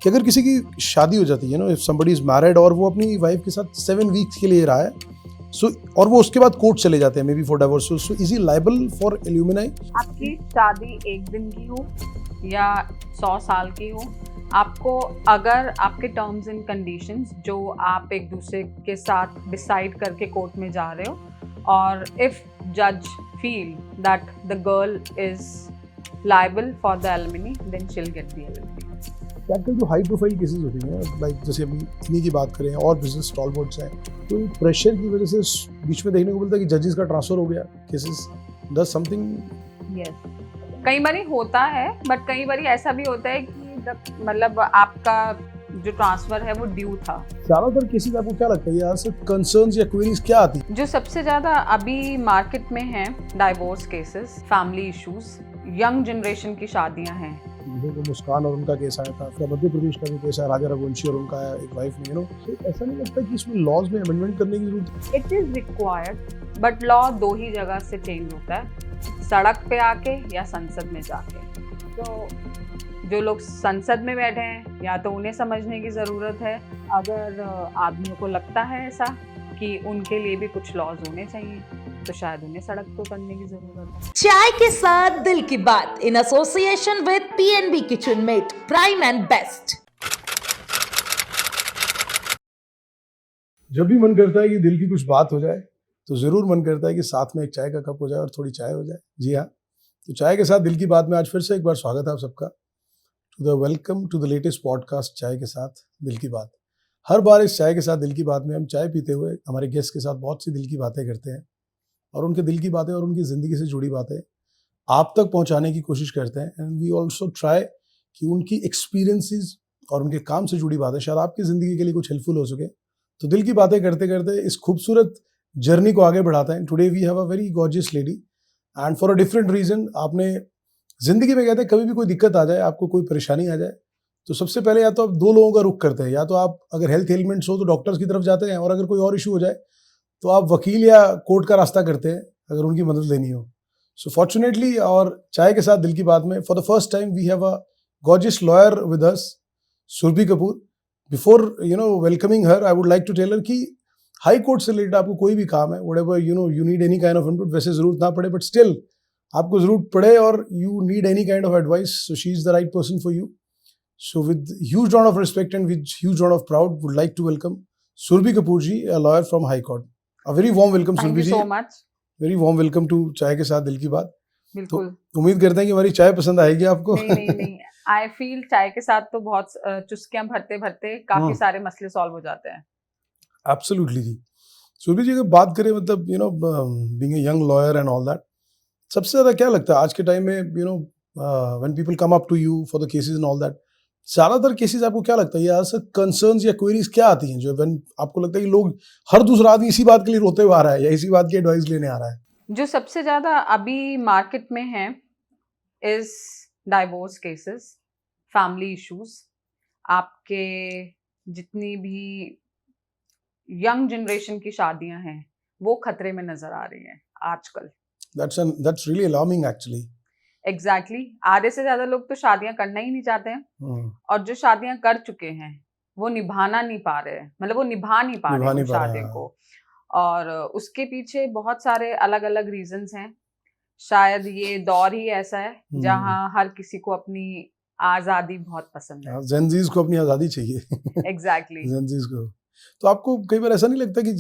कि अगर किसी की शादी हो जाती है ना, इफ समबडी इज मैरिड और वो अपनी वाइफ के साथ 7 वीक्स के लिए रहा है, सो और वो उसके बाद कोर्ट चले जाते हैं maybe for divorce, so is he liable for alumni? आपकी शादी 1 दिन की हो या 100 साल की हो, आपको अगर आपके टर्म्स एंड कंडीशंस जो आप एक दूसरे के साथ डिसाइड करके कोर्ट में जा रहे हो, और इफ जज feel that the girl is liable for the alimony, then she will get the alimony. आजकल जो हाई प्रोफाइल केसेस होती हैं, लाइक जैसे अभी इन्हीं की बात करें और बिजनेस स्टॉलवर्ड्स हैं, तो प्रेशर की वजह से बीच में देखने को मिलता है कि जजेस का ट्रांसफर हो गया, केसेस डज समथिंग। यस, कई बारी होता है, बट कई बारी ऐसा भी होता है कि मतलब आपका जो ट्रांसफर है वो ड्यू था। ज्यादातर केसेस आपको क्या लगता है यहाँ से कंसर्न्स या क्वेरीज क्या आती है? जो सबसे ज्यादा अभी मार्केट में है divorce cases, family issues, young generation की शादियां हैं। देखो मुस्कान और उनका केस आया था, फिर मध्य प्रदेश का भी केस है, राजा रघुवंशी और उनका एक वाइफ ने, तो ऐसा नहीं लगता कि इसमें लॉज में अमेंडमेंट करने की जरूरत है? It is required, but law 2 ही जगह से चेंज होता है, सड़क पे आके या संसद में जाके। तो जो लोग संसद में बैठे हैं, या तो उन्हें समझने की ज़रूरत है, अगर आदमियों को लगता है ऐसा कि उनके लिए भी कुछ लॉज होने चाहिए, तो शायद उन्हें सड़क पे उतरने की जरूरत है। चाय के साथ दिल की बात in association with PNB Kitchenmate, prime and best. जब भी मन करता है कि दिल की कुछ बात हो जाए, तो जरूर मन करता है कि साथ में एक चाय का कप हो जाए और थोड़ी चाय हो जाए। जी हाँ, तो चाय के साथ दिल की बात में आज फिर से एक बार स्वागत है आप सबका to the welcome to the latest podcast Chai Ke साथ दिल की बात। हर बार इस चाय के साथ दिल की बात में हम चाय पीते हुए हमारे गेस्ट के साथ बहुत सी दिल की बातें करते हैं, और उनके दिल की बातें और उनकी ज़िंदगी से जुड़ी बातें आप तक पहुंचाने की कोशिश करते हैं। एंड वी ऑल्सो ट्राई कि उनकी एक्सपीरियंसेस और उनके काम से जुड़ी बातें शायद आपकी ज़िंदगी के लिए कुछ हेल्पफुल हो सके। तो दिल की बातें करते करते इस खूबसूरत जर्नी को आगे बढ़ाते हैं। Today we have a very gorgeous lady, and for a different reason. आपने ज़िंदगी में कहते हैं कभी भी कोई दिक्कत आ जाए, आपको कोई परेशानी आ जाए, तो सबसे पहले या तो आप 2 लोगों का रुख करते हैं। या तो आप अगर हेल्थ एलिमेंट्स हो तो डॉक्टर्स की तरफ जाते हैं, और अगर कोई और इशू हो जाए तो आप वकील या कोर्ट का रास्ता करते हैं अगर उनकी मदद लेनी हो। सो फॉर्चुनेटली, और चाय के साथ दिल की बात में for the first time we have a gorgeous lawyer with us, Surbhi Kapoor. Before welcoming her, I would like to tell her कि हाई कोर्ट से रिलेटेड आपको कोई भी काम है, whatever you need any kind of input, वैसे जरूरत ना पड़े बट स्टिल आपको जरूरत पड़े और you need any kind of advice, so she is the right person for you. So with huge amount of respect and with huge amount of proud would like to welcome Surbhi Kapoor ji, a lawyer from High Court. A very warm welcome, Thank Surbhi you ji. so much. Very warm welcome to Chai Ke साथ दिल की बात। बिल्कुल। तो उम्मीद करते हैं कि हमारी चाय पसंद आएगी आपको। नहीं, आई फील चाय के साथ तो बहुत चुस्कियां भरते भरते काफी सारे मसले सॉल्व हो जाते हैं। एब्सोल्युटली जी। सुरभि जी, अगर बात करें मतलब being a young lawyer and all that, सबसे ज्यादा क्या लगता है आज के टाइम में, when people come up to you for the cases and all that, ज्यादातर केसेस आपको क्या लगता है या सर कंसर्न्स या क्वेरीज क्या आती हैं जो व्हेन आपको लगता है कि लोग, हर दूसरा आदमी इसी बात के लिए रोते हुए आ रहा है या इसी बात की एडवाइस लेने आ रहा है? जो सबसे ज्यादा अभी मार्केट में है is divorce cases, family issues. आपके जितनी भी यंग जनरेशन की शादियां हैं वो खतरे में नजर आ रही हैं आजकल। That's really alarming actually. Exactly आधे से ज्यादा लोग तो शादियां करना ही नहीं चाहते हैं, और जो शादियां कर चुके हैं वो निभाना नहीं पा रहे हैं, मतलब वो निभा नहीं पा रहे उस शादी को। और उसके पीछे बहुत सारे अलग अलग रीजंस हैं। शायद ये दौर ही ऐसा है जहां हर किसी को अपनी आजादी बहुत पसंद है। जेनजीज को अपनी आजादी चाहिए। एग्जैक्टली जेनजीज को। तो आपको कई बार ऐसा नहीं लगता कि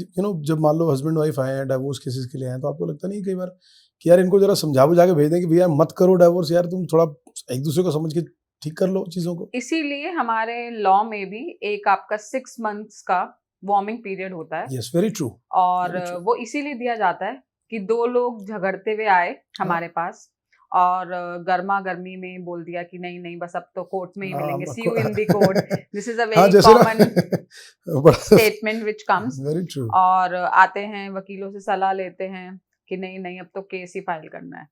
जब मान लो हस्बैंड वाइफ आए हैं डाइवोर्स केसेस के लिए आए हैं, तो आपको लगता नहीं कई बार कि यार इनको जरा समझा बुझा के भेज दें कि भैया मत करो डाइवोर्स, यार तुम थोड़ा एक दूसरे को समझ के ठीक कर लो चीजों को? इसीलिए हमारे लॉ में भी एक आपका 6 months का वार्मिंग पीरियड होता है। Yes, very true. और वो इसीलिए दिया जाता है कि 2 लोग झगड़ते हुए आए हमारे पास और गर्मा गर्मी में बोल दिया कि नहीं नहीं बस अब तो कोर्ट में ही मिलेंगे, see you in the court. This is a very common statement which comes. Very true. और आते हैं वकीलों से सलाह लेते हैं कि नहीं नहीं अब तो केस ही फाइल करना है,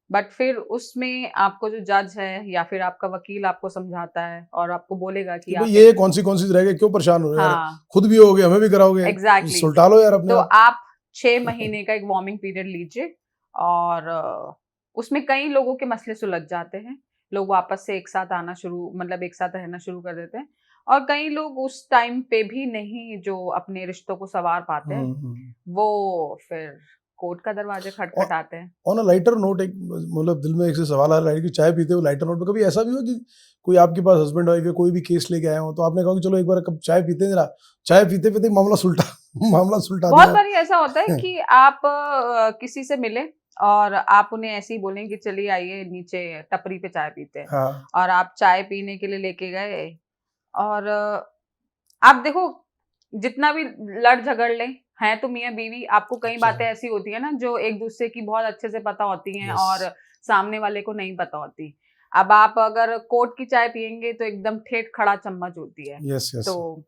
बट फिर उसमें आपको जो जज है या फिर आपका वकील आपको समझाता है और आपको बोलेगा कि आप ये कौन सी रह गए, क्यों परेशान हो रहे हैं? हाँ, खुद भी होगे हमें भी कराओगे। एग्जैक्टली सुलटा लो यार अपने। तो आप 6 महीने का एक वार्मिंग पीरियड लीजिए, और उसमें कई लोगों के मसले सुलझ जाते हैं। लोग वापस से एक साथ आना शुरू, मतलब एक साथ रहना शुरू कर देते हैं। और कई लोग उस टाइम पे भी नहीं जो अपने रिश्तों को संवार पाते हैं, वो फिर कोर्ट का दरवाजे खटखटाते हैं। ऑन अ लाइटर नोट, एक मतलब दिल में एक से सवाल आ रहा है कि चाय पीते हो लाइटर नोट पे, कभी ऐसा भी हुआ कि कोई आपके पास हस्बैंड वाइफ या कोई भी केस लेके आए हो तो आपने कहा कि चलो एक बार कब चाय पीते हैं, जरा चाय पीते पीते मामला सुलटा बहुत दिया? बार ऐसा होता है कि आप किसी से मिले और आप उन्हें ऐसे ही बोलें कि चलिए आइए नीचे टपरी पे चाय पीते हैं। हाँ, और आप चाय पीने के लिए लेके गए और आप देखो जितना भी लड़ झगड़ ले, हैं तो मियाँ बीवी, आपको कई अच्छा। बातें ऐसी होती है ना जो एक दूसरे की बहुत अच्छे से पता होती हैं यस और सामने वाले को नहीं पता होती। अब आप अगर कोर्ट की चाय पियेंगे तो एकदम ठेठ खड़ा चम्मच होती है। Yes yes. तो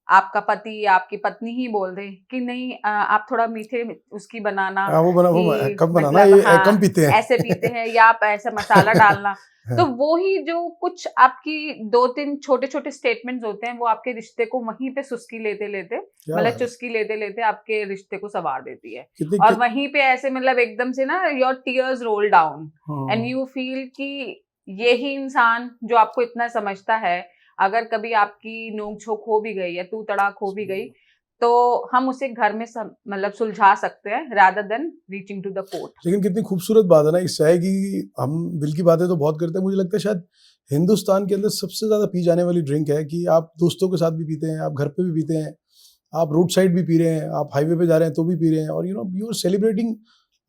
आपका पति या आपकी पत्नी ही बोल दे कि नहीं आप थोड़ा मीठे उसकी बनाना, हाँ, वो कि कम बनाना, मतलब ये हाँ कम पीते हैं। ऐसे पीते हैं या आप ऐसा मसाला डालना। तो वो ही जो कुछ आपकी 2-3 छोटे-छोटे स्टेटमेंट्स होते हैं, वो आपके रिश्ते को वहीं पे सुस्की लेते-लेते, क्या मतलब बात है। चुस्की लेते-लेते आपके रिश्ते को संवार देती है। कितनी और वहीं पे ऐसे मतलब एकदम से ना your tears roll down and हाँ, यू फील कि यही इंसान जो आपको इतना समझता है, अगर कभी आपकी नोक-झोंक हो भी गई या तू तड़ाक हो भी गई, तो हम उसे घर में मतलब सुलझा सकते हैं rather than reaching to the court. लेकिन कितनी खूबसूरत बात है ना इस चाय की। हम दिल की बातें तो बहुत करते हैं, मुझे लगता है शायद हिंदुस्तान के अंदर सबसे ज्यादा पी जाने वाली ड्रिंक है कि आप दोस्तों के साथ भी पीते हैं, आप घर पे भी पीते हैं, आप रोड साइड भी पी रहे हैं, आप हाईवे पे जा रहे हैं तो भी पी रहे हैं, और यू आर सेलिब्रेटिंग।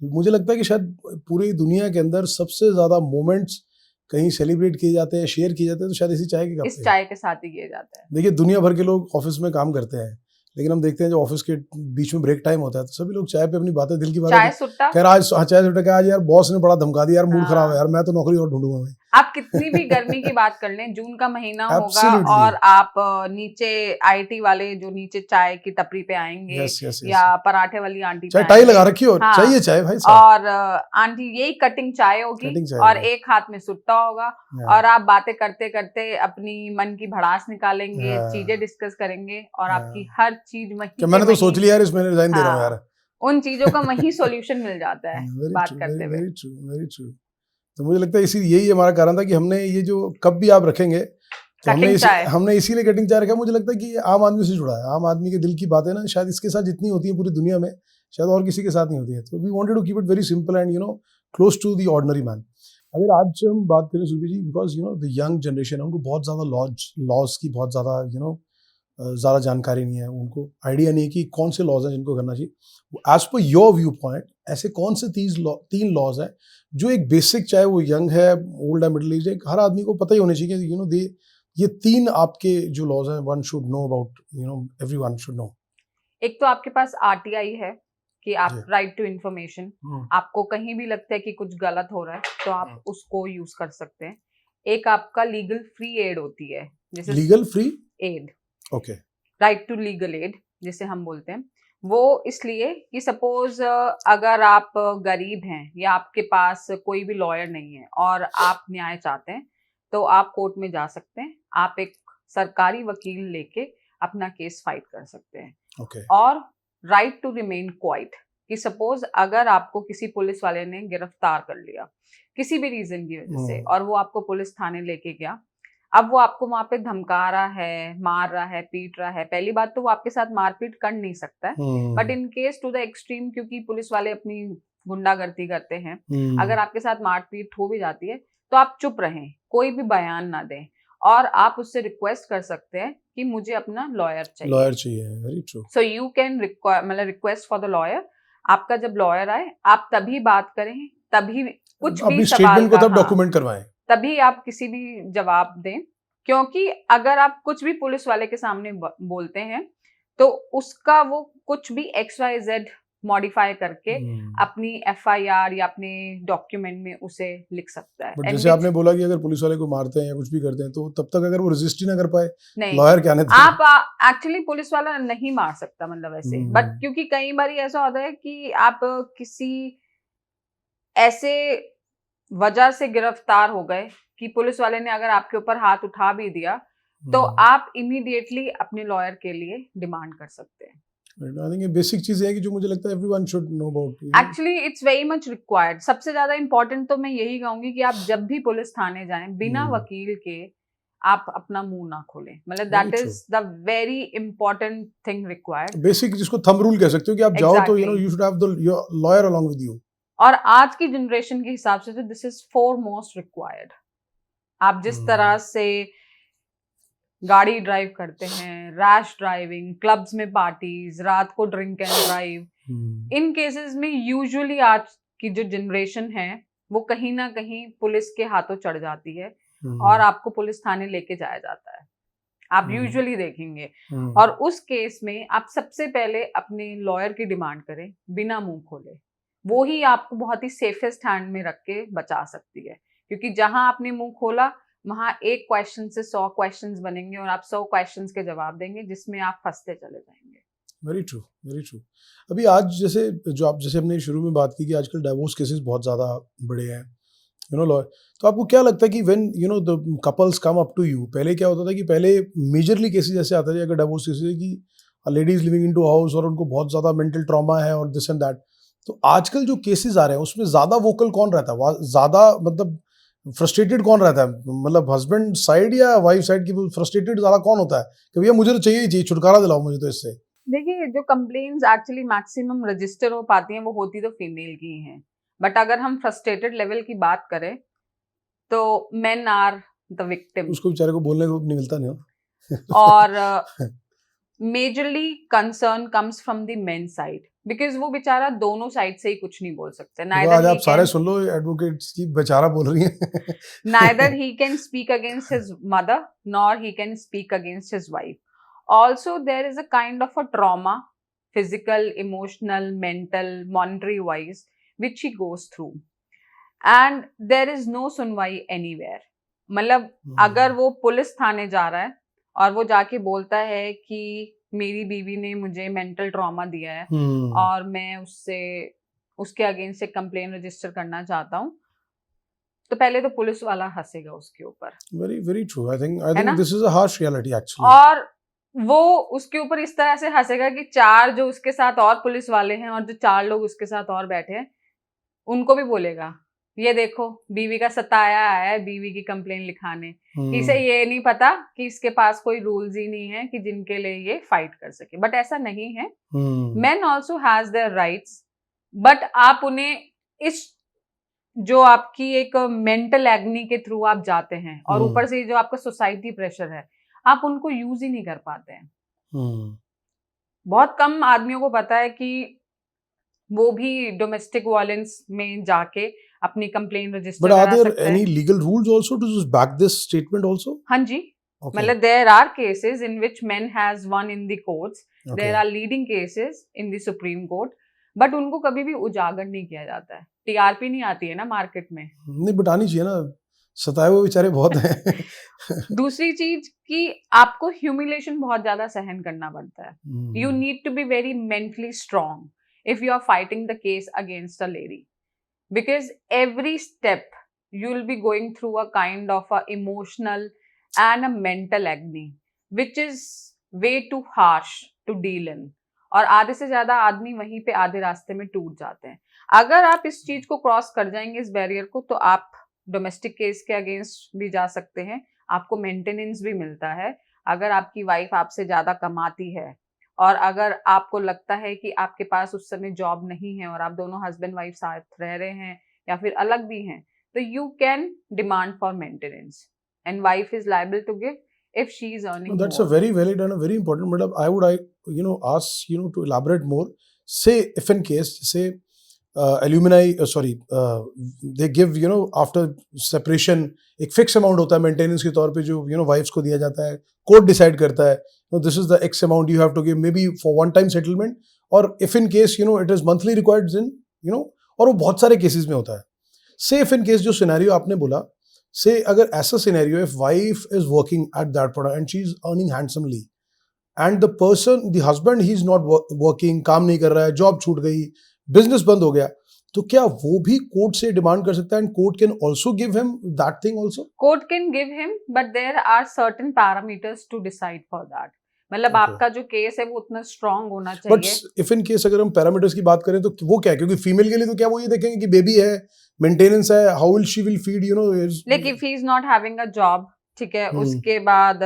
मुझे लगता है कि शायद पूरी दुनिया के अंदर सबसे ज्यादा मोमेंट्स कहीं सेलिब्रेट किए जाते हैं, शेयर किए जाते हैं, तो शायद इसी चाय के कप इस पे। चाय के साथ ही किए जाते हैं। देखिए दुनिया भर के लोग ऑफिस में काम करते हैं, लेकिन हम देखते हैं जो ऑफिस के बीच में ब्रेक टाइम होता है तो सभी लोग चाय पे अपनी बातें, दिल की बातें चाय सुट्टा, कह रहा आज चाय सुट्टा क्या, आज यार बॉस ने बड़ा धमका दिया यार, मूड खराब है हाँ। यार, मैं तो नौकरी और ढूंढूंगा भाई। आप कितनी भी गर्मी की बात कर लें, जून का महीना होगा Absolutely. और आप नीचे आईटी वाले जो नीचे चाय की टपरी पे आएंगे यस यस या यस। पराठे वाली आंटी पे चाहे टाई आएंगे, लगा रखी हो, हाँ, चाहिए चाय भाई साहब, और आंटी यही कटिंग चाय होगी कटिंग चाय और होगी। एक हाथ में सुट्टा होगा हाँ, और आप बातें करते करते अपनी मन की भड़ास निकालेंगे, हाँ, चीजें डिस्कस करेंगे और हाँ। आपकी हर चीज वहीं क्या के मैंने तो वहीं, सोच लिया यार इसमें रिजाइन दे रहा हूँ हाँ, यार। उन चीजों का वहीं सॉल्यूशन मिल जाता है वेरी बात ट्रू, करते हुए। Very true, very true. तो मुझे लगता है इसी यही हमारा कारण था कि हमने ये जो कप भी आप रखेंगे तो कटिंग चाय, हमने इसीलिए कटिंग चाय रखा। मुझे लगता है कि ये आम आदमी से जुड़ा है, आम आदमी के दिल की बातें ना शायद इसके साथ जितनी होती है पूरी दुनिया में शायद और किसी के साथ नहीं होती है। तो we wanted to keep it very simple and close to the ordinary man. अगर आज हम बात करें Surbhi ji, because the young generation है, उनको बहुत ज़्यादा लॉज की बहुत ज़्यादा ज़्यादा जानकारी नहीं है, उनको आइडिया नहीं है कि कौन से लॉज हैं जिनको करना चाहिए। As per your view point ऐसे कौन से 3 लॉज हैं जो एक बेसिक, चाहे वो यंग है, ओल्ड है, मिडिल एज है, हर आदमी को पता ही होने चाहिए कि दे ये 3 आपके जो लॉज हैं, one should know about, everyone should know. एक तो आपके पास आरटीआई है कि आप राइट टू इंफॉर्मेशन, आपको कहीं भी लगता है कि कुछ गलत हो रहा है तो आप उसको यूज कर सकते हैं। एक आपका लीगल फ्री एड होती है, जैसे legal free aid, okay, right to legal aid जिसे हम बोलते हैं। वो इसलिए कि सपोज अगर आप गरीब हैं या आपके पास कोई भी लॉयर नहीं है और आप न्याय चाहते हैं तो आप कोर्ट में जा सकते हैं, आप एक सरकारी वकील लेके अपना केस फाइट कर सकते हैं। ओके, और राइट टू रिमेन क्वाइट, कि सपोज अगर आपको किसी पुलिस वाले ने गिरफ्तार कर लिया किसी भी रीजन की वजह से और वो आपको पुलिस थाने लेके गया, अब वो आपको वहां पे धमका रहा है, मार रहा है, पीट रहा है। पहली बात तो वो आपके साथ मारपीट कर नहीं सकता है, but in case to the extreme, क्योंकि पुलिस वाले अपनी गुंडागर्दी करते हैं, अगर आपके साथ मारपीट हो भी जाती है तो आप चुप रहें, कोई भी बयान ना दें और आप उससे रिक्वेस्ट कर सकते हैं कि मुझे अपना लॉयर चाहिए। Very true. So you can मतलब रिक्वेस्ट फॉर द लॉयर। आपका जब लॉयर आए आप तभी बात करें, तभी कुछ भी अपनी सवाल स्टेटमेंट को का, तब डॉक्यूमेंट करवाएं, तभी आप किसी भी जवाब दें। क्योंकि अगर आप कुछ भी पुलिस वाले के सामने बोलते हैं तो उसका वो कुछ भी XYZ मॉडिफाई करके अपनी FIR या अपने डॉक्यूमेंट में उसे लिख सकता है। बट जैसे आपने बोला कि अगर पुलिस वाले को मारते हैं या कुछ भी करते हैं तो तब तक अगर वो रजिस्ट ही ना कर पाए, नहीं, लॉयर क्या नहीं, आप एक्चुअली पुलिस वाला नहीं मार सकता, मतलब ऐसे। बट क्योंकि कई बार ऐसा होता है कि आप किसी ऐसे वजह से गिरफ्तार हो गए कि पुलिस वाले ने अगर आपके ऊपर हाथ उठा भी दिया तो आप इमीडिएटली अपने लॉयर के लिए डिमांड कर सकते हैं। आई थिंक ये बेसिक चीजें हैं कि जो मुझे लगता है everyone should know about. Actually it's very much required. सबसे ज्यादा इंपॉर्टेंट तो मैं यही कहूंगी कि आप जब भी पुलिस थाने जाएं बिना वकील के आप अपना मुंह ना खोलें, मतलब that is the very important thing required. Basic जिसको थंब रूल कह सकते हो कि आप जाओ तो you should have the lawyer along with you. और आज की जनरेशन के हिसाब से तो दिस इज फोरमोस्ट रिक्वायर्ड। आप जिस तरह से गाड़ी ड्राइव करते हैं, रैश ड्राइविंग, क्लब्स में पार्टीज, रात को drink and drive, in cases में यूजुअली आज की जो जनरेशन है वो कहीं ना कहीं पुलिस के हाथों चढ़ जाती है और आपको पुलिस थाने लेके जाया जाता है। आप यूजुअली देखेंगे। और उस केस में आप सबसे पहले अपने लॉयर की डिमांड करें बिना मुंह खोले। वो ही आपको बहुत ही सेफेस्ट हैंड में रख के बचा सकती है, क्योंकि जहां आपने मुंह खोला वहां एक क्वेश्चन से 100 क्वेश्चंस बनेंगे और आप 100 क्वेश्चंस के जवाब देंगे जिसमें आप फंसते चले जाएंगे। Very true, very true. अभी आज जैसे हमने शुरू में बात की कि आजकल डाइवोर्स केसेस बहुत ज़्यादा बड़े हैं, लॉयर, तो आपको क्या लगता है कि when the couples come up to you, पहले क्या होता था कि पहले मेजरली केसेस ऐसे आते थे अगर डाइवोर्स केसेस कि लेडीज लिविंग इनटू हाउस और उनको बहुत ज़्यादा मेंटल ट्रॉमा है और दिस एंड दैट, तो आजकल जो केसेस आ रहे हैं उसमें ज़्यादा वोकल कौन रहता है, ज़्यादा मतलब फ्रस्ट्रेटेड कौन रहता है, मतलब हस्बैंड साइड या वाइफ साइड की फ्रस्ट्रेटेड ज़्यादा कौन होता है कि भैया मुझे तो चाहिए छुटकारा दिलाओ मुझे तो इससे? देखिए, जो कंप्लेंट्स एक्चुअली मैक्सिमम रजिस्टर हो पाती हैं वो होती तो फीमेल की हैं, बट अगर हम फ्रस्ट्रेटेड लेवल की बात करें तो मेन आर द विक्टिम। उसको बेचारे को बोलने को नहीं मिलता नहीं। और majorly concern comes from the main side, because वो बेचारा दोनों साइड से ही कुछ नहीं बोल सकते। तो आज आप सारे सुन लो, एडवोकेट्स की बेचारा बोल रही हैं। Neither he can speak against his mother nor he can speak against his wife. Also, there is a kind of a trauma, physical, emotional, mental, monetary wise, which he goes through. And there is no सुनवाई anywhere. मतलब अगर वो police थाने जा रहा है और वो जाके बोलता है कि मेरी बीवी ने मुझे मेंटल ट्रॉमा दिया है और मैं उसके अगेंस्ट एक कंप्लेन रजिस्टर करना चाहता हूँ, तो पहले तो पुलिस वाला हंसेगा उसके ऊपर। Very very true. I think this is a harsh reality actually. और वो उसके ऊपर इस तरह से हंसेगा कि 4 जो उसके साथ और पुलिस वाले हैं और जो 4 लोग उसके साथ और बैठे हैं उनको भी बोलेगा, ये देखो बीवी का सताया आया है बीवी की कंप्लेन लिखाने। इसे ये नहीं पता कि इसके पास कोई रूल्स ही नहीं है कि जिनके लिए ये फाइट कर सके। बट ऐसा नहीं है। Main also has their rights, but आप उन्हें इस जो आपकी एक मेंटल एग्नी के थ्रू आप जाते हैं और ऊपर से जो आपका सोसाइटी प्रेशर है, आप उनको यूज ही नहीं कर पाते हैं। बहुत कम आदमियों को पता है कि वो भी डोमेस्टिक वायलेंस में जाके अपनी कंप्लेन रजिस्टर करा सकते हैं। But are there any legal rules also to just back this statement also? हाँ जी, मतलब there are cases in which men has won in the courts. There are leading cases in the Supreme Court, but उनको कभी भी उजागर नहीं किया जाता है। टीआरपी नहीं आती है ना मार्केट में। नहीं, बट आनी चाहिए ना, सताए हुए बेचारे बहुत हैं। दूसरी चीज कि आपको ह्यूमिलेशन बहुत ज्यादा सहन करना पड़ता है। You need to be very mentally strong if you are fighting the case against a lady, because every step you will be going through a kind of a emotional and a mental agony which is way too harsh to deal in, और आधे से ज्यादा आदमी वहीं पे आधे रास्ते में टूट जाते हैं। अगर आप इस चीज को क्रॉस कर जाएंगे, इस बैरियर को, तो आप डोमेस्टिक केस के अगेंस्ट भी जा सकते हैं, आपको मेंटेनेंस भी मिलता है। अगर आपकी वाइफ आपसे ज्यादा कमाती है और अगर आपको लगता है कि आपके पास उस समय जॉब नहीं है और आप दोनों हस्बैंड वाइफ साथ रह रहे हैं या फिर अलग भी हैं, तो you can demand for maintenance and wife is liable to give if she is earning more. That's a very valid and a very important, but I would ask to elaborate more. Say if in case say they give after separation एक fix amount होता है maintenance के तौर पे जो wives को दिया जाता है, कोर्ट डिसाइड करता है this is the X amount you have to give, maybe for one time settlement, और if in case it is monthly required in और वो बहुत सारे केसेस में होता है। से इफ इन केस जो सिनेरियो आपने बोला, से अगर ऐसा scenario if wife is working at that point and she is earning handsomely and the husband he is not working, काम नहीं कर रहा है, जॉब छूट गई, बिजनेस बंद हो गया, तो क्या वो भी कोर्ट से डिमांड कर सकता है and court can also give him that thing also? Court can give him, but there are certain parameters to decide for that. मतलब Okay. आपका जो केस है वो उतना स्ट्रांग होना बट चाहिए. इफ इन केस अगर हम पैरामीटर्स की बात करें तो वो क्या है, क्योंकि फीमेल के लिए तो क्या वो ये देखेंगे कि बेबी है, मेंटेनेंस है, how will she will feed, you know. Like if he is not having a job, ठीक है, उसके बाद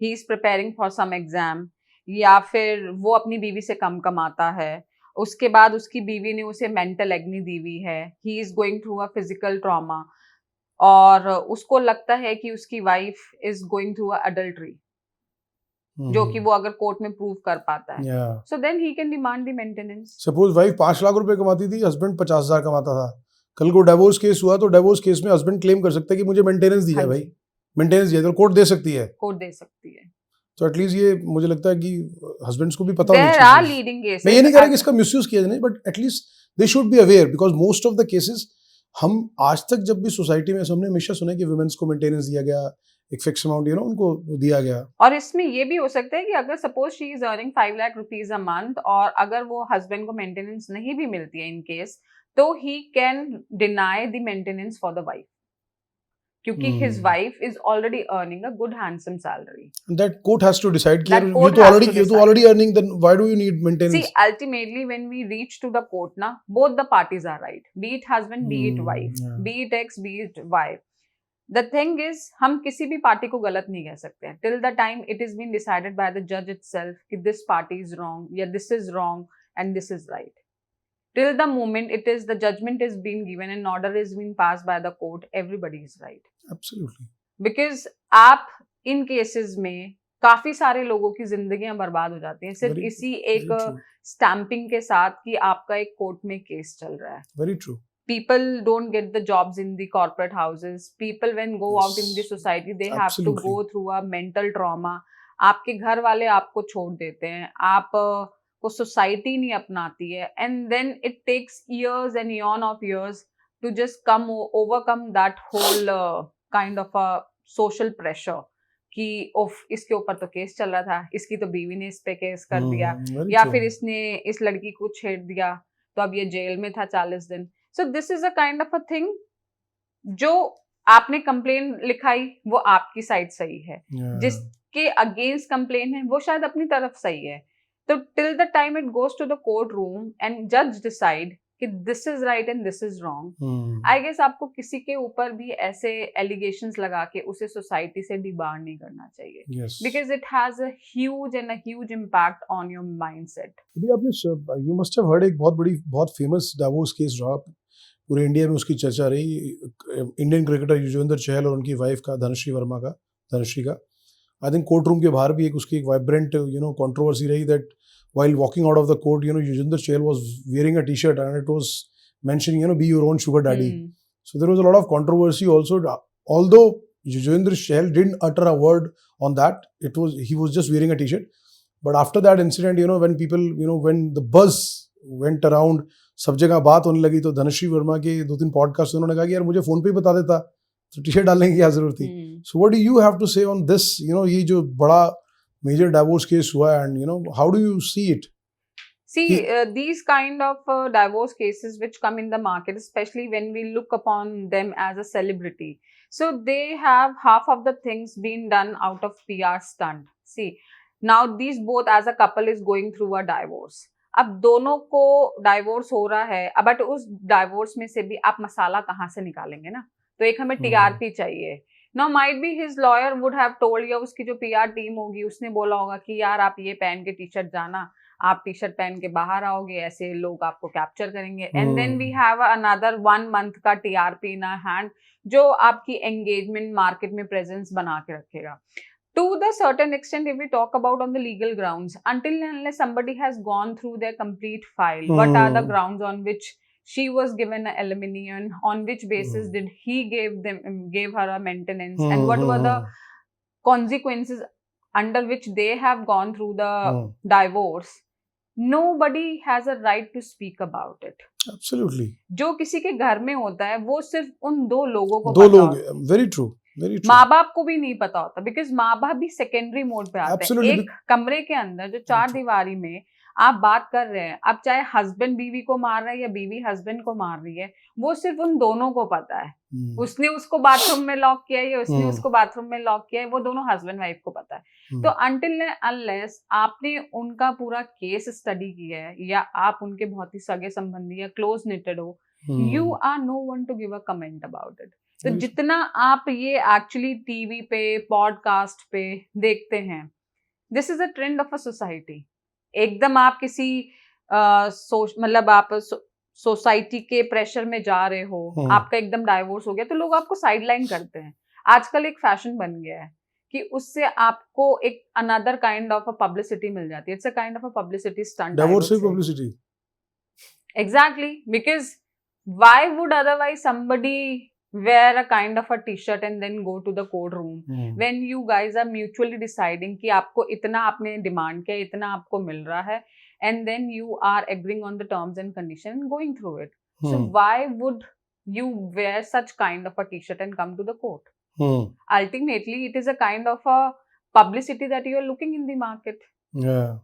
he is preparing for some exam, या फिर वो अपनी बीवी से कम कमाता है, उसके बाद उसकी बीवी ने उसे मेंटल एग्नी दी हुई है, he is going through a physical trauma, और उसको लगता है कि उसकी wife is going through a adultery, जो कि वो अगर कोर्ट में प्रूव कर पाता है, so then he can demand the maintenance. Suppose wife 5 lakh रुपए कमाती थी, हस्बैंड 50,000 कमाता था, कल को डिवोर्स केस हुआ तो डिवोर्स केस में हस्बैंड क्लेम कर सकता है कि मुझे मेंटेनेंस दिया है, हाँ भाई जी, मेंटेनेंस दिया है, तो कोर्ट दे सकती है. कोर्ट दे सकती है. तो एटलीस्ट ये मुझे लगता है कि हस्बैंड्स को भी पता होनी देयर चाहिए. Are leading cases. मैं ये नहीं कह रहा कि इसका मिसयूज किया जाए, but at least they should be aware, because most of the cases हम आज तक जब भी सोसाइटी में हमने हमेशा सुना है कि वुमेन्स को मेंटेनेंस दिया गया, एक फिक्स अमाउंट यू नो उनको दिया गया. और इसमें ये भी हो सकता है कि अगर suppose she is earning 5 lakh rupees a month, और अगर वो हस्बैंड को मेंटेनेंस नहीं भी मिलती है इन केस, तो he can deny the maintenance for the wife, क्योंकि his wife is already earning a good handsome salary. That court has to decide कि That यार court ये has to तो decide. already earning, then why do you need maintenance? See, ultimately, when we reach to the court, na, both the parties are right. Be it husband, be it wife, yeah. be it ex, be it wife. The thing is, हम किसी भी party को गलत नहीं कह सकते हैं. Till the time it is being decided by the judge itself कि this party is wrong, या this is wrong and this is right. Till the moment it is the judgment is being given and order is being passed by the court, everybody is right. Absolutely. Because आप इन cases में काफी सारे लोगों की जिंदगियां बर्बाद हो जाती हैं सिर्फ Very- इसी एक very true. स्टैंपिंग के साथ कि आपका एक कोर्ट में केस चल रहा है. Very true. People don't get the jobs in the corporate houses. People when go out in the Yes. society, they have to Absolutely. go through a mental trauma. आपके घर वाले आपको छोड़ देते हैं, आप को सोसाइटी नहीं अपनाती है, and then it takes years and eon of years to just overcome that whole kind of a social pressure कि उफ इसके ऊपर तो केस चल रहा था, इसकी तो बीवी ने इस पे केस कर दिया, Very या true. फिर इसने इस लड़की को छेड़ दिया तो अब ये जेल में था 40 दिन. सो this is a kind of a thing, जो आपने कंप्लेन लिखाई वो आपकी साइड सही है, Yeah. जिसके अगेंस्ट कंप्लेन है वो शायद अपनी तरफ सही है. तो till the time it goes to the court room and जज डिसाइड कि this is right and this is wrong, I guess आपको किसी के ऊपर भी ऐसे एलिगेशंस लगा के उसे सोसाइटी से डिबार नहीं करना चाहिए, Yes. Because it has a huge impact on your mindset. अभी आपने यू मस्ट हैव हर्ड एक बहुत फेमस डिवोर्स केस रहा पूरे इंडिया में, उसकी चर्चा रही, इंडियन क्रिकेटर युजवेंद्र चहल और उनकी वाइफ का धनश्री का आई थिंक कोर्ट रूम के बाहर भी उसकी एक वाइब्रेंट कंट्रोवर्सी रही that while walking out of the court, Yuzvendra Chahal was wearing a t-shirt and it was mentioning, be your own sugar daddy. So there was a lot of controversy also. Although Yuzvendra Chahal didn't utter a word on that, he was just wearing a t-shirt. But after that incident, when people, when the buzz went around, सब जगह बात होने लगी, तो धनश्री वर्मा के 2-3 podcast उन्होंने कहा कि यार मुझे फोन पे ही बता देता तो टी-शर्ट डालने की क्या जरूरत थी. So what do you have to say on this? ये जो बड़ा major divorce case हुआ, and how do you see it? See, these kind of divorce cases which come in the market, especially when we look upon them as a celebrity, so they have half of the things being done out of PR stunt. See, now these both as a couple is going through a divorce. अब दोनों को divorce हो रहा है, but उस divorce में से भी आप मसाला कहाँ से निकालेंगे ना, तो एक हमें टीआरपी चाहिए. Now might be his lawyer would have told, या उसकी जो PR टीम होगी उसने बोला होगा कि यार आप ये पहन के टी शर्ट जाना, आप टी शर्ट पहन के बाहर आओगे, ऐसे लोग आपको कैप्चर करेंगे, and then we have another 1 month का TRP इन हैंड जो आपकी एंगेजमेंट मार्केट में प्रेजेंस बना के रखेगा. To the certain extent, if we talk about on the legal grounds, until and unless somebody has gone through their complete file, what are the grounds on which she was given an aluminium, on which basis did he gave her a maintenance, and what were the consequences under which they have gone through the divorce, nobody has a right to speak about it. Absolutely. जो किसी के घर में होता है वो सिर्फ उन 2 लोगों को दो पता लोग, होता है. very true. Very true. माँ बाप को भी नहीं पता होता, बिकॉज माँ बाप भी सेकेंडरी मोड पे आते हैं। Absolutely. एक कमरे के अंदर जो चार दीवारी में आप बात कर रहे हैं, अब चाहे हस्बैंड बीवी को मार रहा है या बीवी हस्बैंड को मार रही है, वो सिर्फ उन दोनों को पता है। उसने उसको बाथरूम में लॉक किया है या उसने उसको बाथरूम में लॉक किया है, वो दोनों हस्बैंड वाइफ को पता है। तो अनटिल अनलेस आपने उनका पूरा केस स्टडी किया है या आप उनके बहुत ही सगे संबंधी या क्लोज निटेड हो, you are no one to give a comment about it. तो जितना आप ये एक्चुअली टीवी पे, पॉडकास्ट पे देखते हैं, this is a trend of a society. एकदम आप किसी मतलब आप सोसाइटी के प्रेशर में जा रहे हो, आपका एकदम डाइवोर्स हो गया, तो लोग आपको साइडलाइन करते हैं। आजकल एक फैशन बन गया है कि उससे आपको एक another kind of a publicity मिल जाती है। It's a kind of a publicity stunt. Divorce is publicity. Exactly, because why would otherwise somebody wear a kind of a t-shirt and then go to the courtroom when you guys are mutually deciding कि आपको इतना आपने demand किया, इतना आपको मिल रहा है, and then you are agreeing on the terms and conditions and going through it. So why would you wear such kind of a t-shirt and come to the court? Ultimately, it is a kind of a publicity that you are looking in the market. Yeah.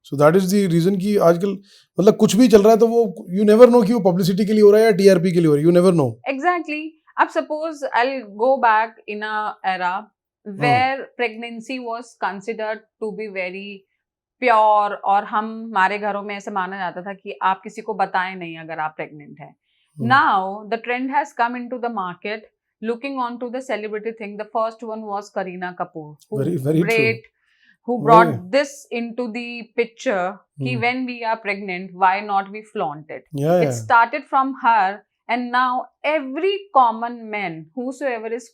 So that is the reason कि आजकल मतलब कुछ भी चल रहा है तो वो you never know कि वो publicity के लिए हो रहा है या TRP के लिए हो रहा है, you never know. Exactly. अब suppose I'll go back in a era where pregnancy was considered to be very pure, और हमारे घरों में ऐसे माना जाता था कि आप किसी को बताएं नहीं अगर आप प्रेग्नेंट हैं. Now the trend has come into the market looking on to the celebrity thing. The first one was Kareena Kapoor, who brought this into the picture कि when we are pregnant, why not we flaunt it? It started from her, and now every common man, whosoever is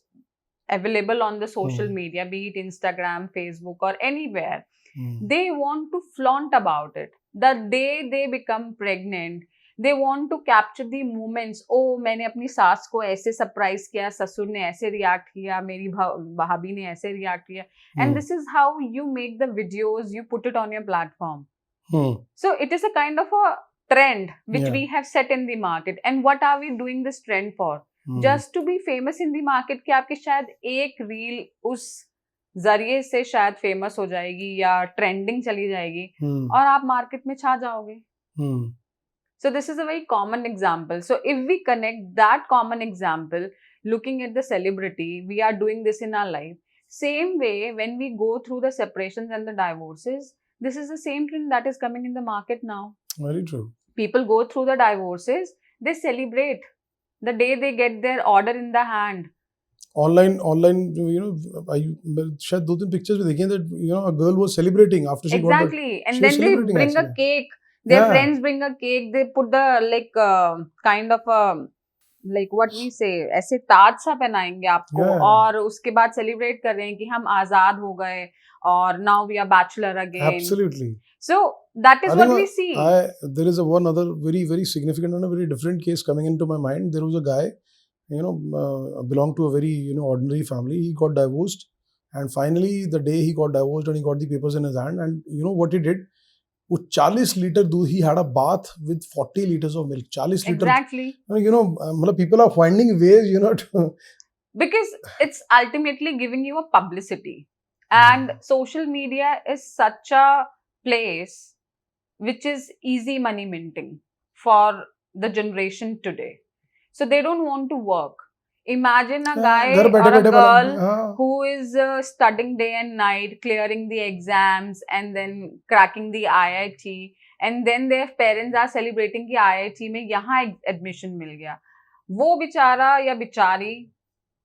available on the social media, be it Instagram, Facebook or anywhere, they want to flaunt about it. The day they become pregnant, they want to capture the moments. Oh, मैंने अपनी सास को ऐसे surprise किया, ससुर ने ऐसे react किया, मेरी भाभी ने ऐसे रिएक्ट किया, and this is how you make the videos, you put it on your platform. So it is a kind of a trend which we have set in the market. And what are we doing this trend for? Just to be famous in the market, कि आपकी शायद एक reel उस जरिए से शायद famous हो जाएगी या ट्रेंडिंग चली जाएगी और आप मार्केट में छा जाओगे. So this is a very common example. So if we connect that common example, looking at the celebrity, we are doing this in our life. Same way, when we go through the separations and the divorces, this is the same trend that is coming in the market now. Very true. People go through the divorces, they celebrate the day they get their order in the hand. Online, you know, शायद 2-3 pictures में देखे that you know a girl was celebrating after she got the, exactly, and then they bring a cake. Their friends bring a cake. They put the kind of like what we say, ऐसे ताज सा पहनाएंगे आपको और उसके बाद celebrate कर रहे हैं कि हम आजाद हो गए और now we are bachelor again. Absolutely. So that is what we see. There is one other very very significant and a very different case coming into my mind. There was a guy, you know, belonged to a very ordinary family. He got divorced, and finally the day he got divorced and he got the papers in his hand, and you know what he did? वो 40 litre दूध, he had a bath with 40 liters of milk. 40 litre. Exactly. You know, मतलब people are finding ways, you know, to because it's ultimately giving you a publicity, and social media is such a place which is easy money minting for the generation today. So they don't want to work. Imagine a guy or a girl who is studying day and night, clearing the exams and then cracking the IIT, and then their parents are celebrating कि IIT में यहाँ admission मिल गया. वो बेचारा या बेचारी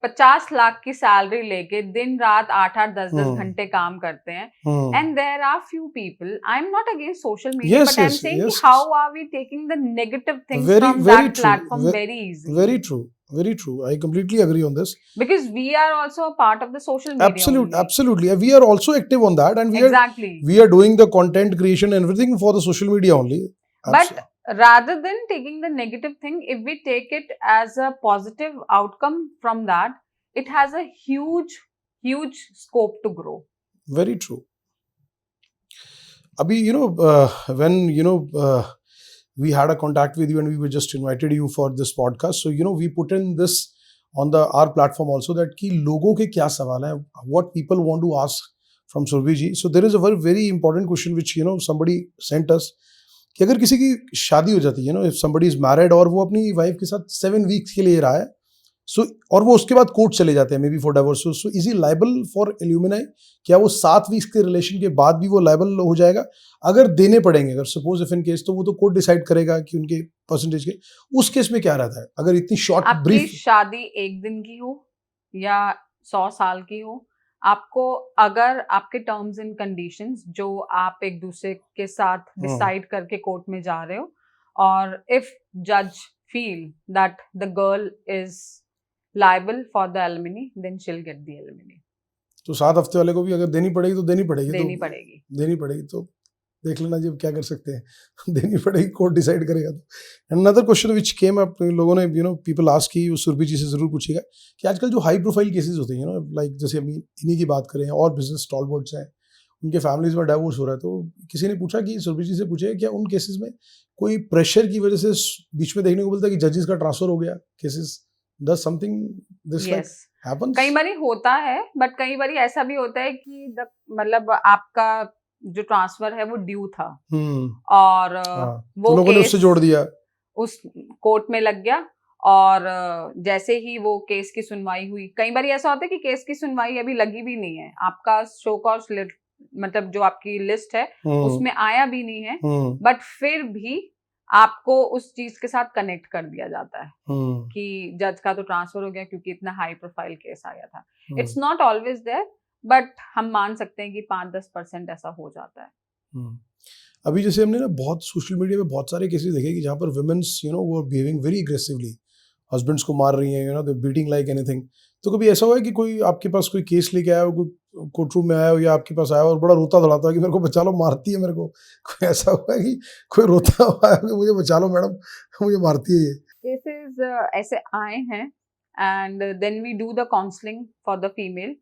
50 लाख की salary लेके दिन रात 8-8, 10-10 घंटे काम करते हैं. And there are few people, I'm not against social media, but I'm saying how are we taking the negative things from that platform very easily. Very true. Very true. I completely agree on this. Because we are also a part of the social media. Absolutely. We are also active on that, and we are doing the content creation and everything for the social media only. But rather than taking the negative thing, if we take it as a positive outcome from that, it has a huge scope to grow. Very true. Abhi, you know, when we had a contact with you and we were just invited you for this podcast. So, you know, we put in this on the our platform also that कि लोगों के क्या सवाल हैं, what people want to ask from Surbhi ji. So there is a very important question which somebody sent us कि अगर किसी की शादी हो जाती है, if somebody is married और वो अपनी वाइफ के साथ 7 weeks के लिए रहा है, so और वो उसके बाद कोर्ट चले जाते हैं maybe for divorce, so is he liable for alimony? क्या वो 7 weeks के रिलेशन के बाद भी वो लाइबल हो जाएगा? अगर देने पड़ेंगे, अगर सपोज इफ इन केस, तो वो तो कोर्ट डिसाइड करेगा कि उनके परसेंटेज के, उस केस में क्या रहता है? अगर इतनी शॉर्ट ब्रीफ शादी 1 दिन की हो या 100 साल की हो, आपको अगर आपके टर्म्स एंड कंडीशंस जो आप एक दूसरे के साथ डिसाइड करके कोर्ट में जा रहे हो, और इफ जज feel that the girl is liable for the alimony, then she'll get the alimony. तो 7 हफ्ते वाले को भी अगर देनी पड़ेगी तो देनी पड़ेगी, देनी पड़ेगी तो देख लेना जी क्या कर सकते हैं देनी पड़ेगी, कोर्ट डिसाइड करेगा तो. Another question which came up, लोगों ने पीपल आस्क की, सुरभि जी से जरूर पूछिएगा कि आजकल जो हाई प्रोफाइल केसेस होते हैं लाइक जैसे अभी इन्हीं की बात करें और बिजनेस स्टॉलवर्ड्स हैं, उनके फैमिलीज में डाइवोर्स हो रहा है, तो किसी ने पूछा कि सुरभि जी से पूछे क्या उन केसेस में कोई प्रेशर की वजह से बीच में देखने को मिलता है कि जजेस का ट्रांसफर हो गया cases? Does something this like happens? कई बारी होता है, बट कई बारी ऐसा भी होता है कि मतलब आपका जो ट्रांसफर है वो ड्यू था और वो लोगों ने उससे जोड़ दिया, उस कोर्ट में लग गया, और जैसे ही वो केस की सुनवाई हुई, कई बार ऐसा होता है कि केस की सुनवाई अभी लगी भी नहीं है, आपका शो कॉज मतलब जो आपकी लिस्ट है उसमें आया भी नहीं है, बट फिर भी आपको उस चीज के साथ कनेक्ट कर दिया जाता है कि जज का तो ट्रांसफर हो गया क्योंकि इतना हाई प्रोफाइल केस आया था. It's not always there, but हम मान सकते हैं कि 5-10% ऐसा हो जाता है. अभी जैसे हमने ना बहुत सोशल मीडिया पे बहुत सारे केसेस देखे कि जहाँ पर वुमेन्स वो बिहेविंग वेरी अग्रेसिवली, हस्बैंड्स को मार रही हैं, दे बीटिंग लाइक एनीथिंग. तो कभी ऐसा हुआ है कि कोई आपके पास कोई केस लेके आया हो, कोई कोर्ट रूम में आया हो या आपके पास आया और बड़ा रोता धड़ाता है कि मेरे को बचा लो, मारती है मेरे को? कोई ऐसा हुआ है कि कोई रोता हुआ है कि मुझे बचा लो मैडम, मुझे मारती है ये? केसेस ऐसे आए हैं, and then we do the counselling for the female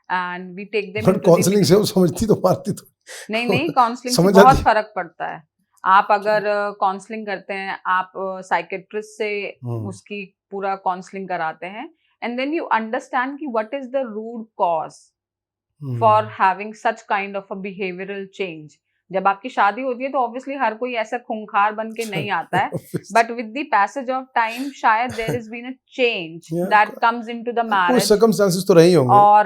and we take them. But counselling से वो समझती तो मारती तो नहीं, काउंसलिंग से बहुत फर्क पड़ता है. आप अगर काउंसलिंग करते हैं, आप साइकेट्रिस्ट से उसकी पूरा काउंसलिंग कराते हैं, and then you understand कि what is the root cause for having such kind of a behavioral change. जब आपकी शादी होती है तो obviously हर कोई ऐसा खूंखार बन के नहीं आता है, but with the passage of time शायद there has been a change that comes into the marriage. कुछ circumstances तो रही होंगे. और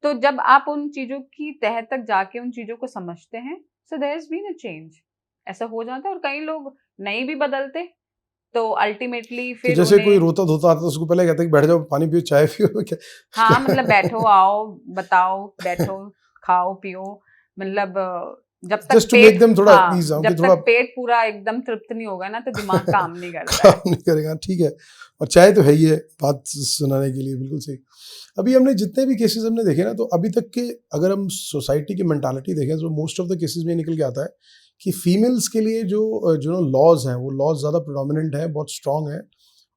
तो जब आप उन चीजों की तह तक जाके उन चीजों को समझते हैं, so there has been a change. ऐसा हो जाता है, और कई लोग नहीं भी बदलते, तो अल्टीमेटली फिर तो जैसे कोई रोता धोता आता है उसको पहले कहते हैं कि बैठ जाओ, पानी पियो, चाय पियो, क्या? हाँ, मतलब बैठो, आओ, बताओ, बैठो, खाओ पियो, मतलब जब तक पेट थोड़ा जब तक पेट पूरा एकदम तृप्त नहीं होगा ना, तो दिमाग काम नहीं करता. काम नहीं करेगा, ठीक है. और चाय तो है ही है बात सुनाने के लिए, बिल्कुल सही. अभी हमने जितने भी केसेस हमने देखे ना, तो अभी तक के अगर हम सोसाइटी की मेंटालिटी देखें तो मोस्ट ऑफ द केसेस में निकल के आता है कि फीमेल्स के लिए जो लॉज हैं, वो लॉज ज़्यादा प्रोडोमिनेंट हैं, बहुत स्ट्रॉन्ग है.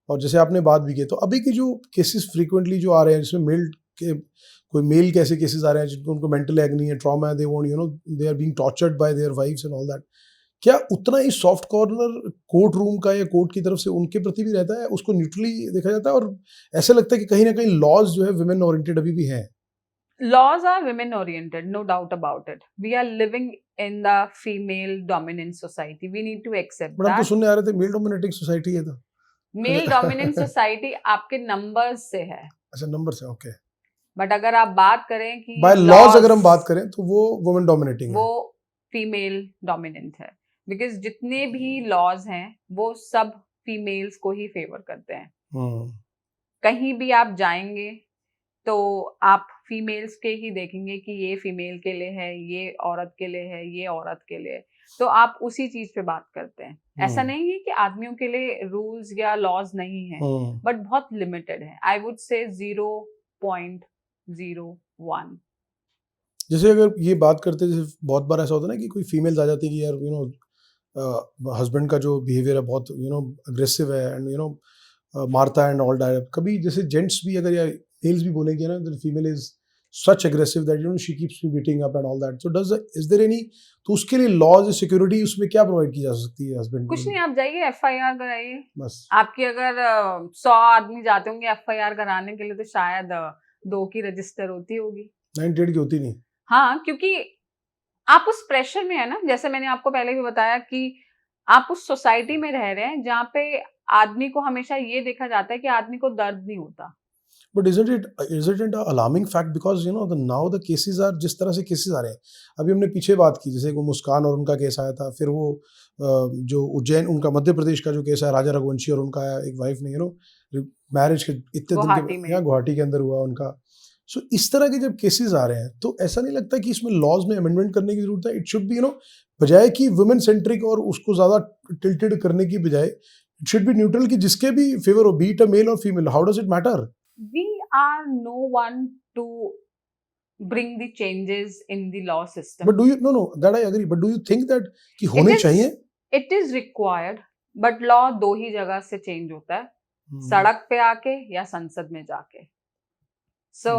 और जैसे आपने बात भी की, तो अभी के जो केसेस फ्रीक्वेंटली जो आ रहे हैं, जिसमें कोई मेल के ऐसे केसेस आ रहे हैं जिनको उनको मेंटल एग्नी है, ट्रॉमा है, they want they are being tortured by their wives and all that. क्या उतना ही सॉफ्ट कॉर्नर कोर्ट रूम का या कोर्ट की तरफ से उनके प्रति भी रहता है? उसको न्यूट्रली देखा जाता है, और ऐसा लगता है कि कहीं ना कहीं लॉज जो है वुमेन ओरिएंटेड अभी भी हैं? Laws are women oriented, no doubt about it. We are living in the female dominant society. We need to accept that. तो सुनने आ रहे थे मेल डोमिनेटिंग सोसाइटी है. तो मेल डोमिनेंट सोसाइटी आपके नंबर्स से है. अच्छा, नंबर से, ओके. बट अगर आप बात करें कि बाय लॉज अगर हम बात करें तो वो वुमेन डोमिनेटिंग है, वो फीमेल डोमिनेंट है. बिकॉज जितने भी लॉज हैं वो सब फीमेल्स को ही फेवर करते हैं. कहीं भी आप जाएंगे तो आप फीमेल्स के ही देखेंगे कि ये फीमेल के लिए है, ये औरत के लिए है, ये औरत के लिए, तो आप उसी चीज पे बात करते हैं. ऐसा नहीं है कि आदमियों के लिए रूल्स या लॉज नहीं है, बट बहुत लिमिटेड है. आई वुड से 0.01. जैसे अगर ये बात करते, जैसे बहुत बार ऐसा होता है ना कि कोई फीमेल्स आ जाती है कि यार हस्बैंड का जो बिहेवियर है बहुत अग्रेसिव है एंड मारता है एंड ऑल दैट. कभी जैसे जेंट्स भी अगर या मेल्स भी बोलेंगे ना, तो female is such aggressive that she keeps me beating up and all that. So is there any, तो उसके लिए laws security उसमें क्या provide की जा सकती है husband कुछ नहीं, आप जाइए FIR कराइए बस. आपकी अगर 100 आदमी जाते होंगे FIR कराने के लिए तो शायद 2 की रजिस्टर होती होगी, 98 की होती नहीं. हाँ, क्योंकि आप उस प्रेशर में है ना, जैसे मैंने आपको पहले भी बताया कि आप उस सोसाइटी में रह रहे हैं जहाँ पे आदमी को हमेशा ये देखा जाता है कि आदमी को दर्द नहीं होता. But isn't it an alarming fact because now the cases are जिस तरह से cases आ रहे हैं. अभी हमने पीछे बात की जैसे वो मुस्कान और उनका केस आया था, फिर वो जो उज्जैन उनका मध्य प्रदेश का जो केस है राजा रघुवंशी और उनका एक वाइफ ने मैरिज के इतने दिन के गुवाहाटी के अंदर हुआ उनका. सो इस तरह के जब केसेस आ रहे हैं तो ऐसा नहीं लगता कि इसमें लॉज में अमेंडमेंट करने की जरूरत है. इट शुड बी बजाय कि वुमेन सेंट्रिक और उसको ज्यादा टिल्टेड करने की बजाय इट शुड बी न्यूट्रल कि जिसके भी फेवर हो, बी इट अ मेल और female. How does it matter? We are no one to bring the changes in the law system. But do you no that I agree. But do you think that कि होने चाहिए? It is required, but law 2 ही जगह से change होता है, सड़क पे आके या संसद में जाके. So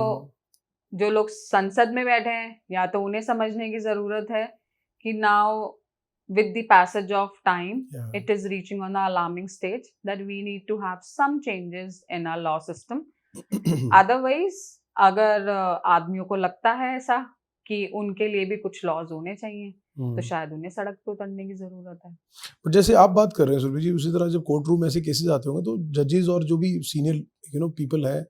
जो लोग संसद में बैठे हैं या तो उन्हें समझने की जरूरत है कि now with the passage of time, it is reaching on an alarming stage that we need to have some changes in our law system. Otherwise, अगर आदमियों को लगता है ऐसा कि उनके लिए भी कुछ लॉज होने चाहिए तो शायद उन्हें सड़क पे उतरने की जरूरत है. पर जैसे आप बात कर रहे हैं सुरभि जी, उसी तरह जब कोर्ट रूम में ऐसे केसेस आते होंगे तो जजेस और जो भी सीनियर पीपल है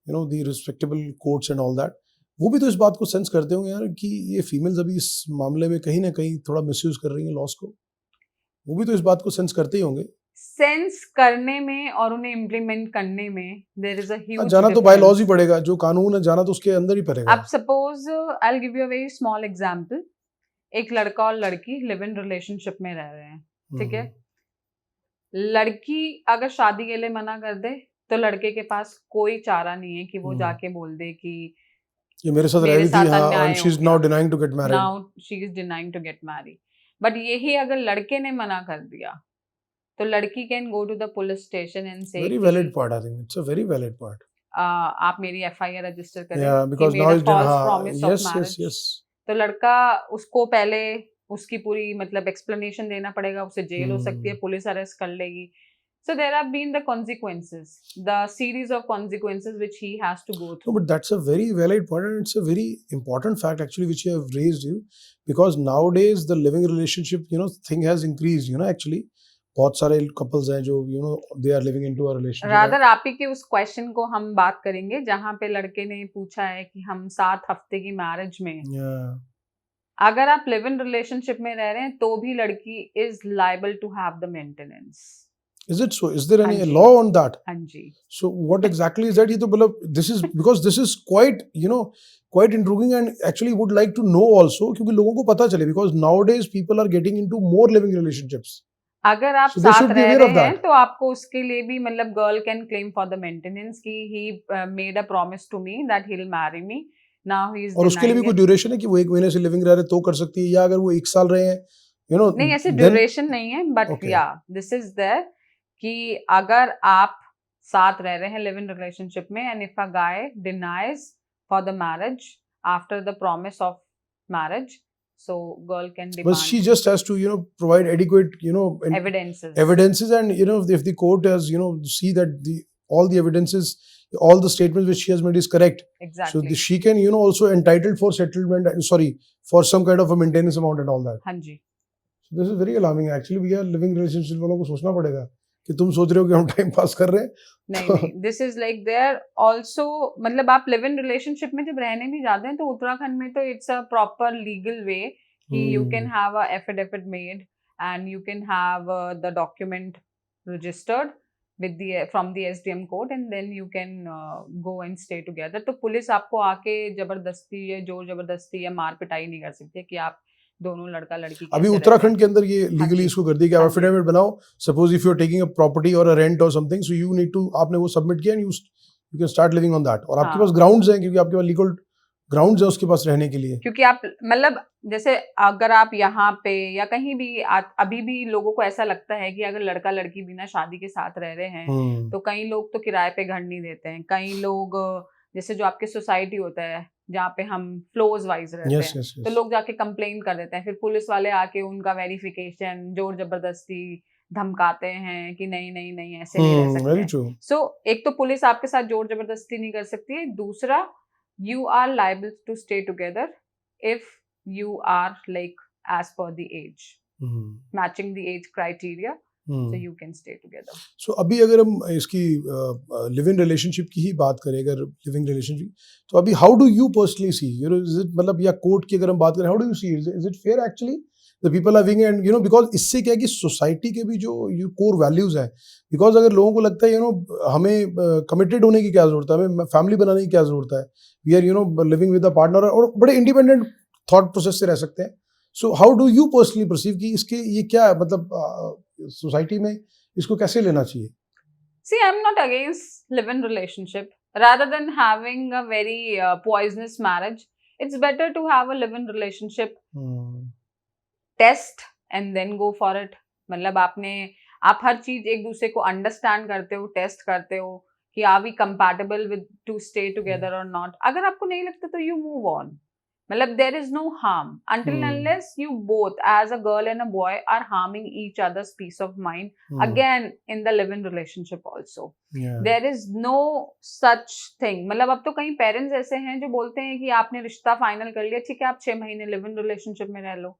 the respectable courts and all that, वो भी तो इस बात को सेंस करते होंगे यार कि ये फीमेल्स अभी इस मामले में कहीं ना कहीं थोड़ा मिसयूज कर रही हैं लॉस को. वो भी तो इस बात को सेंस करते ही होंगे. सेंस करने में और उन्हें इम्प्लीमेंट करने में देयर इज अ ह्यूज जाना तो बाय लॉज ही पड़ेगा, जो कानून है जाना तो उसके अंदर ही पड़ेगा. अब suppose I will give you a very small example. एक लड़का और लड़की लिव इन रिलेशनशिप में रह रहे हैं, ठीक है. लड़की अगर शादी के लिए मना कर दे तो लड़के के पास कोई चारा नहीं है कि वो जाके बोल दे कि ये मेरे साथ रह रही थी, हाँ, and she is now denying to get married. Now she is denying to get married. But यही अगर लड़के ने मना कर दिया तो लड़की can go to the police station and say very valid part. I think it's a very valid part. आप मेरी FIR रजिस्टर करें. Yeah, because now it's false promise of marriage. yes. तो लड़का उसको पहले उसकी पूरी मतलब एक्सप्लेनेशन देना पड़ेगा, उसे जेल हो सकती है, पुलिस अरेस्ट कर लेगी. So there have been the consequences, the series of consequences which he has to go through. No, but that's a very valid point and it's a very important fact actually which you have raised, because nowadays the living relationship thing has increased, actually बहुत सारे couples हैं जो they are living into a relationship. Rather आप ही के उस question को हम बात करेंगे जहाँ पे लड़के ने पूछा है कि हम 7 हफ्ते की मैरिज में अगर आप लिव इन रिलेशनशिप में रह रहे हैं तो भी लड़की is liable to have the maintenance. Is it so? Is there any law on that? Anji. So what exactly is that? ये तो मतलब this is because this is quite quite intriguing and actually would like to know also क्योंकि लोगों को पता चले because nowadays people are getting into more living relationships. अगर आप साथ रह रहे हैं तो आपको उसके लिए भी मतलब girl can claim for the maintenance कि he made a promise to me that he will marry me. Now he is और उसके लिए भी कोई ड्यूरेशन है कि वो 1 महीने से लिविंग रह रहे तो कर सकती है या अगर वो 1 साल रहे हैं नहीं ऐसे ड्यूरेशन नहीं है बट या दिस इज देयर कि अगर आप साथ रह रहे हैं लिव इन रिलेशनशिप में and if a guy denies for the marriage after the promise of marriage so girl can demand. But she just has to provide adequate evidences and if the court has see that all the evidences, all the statements which she has made is correct, exactly, so she can also entitled for settlement, for some kind of a maintenance amount and all that. हाँ जी. So this is very alarming actually. We are living relationship वालों को सोचना पड़ेगा कि तुम सोच रहे हो कि हम टाइम पास कर रहे हैं. नहीं this is like there also मतलब आप लिव इन रिलेशनशिप में जब रहने भी जाते हैं तो उत्तराखंड में तो it's a proper legal way कि you can have a affidavit made and you can have the document registered with the from the SDM court and then you can go and stay together. तो police आपको आके जबरदस्ती या जोर जबरदस्ती या मार पिटाई नहीं कर सकती कि आप दोनों लड़का लड़की. अभी उत्तराखंड के अंदर ये लीगली इसको कर दिया कि आप एफिडेविट बनाओ. Suppose if you are taking a property और अ रेंट और something so you need to आपने वो सबमिट किया and you can start living on that. और आपके पास ग्राउंड्स हैं क्योंकि आपके पास लीगल ग्राउंड्स है उसके पास रहने के लिए. क्योंकि आप मतलब जैसे अगर आप यहाँ पे या कहीं भी अभी भी लोगों को ऐसा लगता है कि अगर लड़का लड़की बिना शादी के साथ रह रहे हैं तो कई लोग तो किराए पे घर नहीं देते हैं. कई लोग जैसे जो आपके सोसाइटी होता है जहाँ पे हम फ्लोर्स वाइज रहते yes, हैं, yes, yes. तो लोग जाके कंप्लेन कर देते हैं, फिर पुलिस वाले आके उनका वेरिफिकेशन जोर जबरदस्ती धमकाते हैं कि नहीं नहीं नहीं ऐसे नहीं रह सकते। Very true. सो एक तो पुलिस आपके साथ जोर जबरदस्ती नहीं कर सकती है, दूसरा you are liable to stay together if you are like as per the age, matching the age criteria, so you can stay together. So अभी अगर हम इसकी लिव इन रिलेशनशिप की ही बात करें, अगर लिविंग रिलेशनशिप, तो अभी how do you personally see, you know, is it, मतलब या कोर्ट की अगर हम बात करें, how do you see, is it fair actually the people are living, and you know, because इससे क्या है कि सोसाइटी के भी जो कोर वैल्यूज है, बिकॉज अगर लोगों को लगता है यू नो हमें कमिटेड होने की क्या जरूरत है, हमें फैमिली बनाने की क्या जरूरत है, we are you know living with a partner, और बड़े इंडिपेंडेंट थॉट प्रोसेस से रह सकते हैं। So how do you personally perceive कि इसके ये क्या है, मतलब सोसाइटी में इसको कैसे लेना चाहिए? See, I'm not against live-in relationship. Rather than having a very poisonous marriage, it's better to have a live-in relationship. Test and then go for it. मतलब आप हर चीज एक दूसरे को अंडरस्टैंड करते हो, टेस्ट करते हो कि are we compatible with to stay together और नॉट। अगर आपको नहीं लगता तो यू मूव ऑन, मतलब there is no harm until unless you both as a girl and a boy are harming each other's peace of mind again in the live-in relationship also. There is no such thing. मतलब अब तो कई parents ऐसे हैं जो बोलते हैं कि आपने रिश्ता फाइनल कर लिया, ठीक है आप 6 महीने लिव इन रिलेशनशिप में रह लो।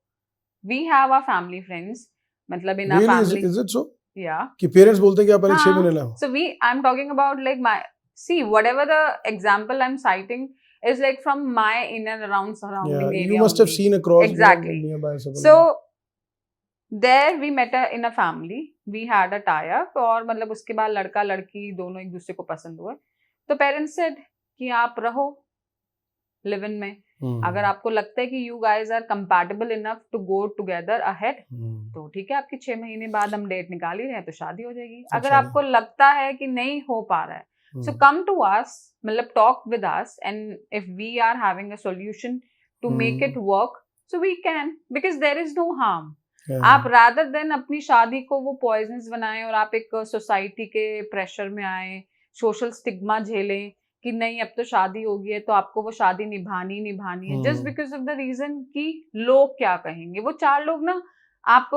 We have our family friends, मतलब in our family. Is it so? Yeah. कि पेरेंट्स बोलते हैं कि आप पहले 6 महीने लाओ। So I'm talking about like whatever the example I'm citing is like from my in and around surrounding area. You must have seen across exactly nearby. So there we met in a family, we had a tie-up, और मतलब उसके बाद लड़का लड़की दोनों एक दूसरे को पसंद हुए, तो पेरेंट्स सेड कि आप रहो लिव इन में, अगर आपको लगता है कि you guys are compatible enough to go together ahead, तो ठीक है आपकी 6 महीने बाद हम डेट निकाल ही रहे हैं तो शादी हो जाएगी। अगर आपको लगता है कि नहीं हो पा रहा है, so come to us, मतलब talk with us, and if we are having a solution to make it work, so we can, because there is no harm. आप rather than अपनी शादी को वो poisonous बनाएं और आप एक सोसाइटी के प्रेशर में आए, सोशल स्टिग्मा झेलें कि नहीं अब तो शादी हो गई है तो आपको वो शादी निभानी है, just because of the reason कि लोग क्या कहेंगे। वो 4 लोग ना आप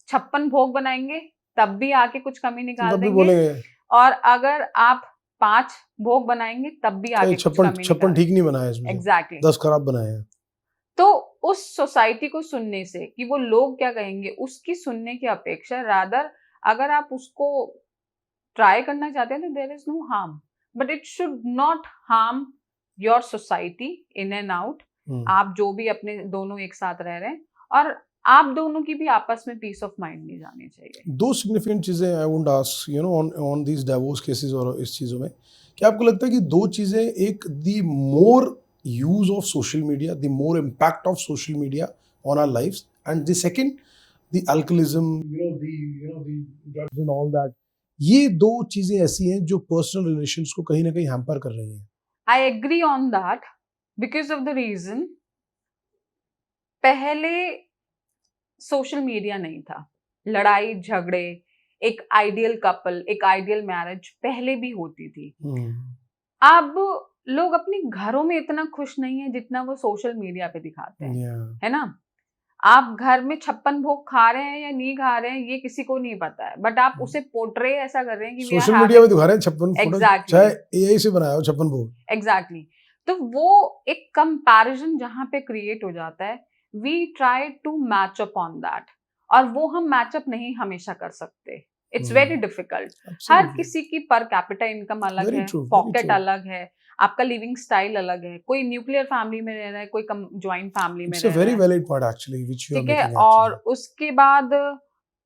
56 भोग बनाएंगे तब भी आके कुछ कमी निकाल देंगे, और अगर आप 5 भोग बनाएंगे तब भी आगे 56 ठीक नहीं बनाया इसमें, एग्जैक्टली 10 खराब बनाए हैं। तो उस सोसाइटी को सुनने से कि वो लोग क्या कहेंगे उसकी सुनने की अपेक्षा रादर अगर आप उसको ट्राई करना चाहते हैं तो there is no harm, but it should not harm your society in and out. आप जो भी अपने दोनों एक साथ रह रहे हैं और आप दोनों की भी आपस में पीस ऑफ माइंड नहीं जानी चाहिए। 2 सिग्निफिकेंट चीजें I would ask you know on these divorce cases और इस चीजों में, क्या आपको लगता है कि 2 चीजें, एक the more use of social media, the more impact of social media on our lives, and the second the alcoholism, you know the drugs and all that, ये 2 चीजें ऐसी हैं जो पर्सनल रिलेशंस को कहीं ना कहीं हैम्पर कर रही हैं। I agree on that because of the reason, पहले सोशल मीडिया नहीं था, लड़ाई झगड़े, एक आइडियल कपल, एक आइडियल मैरिज पहले भी होती थी। अब लोग अपने घरों में इतना खुश नहीं है जितना वो सोशल मीडिया पे दिखाते हैं, है ना। आप घर में 56 भोग खा रहे हैं या नहीं खा रहे हैं ये किसी को नहीं पता है, बट आप उसे पोर्ट्रे ऐसा कर रहे हैं कि सोशल मीडिया पे दिखा रहे हैं 56 फोटो, चाहे एआई से बनाया हो 56 भोग। एग्जैक्टली तो वो एक कंपैरिजन जहां पे क्रिएट हो जाता है, we try to match up on that, और वो हम मैच अप नहीं हमेशा कर सकते, इट्स वेरी डिफिकल्ट। हर किसी की पर कैपिटा इनकम अलग है, पॉकेट अलग है, आपका लिविंग स्टाइल अलग है, कोई न्यूक्लियर फैमिली में रह रहा है, कोई ज्वाइंट फैमिली में रह रहा है, very valid point actually which you are making, ठीक है। और उसके बाद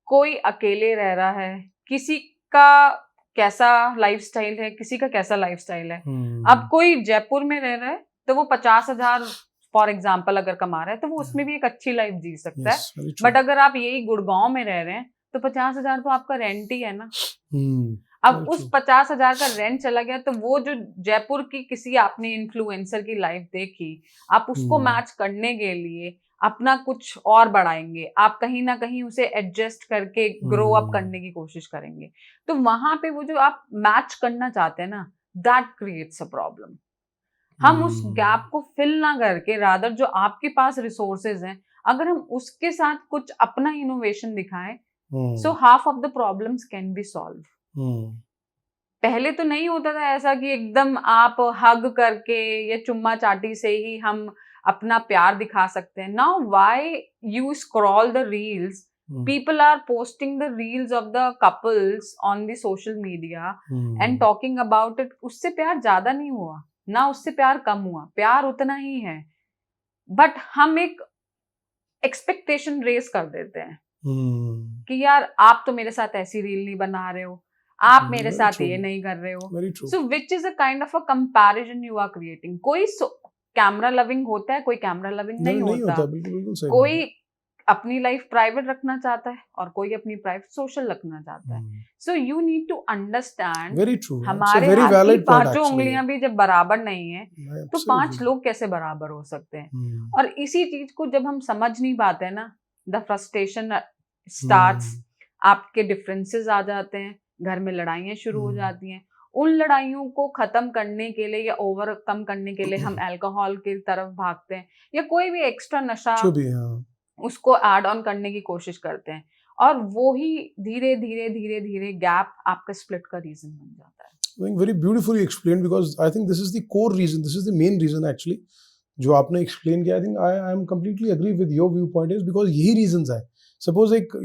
कोई अकेले रह रहा है, किसी का कैसा लाइफस्टाइल है, किसी का कैसा लाइफस्टाइल है। अब कोई जयपुर में रह रहा है तो वो 50,000 फॉर एग्जाम्पल अगर कमा रहा है तो वो उसमें भी एक अच्छी लाइफ जी सकता है, बट अगर आप यही गुड़गांव में रह रहे हैं तो 50,000 तो आपका रेंट ही है ना। अब उस 50,000 का रेंट चला गया तो वो जो जयपुर की किसी आपने इन्फ्लुएंसर की लाइफ देखी, आप उसको मैच करने के लिए अपना कुछ और बढ़ाएंगे, आप कहीं ना कहीं उसे एडजस्ट करके ग्रो अप करने की कोशिश करेंगे, तो वहां पे वो जो आप मैच करना चाहते हैं ना, दैट क्रिएट्स अ प्रॉब्लम। हम उस गैप को फिल ना करके रादर जो आपके पास रिसोर्सेज हैं, अगर हम उसके साथ कुछ अपना इनोवेशन दिखाएं, so half of the problems can be solve. पहले तो नहीं होता था ऐसा कि एकदम आप हग करके या चुम्मा चाटी से ही हम अपना प्यार दिखा सकते हैं। Now why you scroll the reels, people are posting the reels of the couples on the social media and talking about it। उससे प्यार ज्यादा नहीं हुआ ना, उससे प्यार कम हुआ, प्यार उतना ही है, बट हम एक एक्सपेक्टेशन रेस कर देते हैं कि यार आप तो मेरे साथ ऐसी रील नहीं बना रहे हो, आप मेरे साथ ये नहीं कर रहे हो। So which is a kind of a comparison you are creating. कोई कैमरा लविंग होता है, कोई कैमरा लविंग नहीं होता। कोई अपनी लाइफ प्राइवेट रखना चाहता है और कोई अपनी प्राइवेट सोशल रखना चाहता है। So you need to understand, हमारे हाथ की पांचों उंगलियां भी जब बराबर नहीं है तो 5 लोग कैसे बराबर हो सकते हैं। और इसी चीज को जब हम समझ नहीं पाते हैं ना, द फ्रस्ट्रेशन स्टार्ट्स, आपके डिफरेंसेस आ जाते हैं, घर में लड़ाइयां शुरू हो जाती हैं। उन लड़ाइयों को खत्म करने के लिए या ओवरकम करने के लिए हम अल्कोहल की तरफ भागते हैं या कोई भी एक्स्ट्रा नशा उसको ऐड ऑन करने की कोशिश करते हैं, और वो ही धीरे धीरे धीरे धीरे गैप आपका स्प्लिट का रीजन बन जाता है। Very beautifully explained, because I think this is the core reason, this is the main reason actually जो आपने explain किया। I think I am completely agree with your viewpoint is because यही reasons है। Suppose एक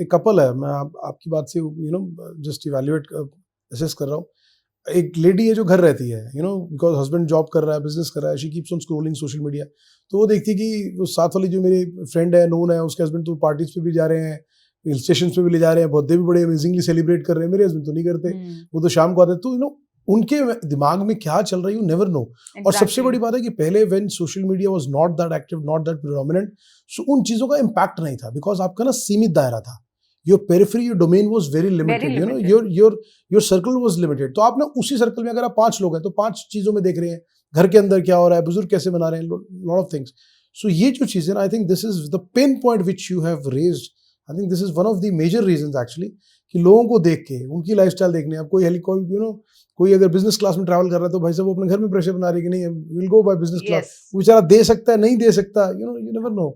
एक couple है, मैं आपकी बात से just evaluate assess कर रहा हूँ। एक लेडी है जो घर रहती है, बिकॉज हस्बैंड जॉब कर रहा है, बिजनेस कर रहा है, she keeps on scrolling social media. तो वो देखती है कि वो साथ वाली जो मेरी फ्रेंड है, नोन है, उसके हस्बैंड तो पार्टीज पे भी जा रहे हैं, हिल स्टेशन पे भी ले जा रहे हैं, बर्थडे भी बड़े अमेजिंगली सेलिब्रेट कर रहे हैं, मेरे हस्बैंड तो नहीं करते, वो तो शाम को आते हैं। तो उनके दिमाग में क्या चल रहा है, यू नेवर नो। और सबसे बड़ी बात है कि पहले when social media was not that active, not that predominant, so उन चीजों का इम्पैक्ट नहीं था, बिकॉज आपका ना सीमित दायरा था। Your periphery, your domain was very limited, your circle was limited। तो आप ना उसी सर्कल में अगर आप 5 लोग हैं तो 5 चीजों में देख रहे हैं, घर के अंदर क्या हो रहा है, बुजुर्ग कैसे बना रहे हैं, lot of things। So ये जो चीजें ना, I think this is the pain point which you have raised। I think this is one of the major reasons actually कि लोगों को देख के उनकी लाइफस्टाइल देखने। अब कोई अगर बिजनेस क्लास में ट्रैवल कर रहा है तो भाई साहब वो अपने घर में प्रेशर बना रही है कि नहीं, will go by business class. वो बेचारा दे सकता है, नहीं दे सकता, you never know।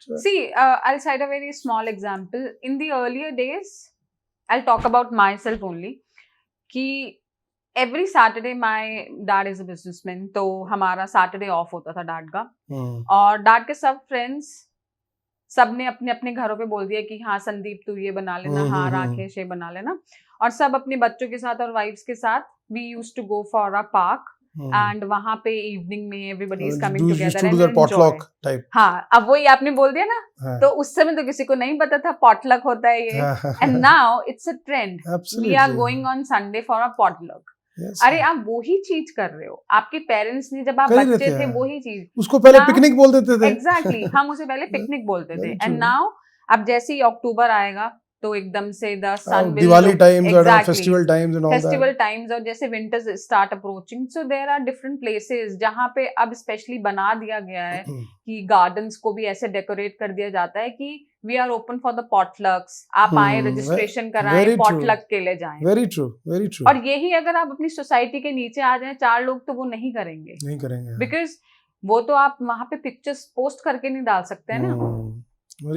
See, I'll cite a very small example. In the earlier days, I'll talk about myself only, कि every Saturday my dad is a businessman, तो हमारा Saturday off होता था डैड का। और डैड के सब फ्रेंड्स सब ने अपने अपने घरों पे बोल दिया कि हाँ संदीप तू ये बना लेना, हाँ राकेश ये बना लेना, और सब अपने बच्चों के साथ और वाइफ्स के साथ we used to go for a park। And वहां पे इवनिंग में everybody is coming together and potluck type. हाँ, अब वही आपने बोल दिया ना, तो उस समय तो किसी को नहीं पता था पॉटलक होता है ये, and now it's a trend, we are going on Sunday for a potluck. अरे आप वही चीज कर रहे हो, आपके पेरेंट्स ने जब आप बच्चे थे वही चीज, उसको पहले पिकनिक बोल देते थे। एग्जैक्टली, हम उसे पहले पिकनिक बोलते थे, एंड नाउ अब जैसे ही अक्टूबर आएगा तो एकदम से the sun will, Diwali times और festival times and all that, festival times, और जैसे winters start approaching, so there are different places जहां पे अब स्पेशली बना दिया गया है कि गार्डन्स को भी ऐसे डेकोरेट कर दिया जाता है कि we are open for the potlucks, आप आए, रजिस्ट्रेशन कराएं, पॉटलक के लिए जाएं। Very true, very true. और यही अगर आप अपनी सोसाइटी के नीचे आ जाएं 4 लोग, तो वो नहीं करेंगे, बिकॉज वो तो आप वहां पे पिक्चर्स पोस्ट करके नहीं डाल सकते हैं ना।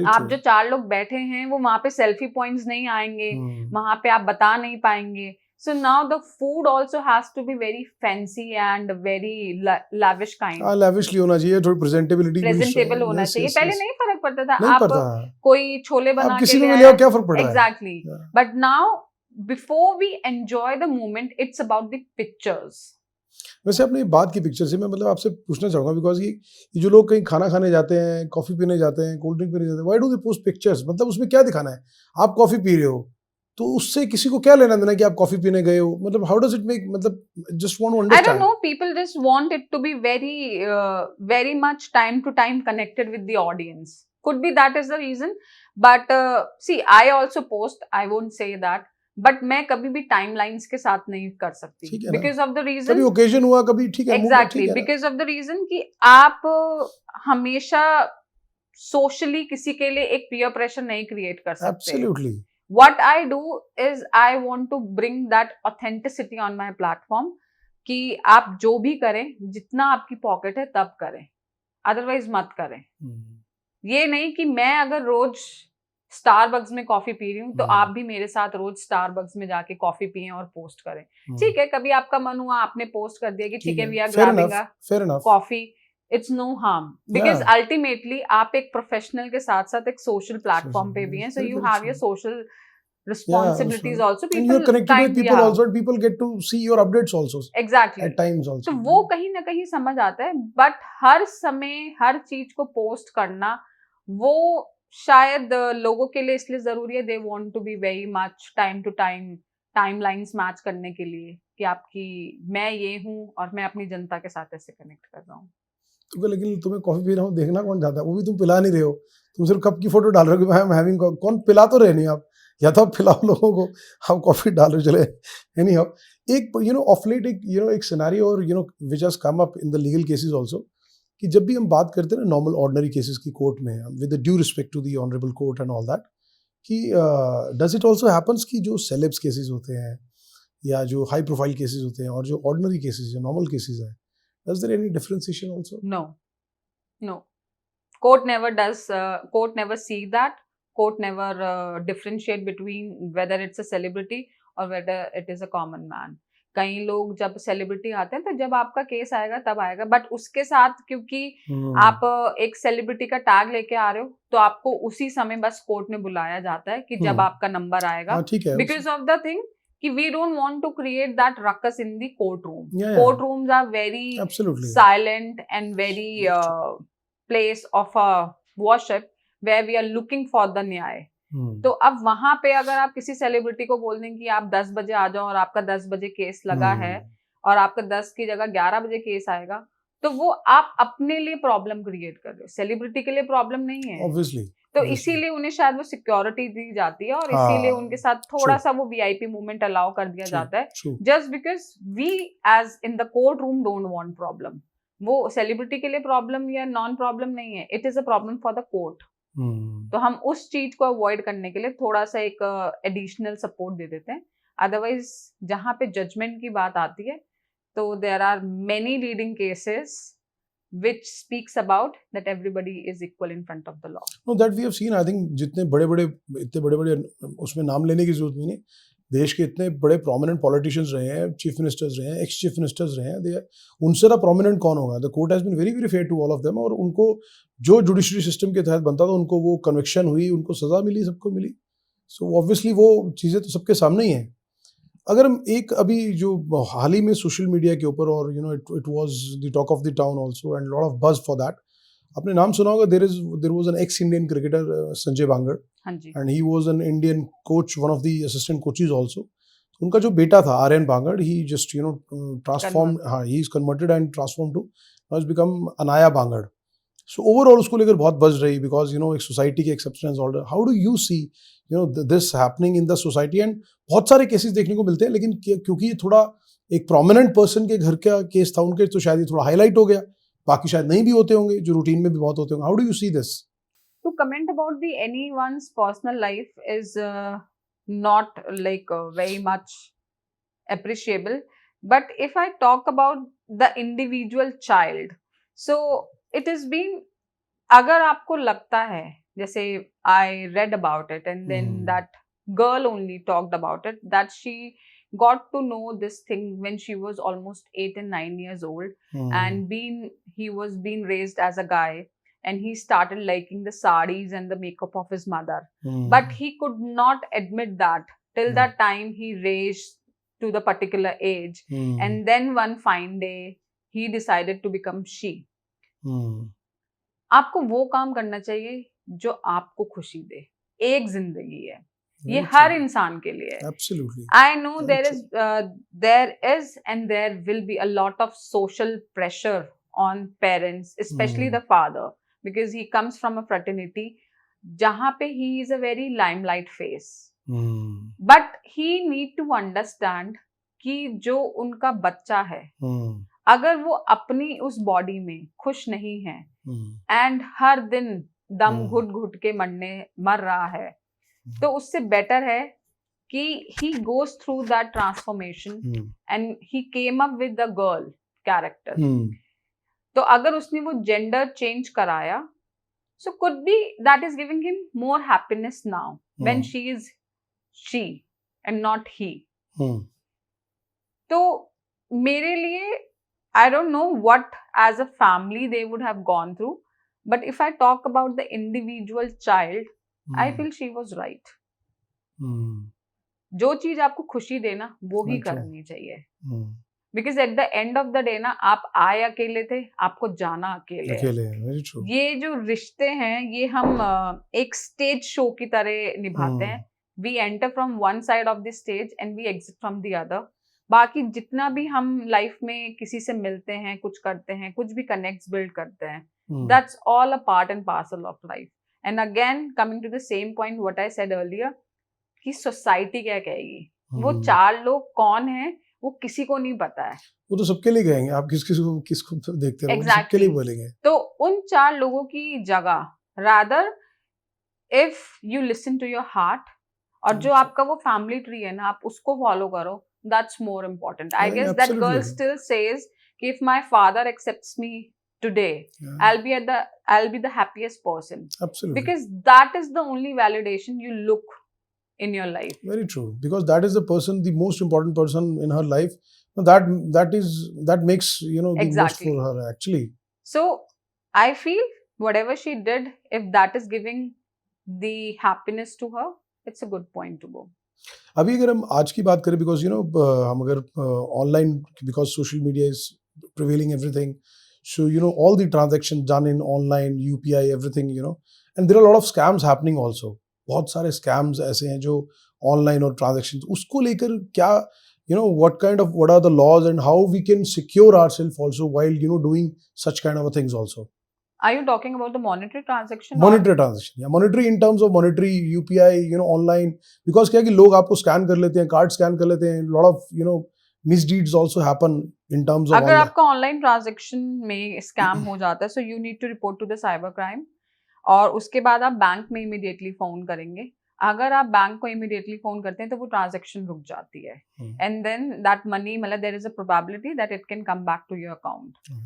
आप जो 4 लोग बैठे हैं वो वहां पे सेल्फी पॉइंट्स नहीं आएंगे, वहां पे आप बता नहीं पाएंगे। So now the food also has to be very fancy and very lavish kind. Lavishly होना चाहिए, थोड़ी प्रेजेंटेबल होना चाहिए। पहले नहीं फर्क पड़ता था, आप कोई छोले बना के ले आए, क्या फर्क पड़ रहा है, exactly. But now before we enjoy the moment, it's about the pictures. वैसे अपनी बात की पिक्चर से मैं आपसे पूछना चाहूंगा, बिकॉज ये जो लोग कहीं खाना खाने जाते हैं, कॉफी पीने जाते हैं, कोल्ड ड्रिंक पीने जाते हैं, why do they post pictures? मतलब उसमें क्या दिखाना है? आप कॉफी पी रहे हो तो उससे किसी को क्या लेना देना कि आप कॉफी पीने गए हो? मतलब हाउ डज इट मेक, मतलब just want to understand. I don't know, people just want it to be very much time to time connected with the audience, could be that is the reason. But see, I also post, I won't say that, but मैं कभी भी timelines के साथ नहीं कर सकती, because of the reason, कभी occasion हुआ, कभी ठीक है, exactly, because of the reason कि आप हमेशा सोशली किसी के लिए एक पीयर प्रेशर नहीं क्रिएट कर सकते। Absolutely. What I do is I want to bring that authenticity on my platform, कि आप जो भी करें, जितना आपकी पॉकेट है तब करें, अदरवाइज मत करें। ये नहीं कि मैं अगर रोज स्टारबक्स में कॉफी पी रही हूँ तो आप भी मेरे साथ रोज स्टारबक्स में जाके कॉफी पिए और पोस्ट करें। ठीक है, कभी आपका मन हुआ, आपने पोस्ट कर दिया कि ठीक है we are grabbing a coffee, it's no harm, because ultimately आप एक प्रोफेशनल के साथ साथ एक सोशल प्लेटफॉर्म पे भी हैं, so you have your social responsibilities also. People and you're connected with people also, and people get to see your updates also. Exactly. At times also. तो वो कहीं ना कहीं समझ आता है, बट हर समय हर चीज को पोस्ट करना वो शायद लोगों के लिए इसलिए जरूरी है, they want to be very much time to time timelines match करने के लिए कि आपकी मैं ये हूँ और मैं अपनी जनता के साथ ऐसे कनेक्ट कर रहा हूँ। तो लेकिन तुम्हें कॉफी पी रहा हूँ देखना कौन चाहता है? वो भी तुम पिला नहीं रहे हो, तुम सिर्फ कप की फोटो डाल रहे हो कि आई एम हैविंग, कौन पिला तो रहे नहीं आप, या तो आप पिलाओ लोगों को, आप कॉफी डाल रहे चले। एनी हाउ, एक ऑफ लेट एक सिनेरियो और which has come up in the legal cases also, कि जब भी हम बात करते हैं ना नॉर्मल ऑर्डिनरी केसेस की कोर्ट में, with the due respect to the honourable court and all that, कि डज इट आल्सो हैपेंस कि जो सेलेब्स केसेस होते हैं या जो हाई प्रोफाइल केसेस होते हैं और जो ऑर्डिनरी केसेस है, नॉर्मल केसेस है, does there any differentiation also? No. Court never does. Court never see that. Court never differentiate between whether it's a celebrity or whether it is a common man. कई लोग जब celebrity आते हैं तो जब आपका case आएगा तब आएगा, बट उसके साथ क्योंकि आप एक सेलिब्रिटी का टैग लेके आ रहे हो तो आपको उसी समय बस कोर्ट में बुलाया जाता है कि जब आपका नंबर आएगा, बिकॉज ऑफ द थिंग कि we don't want to create that ruckus in the courtroom. Courtrooms are very silent and very place of a worship where we are looking for the न्याय. तो अब वहां पे अगर आप किसी सेलिब्रिटी को बोल दें कि आप 10 बजे आ जाओ और आपका 10 बजे केस लगा है और आपका 10 की जगह 11 बजे केस आएगा, तो वो आप अपने लिए प्रॉब्लम क्रिएट कर रहे हो, सेलिब्रिटी के लिए प्रॉब्लम नहीं है। Obviously. तो इसीलिए उन्हें शायद वो सिक्योरिटी दी जाती है और इसीलिए उनके साथ थोड़ा सा वो वीआईपी मूवमेंट अलाउ कर दिया जाता है, just because we as in the court room don't want problem. वो सेलिब्रिटी के लिए प्रॉब्लम या नॉन प्रॉब्लम नहीं है, it is a problem for the court. तो हम उस चीज को अवॉइड करने के लिए थोड़ा सा एक एडिशनल सपोर्ट दे देते हैं। अदरवाइज जहां पे जजमेंट की बात आती है तो there are many leading cases which speaks about that everybody is equal in front of the law. No, that we have seen. I think जितने इतने बड़े उसमें नाम लेने की जरूरत नहीं है, देश के इतने बड़े प्रोमिनेंट पॉलिटिशियंस रहे हैं, चीफ मिनिस्टर्स रहे हैं, एक्स चीफ मिनिस्टर्स रहे हैं, उनसे ना प्रोमिनेंट कौन होगा? The court has been very very fair to all of them, और उनको जो जुडिशरी सिस्टम के तहत बनता था उनको वो कन्विक्शन हुई, उनको सजा मिली, सबको मिली। सो ऑब्वियसली वो चीज़ें तो सबके सामने ही हैं। अगर हम एक अभी जो हाल ही में सोशल मीडिया के ऊपर, और it was the talk of the town also and lot of buzz for that, आपने नाम सुना होगा, there was an ex Indian cricketer Sanjay Bangar, and he was an Indian coach, one of the assistant coaches also. उनका जो बेटा था Aryan Bangar, he just transform, he is converted and transform to, now is become Anaya Bangar. So overall उसको लेकर बहुत buzz रही, because एक society के acceptance order. How do you see this happening in the society? And बहुत सारे केसेस देखने को मिलते हैं, लेकिन क्योंकि ये थोड़ा एक प्रोमिनेंट पर्सन के घर का केस था उनके, तो शायद ये थोड़ा हाईलाइट हो गया, बाकी शायद नहीं भी होते होंगे, जो रूटीन में भी बहुत होते होंगे। How do you see this? To comment about the anyone's personal life is not like very much appreciable, but if I talk about the individual child, so it has been, अगर आपको लगता है, जैसे I read about it and then that girl only talked about it, that she got to know this thing when she was almost 8 and 9 years old, and he was being raised as a guy, and he started liking the sarees and the makeup of his mother, but he could not admit that till that time he raised to the particular age, and then one fine day he decided to become she. आपको वो काम करना चाहिए जो आपको खुशी दे। एक जिंदगी है, ये हर इंसान के लिए है। Absolutely. I know there is and there will be a lot of social pressure on parents, especially the father, because he comes from a fraternity जहाँ पे he is a very limelight face. But he need to understand कि जो उनका बच्चा है, अगर वो अपनी उस बॉडी में खुश नहीं है एंड हर दिन दम घुट घुट के मर रहा है, तो उससे बेटर है कि he goes through that transformation and he came up with the girl character. तो अगर उसने वो gender change कराया, so could be that is giving him more happiness now when she is she and not he. तो मेरे लिए I don't know what as a family they would have gone through, but if I talk about the individual child, I feel she was right. जो चीज आपको खुशी देना वो ही करनी चाहिए, because at the end of the day ना आप आए अकेले थे, आपको जाना अकेले। Very true. ये जो रिश्ते हैं ये हम एक स्टेज शो की तरह निभाते हैं। We enter from one side of the stage and we exit from the other. बाकी जितना भी हम लाइफ में किसी से मिलते हैं, कुछ करते हैं, कुछ भी कनेक्ट्स बिल्ड करते हैं, that's all a part and parcel of life. And again coming to the same point what I said earlier कि सोसाइटी क्या कहेगी, वो चार लोग कौन हैं वो किसी को नहीं पता है। वो तो सबके लिए कहेंगे, आप किसको देखते हो, exactly. सबके लिए बोलेंगे। तो उन चार लोगों की जगह rather if you listen to your heart और जो आपका वो फैमिली ट्री है ना, आप उसको फॉलो करो, that's more important. I guess that girl still says कि if my father accepts me today, I'll be the happiest person. Absolutely. Because that is the only validation you look in your life. Very true. Because that is the person, the most important person in her life. That makes, the exactly. most for her actually. So I feel whatever she did, if that is giving the happiness to her, it's a good point to go. अभी अगर हम आज की बात करें, because हम अगर online, because social media is prevailing everything. So, all the transactions done in online, UPI, everything, and there are a lot of scams happening also. बहुत सारे scams ऐसे हैं जो online और transactions, उसको लेकर क्या, what are the laws and how we can secure ourselves also while, doing such kind of things also. Are you talking about the monetary transaction? Monetary transaction, yeah. Monetary in terms of monetary, UPI, online. Because क्या कि लोग आपको scan कर लेते हैं, card scan कर लेते हैं, lot of, misdeeds also happen in terms of अगर आपका ऑनलाइन ट्रांजैक्शन में स्कैम हो जाता है, so you need to report to the cyber crime, और उसके बाद आप बैंक में इमीडिएटली फोन करेंगे। अगर आप बैंक को इमीडिएटली फोन करते हैं तो वो ट्रांजैक्शन रुक जाती है, एंड देन दैट मनी, मतलब there is a probability that it can come back to your account.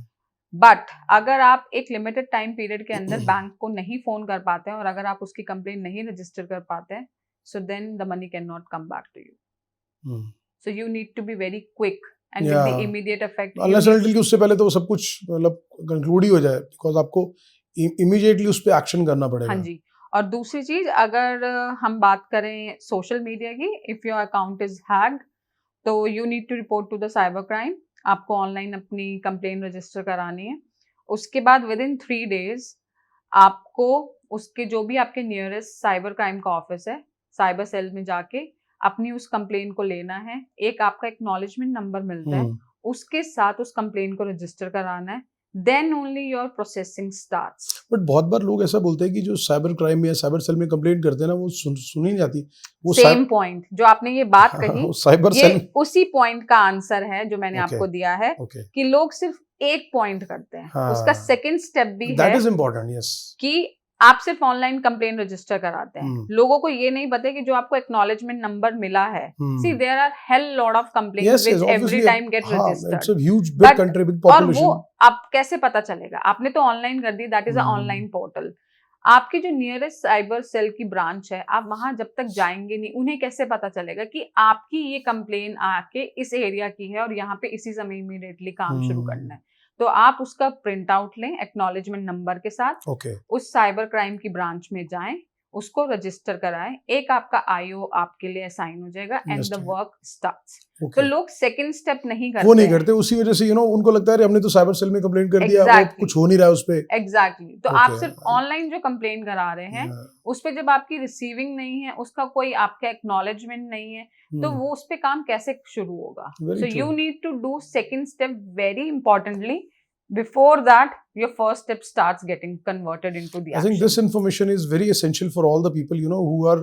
But अगर आप एक लिमिटेड टाइम पीरियड के अंदर बैंक को नहीं फोन कर पाते हैं और अगर आप उसकी कंप्लेंट नहीं रजिस्टर कर पाते हैं, so then the money can not come back to you. So you need to be very quick and with the immediate effect. Unless until उससे पहले तो सब कुछ मतलब कंक्लूड ही हो जाए, because आपको immediately उस पे एक्शन करना पड़ेगा। हाँ जी। और दूसरी चीज, अगर हम बात करें सोशल मीडिया की, if your account is hacked तो you need to report to the cyber crime. आपको ऑनलाइन अपनी कंप्लेन रजिस्टर करानी है। उसके बाद विद इन 3 days आपको उसके जो भी आपके नियरेस्ट साइबर क्राइम का ऑफिस है, साइबर सेल में जाके अपनी उस कंप्लेन को लेना है। एक आपका एक्नॉलेजमेंट नंबर मिलता है, उसके साथ उस कंप्लेन को रजिस्टर कराना है, then only your processing starts. But बहुत बार लोग ऐसा बोलते हैं कि जो साइबर क्राइम या साइबर सेल में कंप्लेंट करते हैं ना, वो सुनी नहीं जाती। वो सेम पॉइंट जो आपने ये बात कही, साइबर सेल उसी पॉइंट का आंसर है जो मैंने आपको दिया है, कि लोग सिर्फ एक पॉइंट करते हैं। उसका सेकंड स्टेप भी है, दैट इज इंपॉर्टेंट, यस, कि आप सिर्फ ऑनलाइन कंप्लेन रजिस्टर कराते हैं। लोगों को ये नहीं पता कि जो आपको एक्नॉलेजमेंट नंबर मिला है, see there are hell lot of complaints which every time get registered. It's a huge big country, big population. और वो आप कैसे पता चलेगा? आपने तो ऑनलाइन कर दी, that is a online portal. आपकी जो नियरेस्ट साइबर सेल की ब्रांच है, आप वहां जब तक जाएंगे नहीं, उन्हें कैसे पता चलेगा कि आपकी ये कंप्लेन आके इस एरिया की है और यहाँ पे इसी समय इमीडिएटली काम शुरू करना है। तो आप उसका प्रिंट आउट लें एक्नॉलेजमेंट नंबर के साथ, उस साइबर क्राइम की ब्रांच में जाएं, उसको रजिस्टर कराएं, एक आपका आईओ आपके लिए असाइन हो जाएगा एंड द वर्क स्टार्ट्स। तो लोग सेकंड स्टेप नहीं करते, वो नहीं करते, उसी वजह से उनको लगता है हमने तो साइबर सेल में कंप्लेंट कर दिया, वो कुछ हो नहीं रहा है उस पे। एग्जैक्टली। तो आप सिर्फ ऑनलाइन जो कंप्लेंट करा रहे हैं, उस पे जब आपकी रिसीविंग नहीं है, उसका कोई आपका एक्नॉलेजमेंट नहीं है, तो वो उस पे काम कैसे शुरू होगा? So you need to do second step very importantly. Before that, your first step starts getting converted into the action. I think this information is very essential for all the people, who are,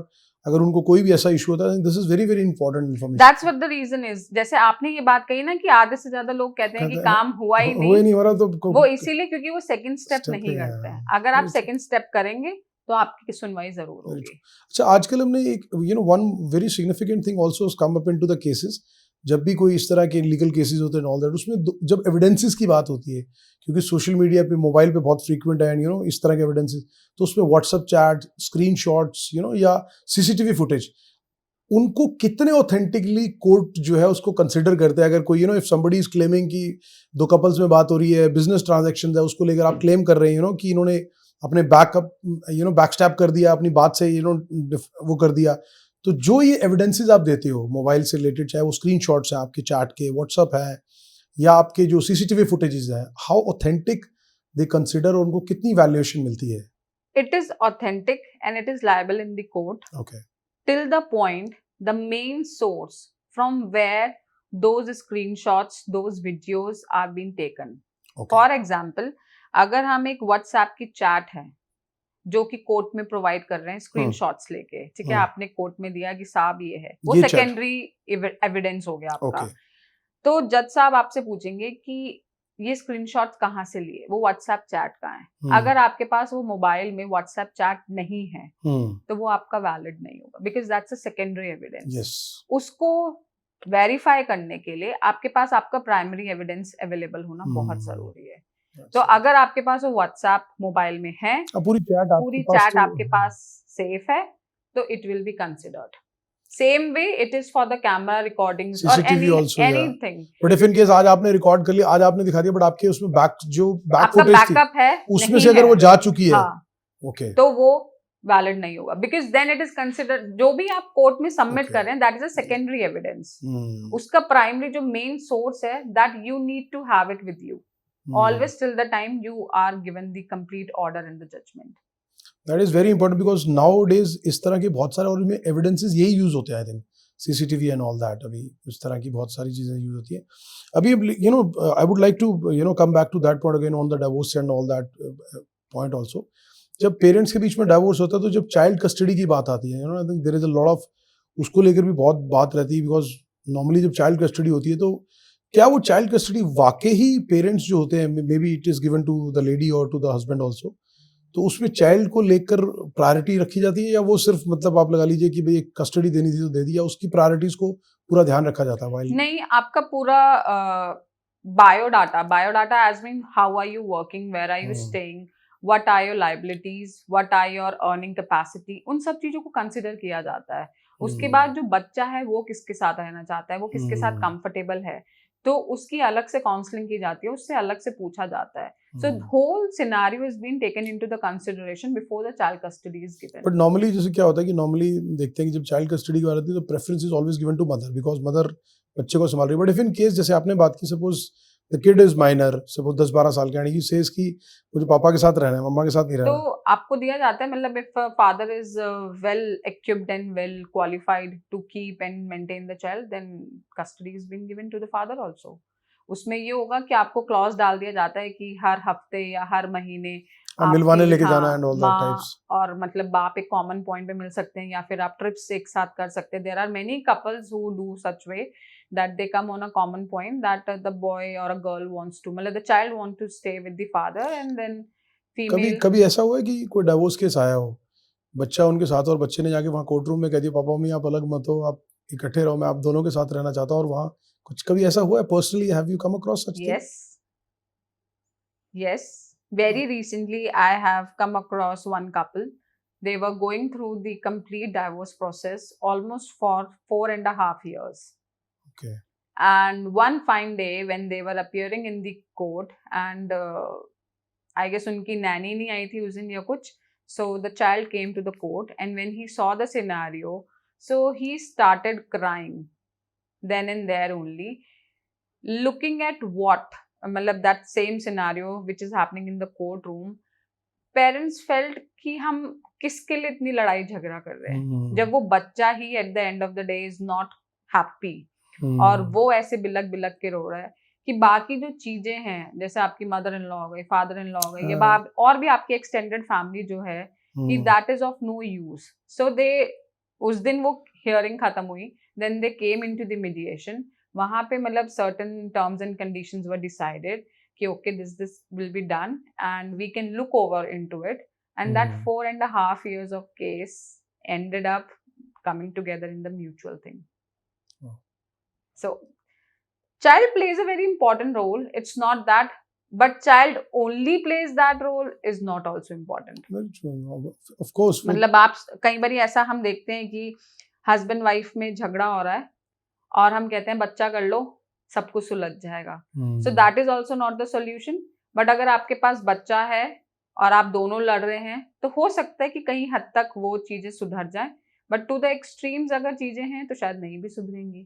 अगर उनको कोई भी ऐसा issue होता है, this is very very important information. That's what the reason is. जैसे आपने ये बात कही ना कि आधे से ज्यादा लोग कहते हैं कि काम हुआ ही नहीं, हो रहा तो वो इसीलिए क्योंकि वो सेकंड स्टेप नहीं करते हैं। अगर आप सेकंड स्टेप करेंगे तो आपकी सुनवाई जरूर होगी। अच्छा, आजकल हमने एक one very significant thing also come up into the cases, जब भी कोई इस तरह के लीगल केसेस होते हैं ऑल दैट, उसमें जब एविडेंसेस की बात होती है, क्योंकि सोशल मीडिया पे मोबाइल पे बहुत फ्रीक्वेंट है इस तरह के एविडेंसेस, तो उसमें व्हाट्सएप चैट, स्क्रीनशॉट्स या सीसीटीवी फुटेज, उनको कितने ऑथेंटिकली कोर्ट जो है उसको कंसिडर करते हैं? अगर कोई इफ समबडी इज क्लेमिंग कि दो कपल्स में बात हो रही है, बिजनेस ट्रांजैक्शन है, उसको लेकर आप क्लेम कर रहे हैं कि इन्होंने अपने बैकअप बैकस्टैप कर दिया, अपनी बात से वो कर दिया, तो जो ये एविडेंसेस आप देते हो मोबाइल से रिलेटेड, चाहे वो स्क्रीनशॉट्स हैं आपके चैट के, व्हाट्सएप है, या आपके जो सीसीटीवी फुटेजेस हैं, हाउ ऑथेंटिक दे कंसिडर, उनको कितनी वैल्यूएशन मिलती है? It is authentic and it is liable in the court okay, till the point the main source from where those screenshots, those videos are being taken. For example, अगर हम एक WhatsApp की chat है जो कि court में provide कर रहे हैं स्क्रीनशॉट्स लेके, ठीक है, आपने कोर्ट में दिया कि साहब ये है, वो सेकेंडरी एविडेंस हो गया आपका। तो जज साहब आपसे पूछेंगे कि ये स्क्रीनशॉट्स कहाँ से लिए, वो व्हाट्सएप चैट का है। अगर आपके पास वो मोबाइल में व्हाट्सएप चैट नहीं है तो वो आपका वैलिड नहीं होगा, because that's a secondary evidence. उसको वेरीफाई करने के लिए आपके पास आपका प्राइमरी एविडेंस अवेलेबल होना बहुत जरूरी है। तो अगर आपके पास वो व्हाट्सएप मोबाइल में है, पूरी चैट आपके पास सेफ है, तो it will be considered. Same way it is for the camera recordings or anything. But if in case आज आपने रिकॉर्ड कर लिया, आज आपने दिखा दिया, बट आपके उसमें बैक फुटेज बैकअप है, उसमें से अगर वो जा चुकी है, ओके, तो वो वैलिड नहीं होगा, because then it is considered, जो भी आप कोर्ट में सबमिट कर रहे हैं that is a secondary evidence. उसका प्राइमरी जो मेन सोर्स है that you need to have it with you always till the time you are given the complete order in the judgement. That is very important because nowadays इस तरह के बहुत सारे और इनमें एविडेंसेस यही यूज होते हैं, I think CCTV and all that, अभी इस तरह की बहुत सारी चीजें यूज होती हैं। अभी I would like to come back to that point again on the divorce and all that point also. जब पेरेंट्स के बीच में डिवोर्स होता है तो जब चाइल्ड कस्टडी की बात आती है, I think there is a lot of, उसको लेकर भी बहुत बात रहती है, बिकॉज नॉर्मली जब चाइल्ड कस्टडी होती है तो क्या वो चाइल्ड कस्टडी वाकई ही पेरेंट्स जो होते हैं, maybe it is given to the lady और टू द हस्बैंड ऑल्सो, तो उसमें चाइल्ड को लेकर प्रायोरिटी रखी जाती है, या वो सिर्फ मतलब आप लगा लीजिए कि भाई कस्टडी देनी थी तो दे दी, या उसकी प्रायोरिटीज को पूरा ध्यान रखा जाता है? नहीं, आपका पूरा biodata as mean how are you working, where are you staying, what are your liabilities, what are your earning capacity, उन सब चीजों को कंसिडर किया जाता है। उसके बाद जो बच्चा है वो किसके साथ रहना चाहता है, वो किसके साथ कंफर्टेबल है, तो उसकी अलग से काउंसलिंग की जाती है, उससे अलग से पूछा जाता है। So the whole scenario is being taken into the consideration before the child custody is given. But normally जैसे क्या होता है कि normally देखते हैं कि जब child custody की बात आती है तो preference is always given to mother because mother बच्चे को संभाल रही है। But if in case जैसे आपने बात की, suppose the kid is minor, suppose 10-12 साल का, यानी कि says कि मुझे पापा के साथ रहना है, मम्मा के साथ नहीं रहना, तो आपको दिया जाता है, मतलब if father is well equipped and well qualified to keep and maintain the child, then custody is being given to the father also. उसमें ये होगा कि आपको क्लॉज डाल दिया जाता है कि हर हफ्ते या हर महीने मिलवाने लेके जाना एंड ऑल दैट टाइप्स, और मतलब बाप एक कॉमन पॉइंट पे मिल सकते हैं, या फिर आप ट्रिप्स एक साथ कर सकते हैं। There are many couples who do such way that they come on a common point that the boy और अ गर्ल वांट्स टू, मतलब the child want to stay with the father and then female. कभी ऐसा हुआ है कि कोई divorce case आया हो, बच्चा उनके साथ और बच्चे ने जाके वहाँ कोर्ट रूम में कह दिया पापा मम्मी आप अलग मत हो, आप इकट्ठे रहो, मैं आप दोनों के साथ रहना चाहता हूँ, और वहाँ कुछ कभी ऐसा हुआ है personally? Have you come across such thing? Yes, very recently I have come across one couple. They were going through the complete divorce process almost for 4.5 years. Okay. And one fine day when they were appearing in the court and I guess unki nanny nahi aayi thi us din ya kuch, so the child came to the court and when he saw the scenario, so he started crying then and there only, looking at what मतलब that same scenario which is happening in the courtroom. Parents felt कि हम किसके लिए इतनी लड़ाई झगड़ा कर रहे हैं जब वो बच्चा ही at the end of the day is not happy और वो ऐसे बिलक बिलक के रो रहा है कि बाकी जो चीजें हैं, जैसे आपकी मदर इन लॉ हो गई, फादर इन लॉ हो गई, या और भी आपकी एक्सटेंडेड फैमिली जो है, कि that is of no use. So they उस दिन वो हियरिंग खत्म हुई, then they came into the mediation. वहां पे मतलब certain terms and conditions were decided कि okay this will be done and we can look over into it and that 4.5 years of case ended up coming together in the mutual thing. So child plays a very important role. It's not that, but child only plays that role is not also important. Very true. Of course. मतलब आप कई बार ऐसा हम देखते हैं कि husband wife में झगड़ा हो रहा है और हम कहते हैं बच्चा कर लो सब कुछ सुलझ जाएगा. So that is also not the solution. But अगर आपके पास बच्चा है और आप दोनों लड़ रहे हैं तो हो सकता है कि कहीं हद तक वो चीजें सुधर जाएं. बट टू द एक्सट्रीम्स अगर चीजें हैं तो शायद नहीं भी सुधरेंगी.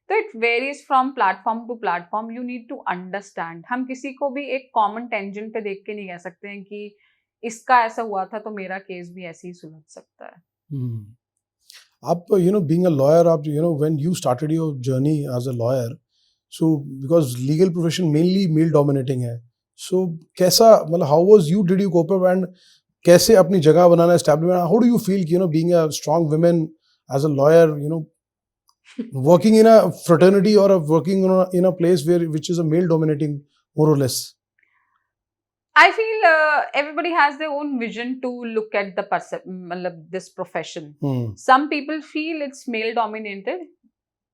तो it varies from platform to platform. You need to understand. हम किसी को भी एक कॉमन टेंजेंट पे देख के नहीं कह सकते हैं कि इसका ऐसा हुआ था तो मेरा केस भी ऐसे ही सुलझ सकता है. आप being a lawyer, आप when you started your journey as a lawyer, so because legal profession mainly male dominating है, so कैसा मतलब how was you did you cope up and कैसे अपनी जगह बनाना establish, how do you feel being a strong woman as a lawyer, working in a fraternity or working in a place which is a male dominating more or less? I feel everybody has their own vision to look at the this profession. Some people feel it's male dominated,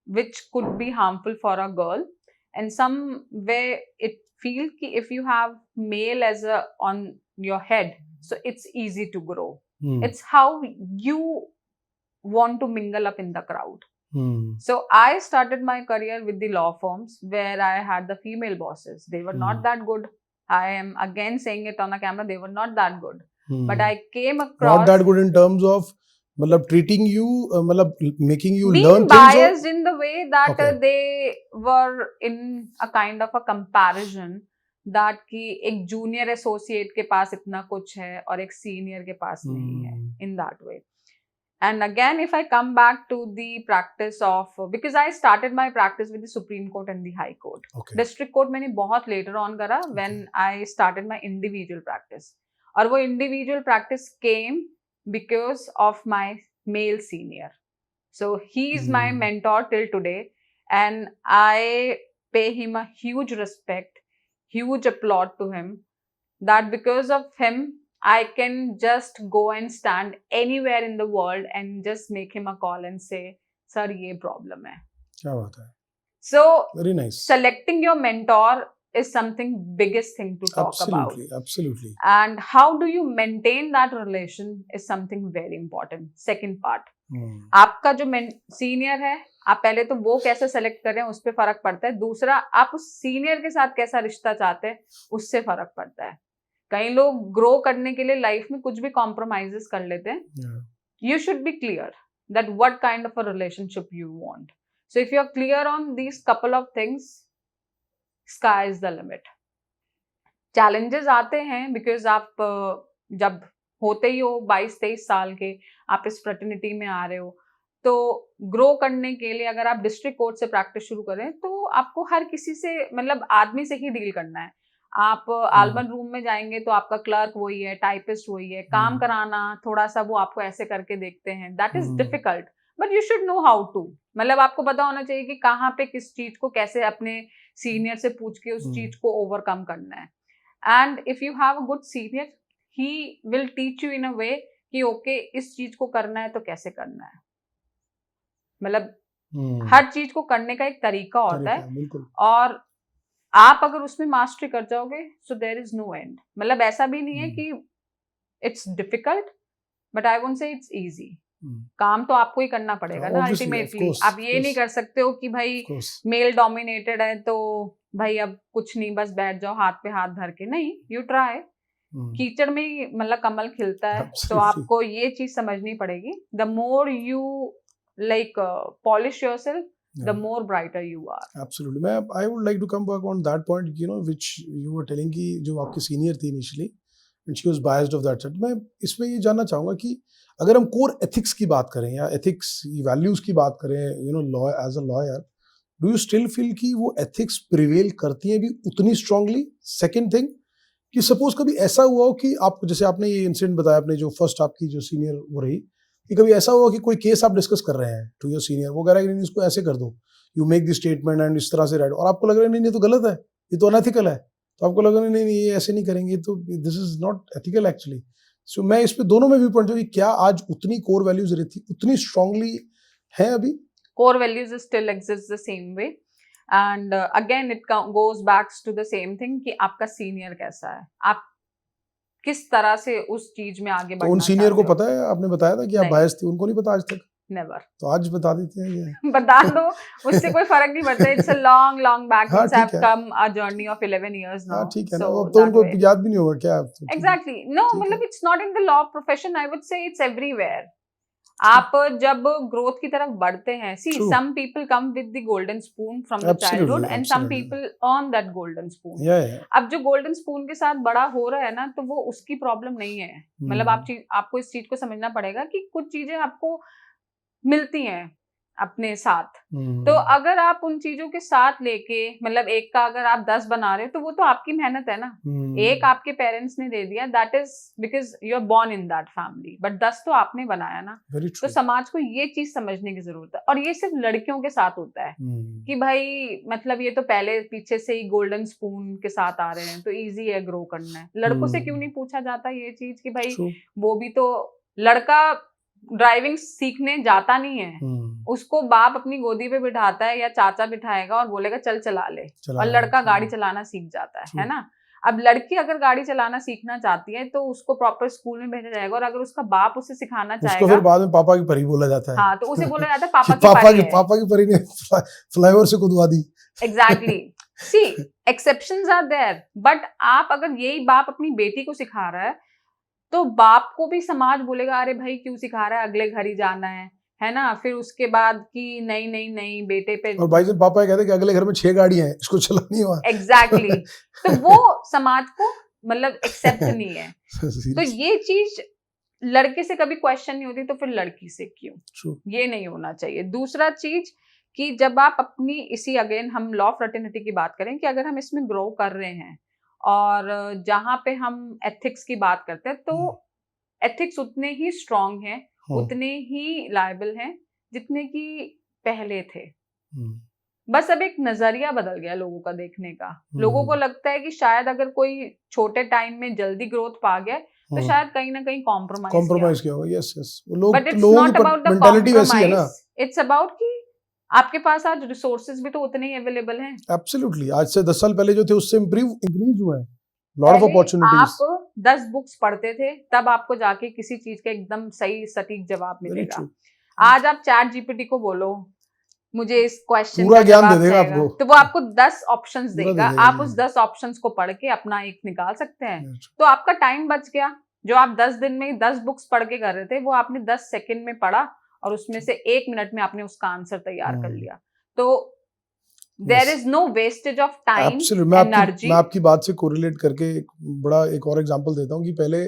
which could be harmful for a girl, and some where it feel ki if you have male as on your head, so it's easy to grow. It's how you want to mingle up in the crowd. So I started my career with the law firms where I had the female bosses. They were not that good. I am again saying it on a camera. They were not that good. But I came across not that good in terms of treating you, making you being learn biased things in the way that they were in a kind of a comparison that कि एक junior associate के पास इतना कुछ है और एक senior के पास नहीं है, in that way. And again, if I come back to the practice of, because I started my practice with the Supreme Court and the High Court. District Court मैंने बहुत later on करा when I started my individual practice. और वो individual practice came because of my male senior. So he is my mentor till today, and I pay him a huge respect, huge applaud to him, that because of him I can just go and stand anywhere in the world and just make him a call and say, "Sir, ये problem है." क्या बात है? So very nice. Selecting your mentor is something biggest thing to talk about. Absolutely. And how do you maintain that relation is something very important. Second part. आपका जो senior है, आप पहले तो वो कैसे सेलेक्ट कर रहे हैं उस पर फर्क पड़ता है. दूसरा, आप उस सीनियर के साथ कैसा रिश्ता चाहते हैं उससे फर्क पड़ता है. कई लोग ग्रो करने के लिए लाइफ में कुछ भी कॉम्प्रोमाइजेस कर लेते हैं. You should be clear that what kind of a relationship you want. So if you are clear on these couple of things, sky is the limit. Challenges आते हैं बिकॉज आप जब होते ही हो 22-23 साल के, आप इस फ्रेटर्निटी में आ रहे हो, तो ग्रो करने के लिए अगर आप डिस्ट्रिक्ट कोर्ट से प्रैक्टिस शुरू करें तो आपको हर किसी से आदमी से ही डील करना है. आप आल्बन रूम में जाएंगे तो आपका क्लर्क वही है, टाइपिस्ट वही है, काम कराना थोड़ा सा वो आपको ऐसे करके देखते हैं. That is difficult, but you should know how to. आपको पता होना चाहिए कि कहाँ पे किस चीज को कैसे अपने सीनियर से पूछ के उस चीज को ओवरकम करना है. And if you have a good senior, he will teach you in a way कि ओके इस चीज को करना है तो कैसे करना है. हर चीज को करने का एक तरीका होता है, और आप अगर उसमें मास्टरी कर जाओगे so there is no end. ऐसा भी नहीं है कि it's difficult, but I won't say it's easy. काम तो आपको ही करना पड़ेगा ना अल्टीमेटली. आप ये नहीं कर सकते हो कि भाई मेल डोमिनेटेड है तो भाई अब कुछ नहीं, बस बैठ जाओ हाथ पे हाथ धर के. नहीं, यू ट्राई. कीचड़ में ही कमल खिलता है. तो आपको ये चीज समझनी पड़ेगी. The more you polish yourself, the more brighter you are. Absolutely. I would like to come back on that point, which you were telling कि जो आपकी सीनियर थी initially, and she was biased of that side. मैं इसमें ये जानना चाहूँगा कि अगर हम core ethics की बात करें या ethics values की बात करें, as a lawyer, do you still feel कि वो ethics prevail करती हैं भी उतनी strongly? Second thing, कि suppose कभी ऐसा हुआ हो कि आप, जैसे आपने ये incident बताया, अपने जो first आपकी जो senior वो रही, कि कभी ऐसा हुआ कि कोई केस आप डिस्कस कर रहे हैं टू योर सीनियर, वो कह रहा है कि नहीं इसको ऐसे कर दो, you make this statement and इस तरह से राइट, और आपको लग रहा है नहीं तो गलत है, ये तो अनएथिकल है, तो आपको लग रहा है नहीं ये ऐसे नहीं करेंगे, तो this is not ethical actually. So मैं इस पे दोनों में व्यू पॉइंट कि क्या आज उतनी कोर वैल्यूज रहती उतनी स्ट्रांगली है अभी? Core values still exist the same way, and again it goes back to the same thing कि आपका सीनियर कैसा है, आप किस तरह से उस चीज में आगे बढ़ना तो उन सीनियर को चाहते हो। पता है, आपने बताया था कि आप बायस थे, उनको नहीं पता आज तक? नेवर। तो आज बता देते हैं ये। बता दो, उससे कोई फर्क नहीं पड़ता। It's a long long back, हाँ, इट्स हैव ठीक है। Come a journey of 11 years now। हाँ ठीक है ना, So अब तो that उनको way। याद भी नहीं होगा क्या? एग्जैक्टली नो, ठीक है। मतलब it's not in the law profession, I would say it's everywhere. आप जब ग्रोथ की तरफ बढ़ते हैं, see True. Some people come with the golden spoon from the Absolutely, childhood and some absolutely. People earn that golden spoon. Yeah. अब जो golden spoon के साथ बड़ा हो रहा है ना, तो वो उसकी प्रॉब्लम नहीं है। मतलब आपको इस चीज को समझना पड़ेगा कि कुछ चीजें आपको मिलती हैं अपने साथ। तो अगर आप उन चीजों के साथ लेके, मतलब एक का अगर आप 10 बना रहे हो, तो वो तो आपकी मेहनत है ना। एक आपके पेरेंट्स ने दे दिया, that is because you are born in that family, but 10 तो आपने बनाया ना। तो समाज को ये चीज समझने की जरूरत है। और ये सिर्फ लड़कियों के साथ होता है कि भाई मतलब ये तो पहले पीछे से ही गोल्डन स्पून के साथ आ रहे हैं, तो इजी है ग्रो करना है। लड़कों से क्यों नहीं पूछा जाता ये चीज कि भाई वो भी तो, लड़का ड्राइविंग सीखने जाता नहीं है, उसको बाप अपनी गोदी पे बिठाता है या चाचा बिठाएगा और बोलेगा चल चला ले, और लड़का गाड़ी चलाना सीख जाता है ना। अब लड़की अगर गाड़ी चलाना सीखना चाहती है तो उसको प्रॉपर स्कूल में भेजा जाएगा, और अगर उसका बाप उसे सिखाना चाहेगा, उसको फिर बाद में पापा की परी बोला जाता है। हाँ, तो उसे बोला जाता है पापा की परी ने फ्लाईओवर से कूदवा दी। Exactly. See exceptions are there, but आप अगर यही बाप अपनी बेटी को सिखा रहा है, तो बाप को भी समाज बोलेगा अरे भाई क्यों सिखा रहा है, अगले घर ही जाना है ना। फिर उसके बाद कि नहीं बेटे पे, और भाई साहब पापा कहते हैं कि अगले घर में 6 गाड़ियां हैं, इसको चलानी है। एग्जैक्टली। तो वो समाज को मतलब एक्सेप्ट नहीं है। तो ये चीज लड़के से कभी क्वेश्चन नहीं होती, तो फिर लड़की से क्यों? ये नहीं होना चाहिए। दूसरा चीज कि जब आप अपनी इसी, अगेन हम लॉ ऑफ फ्रेटर्निटी की बात करें, कि अगर हम इसमें ग्रो कर रहे हैं और जहां पे हम एथिक्स की बात करते हैं, तो एथिक्स उतने ही स्ट्रांग हैं, उतने ही लायबल हैं जितने कि पहले थे। बस अब एक नजरिया बदल गया लोगों का देखने का। लोगों को लगता है कि शायद अगर कोई छोटे टाइम में जल्दी ग्रोथ पा गया, तो शायद कहीं ना कहीं कॉम्प्रोमाइज किया होगा। Yes but it's not about the mentality वैसी है ना। इट्स अबाउट कि आपके पास आज रिसोर्सेज भी तो उतने ही अवेलेबल हैं। एब्सोल्युटली। आज से 10 साल पहले जो थे उससे इंक्रीज हुआ है। Lot of opportunities. आप 10 बुक्स पढ़ते थे, तब आपको जाके किसी चीज का एकदम सही सटीक जवाब मिलेगा। आज आप चैट जीपीटी को बोलो मुझे इस क्वेश्चन का ज्ञान दे देगा आपको, तो वो आपको 10 ऑप्शंस देगा। आप उस 10 ऑप्शंस को पढ़ के अपना एक निकाल सकते हैं। तो आपका टाइम बच गया। जो आप 10 दिन में 10 बुक्स पढ़ के कर रहे थे, वो आपने 10 सेकंड में पढ़ा, और उसमें से 1 मिनट में आपने उसका आंसर तैयार कर लिया। तो there is no wastage of time, energy. मैं आपकी बात से कोरिलेट करके एक और एग्जांपल देता हूँ कि पहले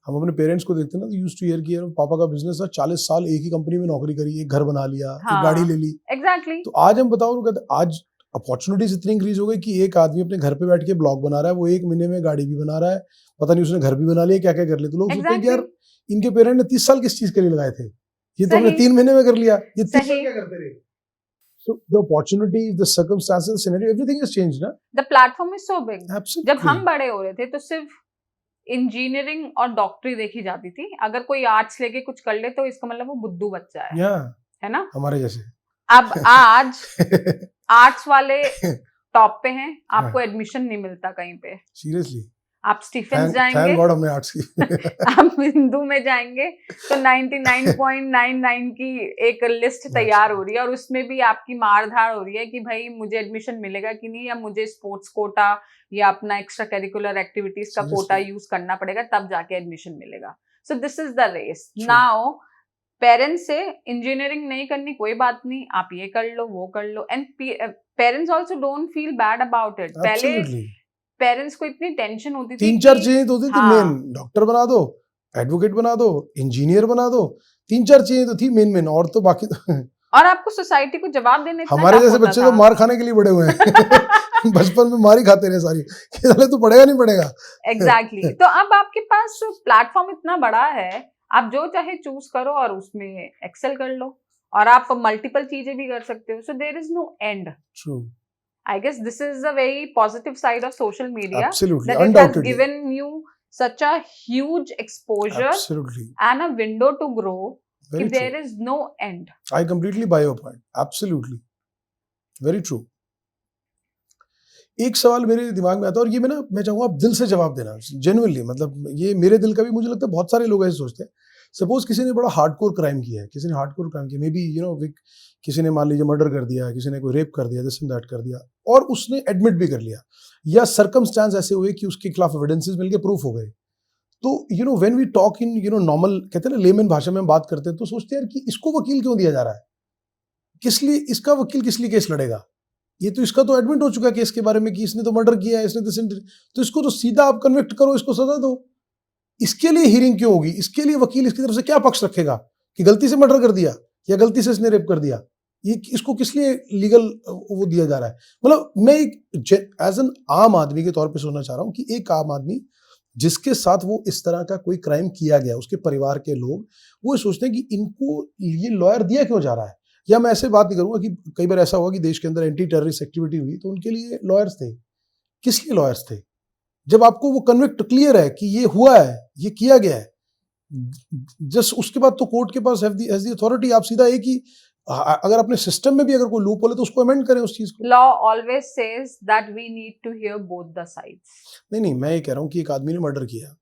हम अपने पेरेंट्स को देखते ना, तो यूज्ड टू हियर कि यार पापा का बिजनेस था, 40 साल एक ही कंपनी में नौकरी करी, एक घर बना लिया, एक गाड़ी ले ली। एग्जैक्टली। तो आज हम बताओ, कहते आज अपॉर्चुनिटीज इतनी इंक्रीज हो गई कि एक आदमी अपने घर पे बैठ के ब्लॉग बना रहा है, वो 1 महीने में गाड़ी भी बना रहा है, पता नहीं उसने घर भी बना लिया, क्या क्या कर लिया। तो लोग सोचते हैं कि यार इनके पेरेंट ने 30 साल किस चीज के लिए लगाए थे, ये तो हमने 3 महीने में कर लिया, ये 30 साल क्या करते रहे। So the opportunities, the circumstances, the scenario, everything has changed, ना? The platform is so big. Absolutely. जब हम बड़े हो रहे थे तो सिर्फ इंजीनियरिंग और डॉक्टरी देखी जाती थी। अगर कोई आर्ट्स लेके कुछ कर ले तो इसका मतलब वो बुद्धू बच्चा है। है ना? हमारे जैसे। अब आज आर्ट्स वाले टॉप पे हैं, आपको एडमिशन नहीं मिलता कहीं पे। सीरियसली। आप स्टीफेंस जाएंगे, थैंक गॉड हमने आर्ट्स की। आप हिंदू में जाएंगे तो 99.99 की एक लिस्ट तैयार हो रही है, और उसमें भी आपकी मारधाड़ हो रही है कि भाई मुझे एडमिशन मिलेगा कि नहीं, या मुझे स्पोर्ट्स कोटा या अपना एक्स्ट्रा करिकुलर एक्टिविटीज का कोटा यूज करना पड़ेगा, तब जाके एडमिशन मिलेगा। So this is the race now. Parents से इंजीनियरिंग नहीं करनी कोई बात नहीं, आप ये कर लो वो कर लो, and parents also don't feel bad about it. पहले पेरेंट्स को इतनी टेंशन होती थी, 3-4 चीजें तो थी। मेन डॉक्टर बना दो, एडवोकेट बना दो, इंजीनियर बना दो, 3-4 चीजें तो थी मेन, और तो बाकी तो और आपको सोसाइटी को जवाब देने, हमारे जैसे बच्चे तो मार खाने के लिए बड़े हुए हैं। बचपन में मार ही खाते रहे सारी, तो पढ़ेगा नहीं पढ़ेगा। एग्जैक्टली। तो अब आपके पास प्लेटफॉर्म इतना बड़ा है, आप जो चाहे चूज करो और उसमें एक्सेल कर लो, और आप मल्टीपल चीजें भी कर सकते हो। So there is no end. True. I guess this is a very positive side of social media. Absolutely, that it has given you such a huge exposure Absolutely. and a window to grow. Very true. There is no end. I completely buy your point. Absolutely. Very true. एक सवाल मेरे दिमाग में आता है और ये मैं चाहूंगा आप दिल से जवाब देना, जेन्युइनली, मतलब ये मेरे दिल का भी, मुझे लगता है बहुत सारे लोग ऐसे सोचते हैं। सपोज किसी ने बड़ा हार्डकोर क्राइम किया है, किसी ने हार्डकोर क्राइम किया, मे बी किसी ने मान लीजिए मर्डर कर दिया, किसी ने कोई रेप कर दिया, दिस एंड दैट कर दिया, और उसने एडमिट भी कर लिया, या सर्कमस्टांस ऐसे हुए कि उसके खिलाफ एविडेंसेस मिलके प्रूफ हो गए। तो when we talk in normal, कहते हैं ना लेमन भाषा में हम बात करते हैं, तो सोचते हैं यार कि इसको वकील क्यों दिया जा रहा है, किस लिए इसका वकील किस लिए केस लड़ेगा, ये तो इसका तो एडमिट हो चुका है केस के बारे में कि इसने तो मर्डर किया है, इसने तो इसको तो सीधा आप कन्विक्ट करो, इसको सजा दो। इसके लिए हियरिंग क्यों होगी, इसके लिए वकील इसकी तरफ से क्या पक्ष रखेगा कि गलती से मर्डर कर दिया या गलती से इसने रेप कर दिया, ये इसको किस लिए लीगल वो दिया जा रहा है। मतलब मैं एक एज एन आम आदमी के तौर पे सोचना चाह रहा हूँ कि एक आम आदमी जिसके साथ वो इस तरह का कोई क्राइम किया गया, उसके परिवार के लोग वो सोचते हैं कि इनको ये लॉयर दिया क्यों जा रहा है। या मैं ऐसे बात नहीं करूंगा कि कई बार ऐसा हुआ कि देश के अंदर एंटी टेररिस्ट एक्टिविटी हुई तो उनके लिए लॉयर्स थे, किस लिए लॉयर्स थे, जब आपको वो कन्विक्ट क्लियर है कि ये हुआ है, ये किया गया है, जस्ट उसके बाद तो कोर्ट के पास हैज द अथॉरिटी, आप सीधा एक ही, अगर अपने सिस्टम में भी अगर कोई लूप होले तो उसको अमेंड करें उस चीज को। Law always says that we need to hear both the sides. नहीं, मैं ये कह रहा हूँ कि एक आदमी ने मर्डर किया,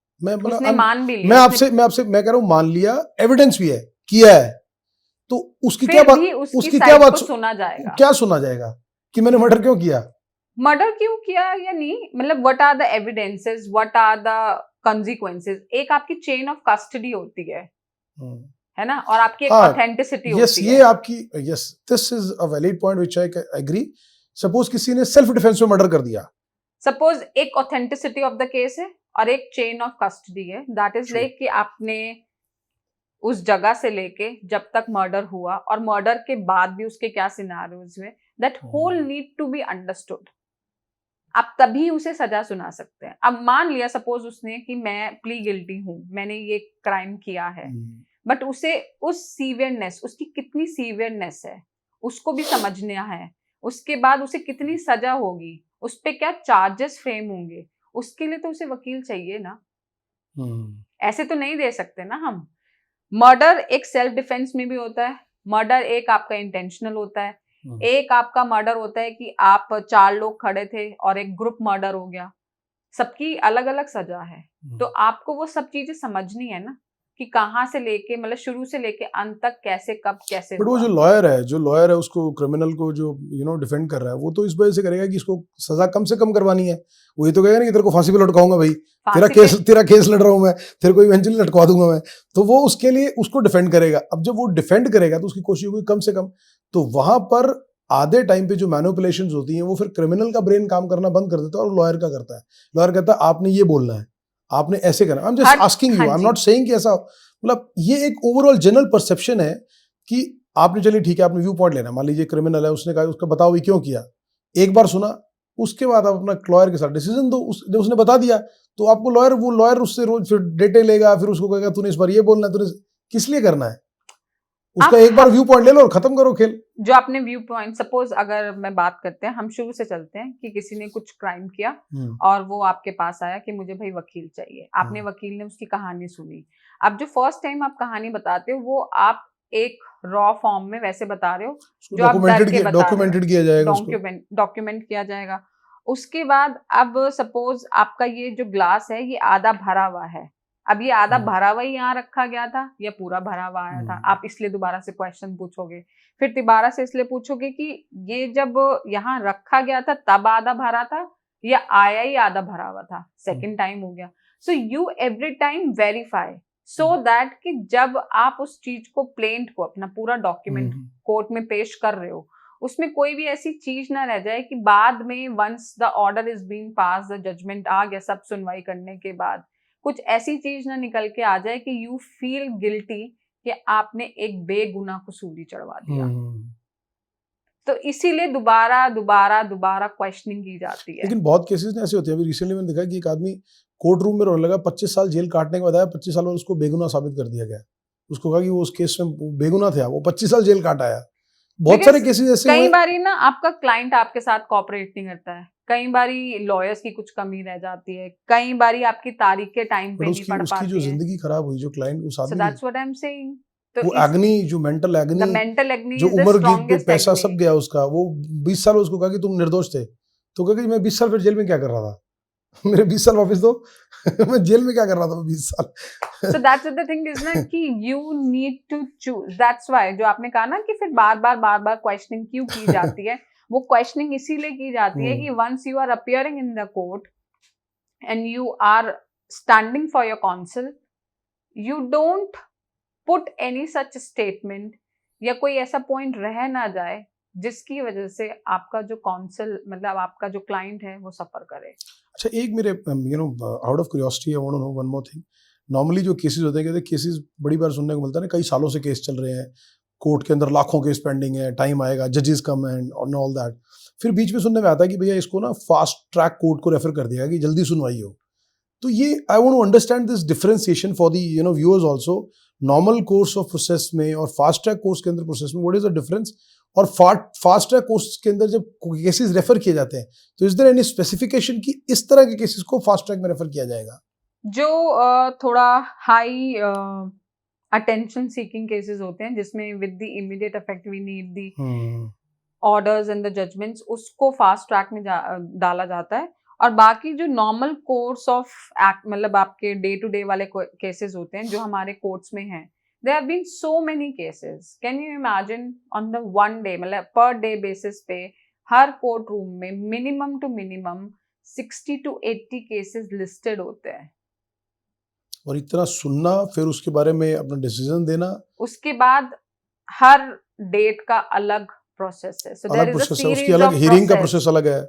उसने मान भी लिया, मैं कह रहा हूँ मान लिया, एविडेंस भी है, किया है, तो उसकी फिर क्या बात, भी उसकी क्या बात सुना जाएगा, क्या सुना जाएगा कि मैंने मर्डर क्यों किया, मर्डर क्यों किया या नहीं, मतलब what are the evidences, what are the consequences. एक आपकी चेन ऑफ कस्टडी होती है ना, और आपकी एक ऑथेंटिसिटी होती है। ये आपकी, yes, this is a valid point which I agree. Suppose किसी ने सेल्फ डिफेंस में मर्डर कर दिया, सपोज एक ऑथेंटिसिटी ऑफ द केस है और एक चेन ऑफ कस्टडी है, दैट इज लाइक कि आपने उस जगह से लेके जब तक मर्डर हुआ और मर्डर के बाद भी उसके क्या सिनेरियोज हुए, that whole need to be understood. आप तभी उसे सजा सुना सकते हैं। अब मान लिया सपोज उसने कि मैं प्ली गिल्टी हूं, मैंने ये क्राइम किया है, बट उसे उस सीवियरनेस, उसकी कितनी सीवियरनेस है उसको भी समझना है, उसके बाद उसे कितनी सजा होगी, उस पे क्या चार्जेस फ्रेम होंगे, उसके लिए तो उसे वकील चाहिए ना। ऐसे तो नहीं दे सकते ना हम। मर्डर एक सेल्फ डिफेंस में भी होता है, मर्डर एक आपका इंटेंशनल होता है, एक आपका मर्डर होता है कि आप 4 लोग खड़े थे और एक ग्रुप मर्डर हो गया, सबकी अलग अलग सजा है। तो आपको वो सब चीजें समझनी है ना कि कहाँ से लेके, मतलब शुरू से लेके अंत तक कैसे, कब, कैसे। बट वो जो लॉयर है उसको, क्रिमिनल को जो डिफेंड कर रहा है, वो तो इस वजह से करेगा कि इसको सजा कम से कम करवानी है। वो ये तो कहेगा ना कि तेरे को फांसी पे लटकाऊंगा भाई, तेरा केस लड़ रहा हूं मैं, तेरे को इवेंचुअली लटका दूंगा मैं, तो वो उसके लिए उसको डिफेंड करेगा। अब जब वो डिफेंड करेगा तो उसकी कोशिश होगी कम से कम, तो वहां पर आधे टाइम पे जो मैनिपुलेशंस होती हैं वो फिर क्रिमिनल का ब्रेन काम करना बंद कर देता है और लॉयर का करता है। लॉयर कहता है आपने ये बोलना है, आपने ऐसे करना। I am just asking you, I am not saying कि ऐसा, मतलब ये एक ओवरऑल जनरल परसेप्शन है कि आपने, चलिए ठीक है, आपने व्यू पॉइंट लेना, मान लीजिए क्रिमिनल है, उसने कहा उसका बताओ ये क्यों किया, एक बार सुना, उसके बाद आप अपना लॉयर के साथ डिसीजन दो। जब उसने बता दिया तो आपको लॉयर उससे रोज फिर डेटे लेगा, फिर उसको कहेगा तूने इस बार ये बोलना है, तूने किस लिए करना है, उसका एक बार व्यू पॉइंट ले लो और खत्म करो खेल। जो आपने व्यू पॉइंट, सपोज अगर मैं बात करते हैं, हम शुरू से चलते हैं कि किसी ने कुछ क्राइम किया और वो आपके पास आया कि मुझे भाई वकील चाहिए, आपने वकील ने उसकी कहानी सुनी। अब जो फर्स्ट टाइम आप कहानी बताते हो वो आप एक रॉ फॉर्म में वैसे बता रहे हो, जो आप डॉक्यूमेंटेड किया जाएगा, डॉक्यूमेंट किया जाएगा। उसके बाद अब सपोज आपका ये जो ग्लास है ये आधा भरा हुआ है, अब ये आधा भरा हुआ ही यहाँ रखा गया था या पूरा भरा हुआ आया था, आप इसलिए दोबारा से क्वेश्चन पूछोगे, फिर दोबारा से इसलिए पूछोगे कि ये जब यहाँ रखा गया था तब आधा भरा था या आया ही आधा भरा हुआ था, सेकंड टाइम हो गया। So you every time verify so that कि जब आप उस चीज को, प्लेंट को, अपना पूरा डॉक्यूमेंट कोर्ट में पेश कर रहे हो, उसमें कोई भी ऐसी चीज ना रह जाए कि बाद में once the order is being pass, the judgement आ गया, सब सुनवाई करने के बाद कुछ ऐसी चीज ना निकल के आ जाए कि यू फील गिल्टी कि आपने एक बेगुनाह को सूली चढ़वा दिया। तो इसीलिए दोबारा क्वेश्चनिंग की जाती है। लेकिन बहुत केसेस ऐसे होते हैं, अभी रिसेंटली मैंने देखा कि एक आदमी कोर्ट रूम में रोने लगा, 25 साल जेल काटने के बाद आया, 25 साल बाद उसको बेगुनाह साबित कर दिया गया। उसको कहा कि वो उस केस में बेगुनाह था, वो 25 साल जेल काट आया। बहुत सारे केसेस ऐसे कई बार ना आपका क्लाइंट आपके साथ कोऑपरेट नहीं करता है, कई बारी लॉयर्स की कुछ कमी रह जाती है, कई बारी आपकी तारीख के टाइम पे नहीं पढ़ उसकी पाती जो है। जिंदगी खराब हुई जो क्लाइंट उस So आदमी that's what I'm saying. तो वो एग्नी जो मेंटल the एग्नी mental agony जो is the उम्र की strongest पैसा agony. सब गया उसका, वो 20 साल उसको कहा कि तुम निर्दोष थे, तो कहा कि मैं 20 साल फिर जेल में क्या कर रहा था मेरे 20 साल वापस दो मैं जेल में क्या कर रहा था 20 साल So that's what the thing is ना कि you need to choose. That's why जो आपने कहा ना कि फिर बार बार questioning क्यों की जाती है, वो questioning इसीलिए की जाती है कि once you are appearing in the court and you are standing for your counsel, you don't put any such statement या कोई ऐसा पॉइंट रह ना जाए जिसकी वजह से आपका जो काउंसिल मतलब आपका जो क्लाइंट है वो सफर करे। अच्छा, एक मेरे out of curiosity I want to know one more thing. Normally जो केसेस होते हैं, कहते केसेस बड़ी बार सुनने को मिलता है ना, कई सालों से केस चल रहे हैं, कोर्ट के अंदर लाखों केस पेंडिंग है, टाइम आएगा, जजेस कम एंड ऑल दैट, फिर बीच में सुनने में आता है कि भैया इसको ना फास्ट ट्रैक कोर्ट को रेफर कर दिया कि जल्दी सुनवाई हो। तो ये I want to understand this differentiation for the viewers also, normal course of process में और फास्ट ट्रैक कोर्स के अंदर प्रोसेस में, व्हाट इज द डिफरेंस? और फास्ट ट्रैक कोर्स के अंदर जब केसेस रेफर किए जाते हैं तो इज देयर एनी स्पेसिफिकेशन कि इस तरह के केसेस को फास्ट ट्रैक में रेफर किया जाएगा? जो थोड़ा हाई अटेंशन सीकिंग केसेस होते हैं जिसमें with the immediate effect we need the orders and the judgments, उसको फास्ट ट्रैक में डाला जाता है। और बाकी जो नॉर्मल कोर्स ऑफ एक्ट मतलब आपके डे टू डे वाले केसेस होते हैं जो हमारे कोर्ट्स में हैं, there have been so many cases. Can you imagine on the one day मतलब per day basis पे हर कोर्ट रूम में minimum to minimum 60 to 80 cases listed होते हैं। और इतना सुनना, फिर उसके बारे में अपना डिसीजन देना, उसके बाद हर डेट का अलग प्रोसेस है। So there अलग is a प्रोसेस है, उसकी series अलग of हियरिंग का process. प्रोसेस अलग है।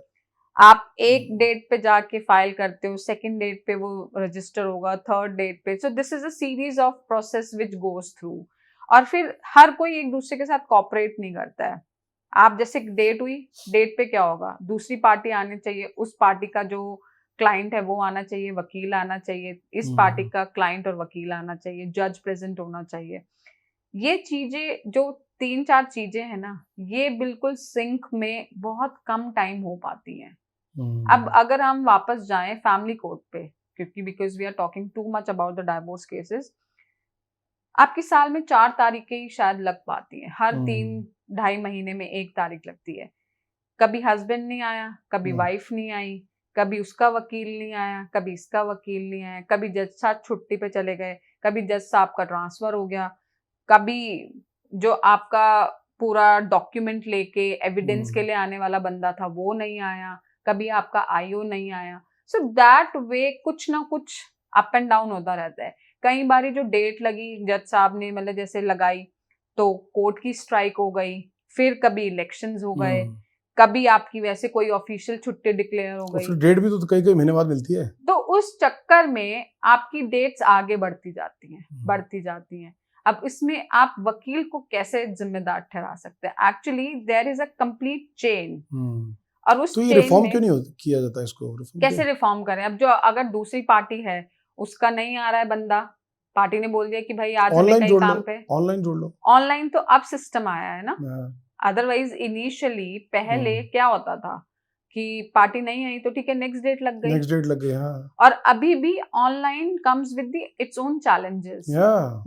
आप एक डेट पे जाके फाइल करते हो, सेकंड डेट पे वो रजिस्टर होगा, थर्ड डेट पे। सो this is a series of process which goes through. और फिर हर कोई एक दूसरे के साथ कॉपरेट नहीं करता है। आप जैसे डेट हुई, डेट पे क्या होगा, दूसरी पार्टी आनी चाहिए, उस पार्टी का जो क्लाइंट है वो आना चाहिए, वकील आना चाहिए, इस पार्टी का क्लाइंट और वकील आना चाहिए, जज प्रेजेंट होना चाहिए। ये चीजें जो 3-4 चीजें हैं ना, ये बिल्कुल सिंक में बहुत कम टाइम हो पाती हैं। अब अगर हम वापस जाएं फैमिली कोर्ट पे, क्योंकि because we are talking too much about the divorce cases, आपकी साल में 4 तारीखें ही शायद लग पाती हैं, हर 3-2.5 महीने में 1 तारीख लगती है। कभी हस्बैंड नहीं आया, कभी वाइफ नहीं आई, कभी उसका वकील नहीं आया, कभी इसका वकील नहीं आया, कभी जज साहब छुट्टी पे चले गए, कभी जज साहब का ट्रांसफर हो गया, कभी जो आपका पूरा डॉक्यूमेंट लेके एविडेंस के लिए आने वाला बंदा था वो नहीं आया, कभी आपका आईओ नहीं आया। सो दैट वे कुछ ना कुछ अप एंड डाउन होता रहता है। कई बारी जो डेट लगी जज साहब ने मतलब जैसे लगाई तो कोर्ट की स्ट्राइक हो गई, फिर कभी इलेक्शंस हो गए, कभी आपकी वैसे कोई ऑफिशियल छुट्टी डिक्लेयर हो गई, डेट भी तो कई महीने बाद मिलती है। तो उस चक्कर में आपकी डेट्स आगे बढ़ती जाती हैं। अब इसमें आप वकील को कैसे जिम्मेदार ठहरा सकते हैं? Actually there is a complete chain. और उस तो ये रिफॉर्म क्यों नहीं किया जाता इसको? कैसे रिफॉर्म करें? अब जो अगर दूसरी पार्टी है उसका नहीं आ रहा है बंदा, पार्टी ने बोल दिया कि भाई आज हमें कहीं काम पे, ऑनलाइन जोड़ लो। ऑनलाइन तो अब सिस्टम आया है ना, अदरवाइज इनिशियली पहले क्या होता था कि पार्टी नहीं आई तो ठीक है नेक्स्ट डेट लग गई। हाँ। और अभी भी online comes with the its own challenges.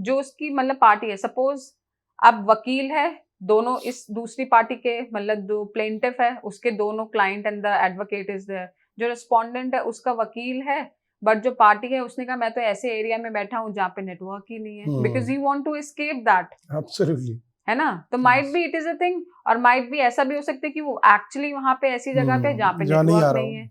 जो उसकी मतलब पार्टी है, सपोज अब वकील है, दोनों इस दूसरी पार्टी के मतलब जो प्लेंटिफ है उसके दोनों client and the advocate is there, जो रिस्पोंडेंट है उसका वकील है, बट जो पार्टी है उसने कहा मैं तो ऐसे एरिया में बैठा हूँ जहाँ पे नेटवर्क ही नहीं है, because you want to escape that. Absolutely, है ना? तो might be it is a thing, और माइट बी ऐसा भी हो सकता है कि वो एक्चुअली वहां पे ऐसी जगह पे जहाँ पे नेटवर्क नहीं है।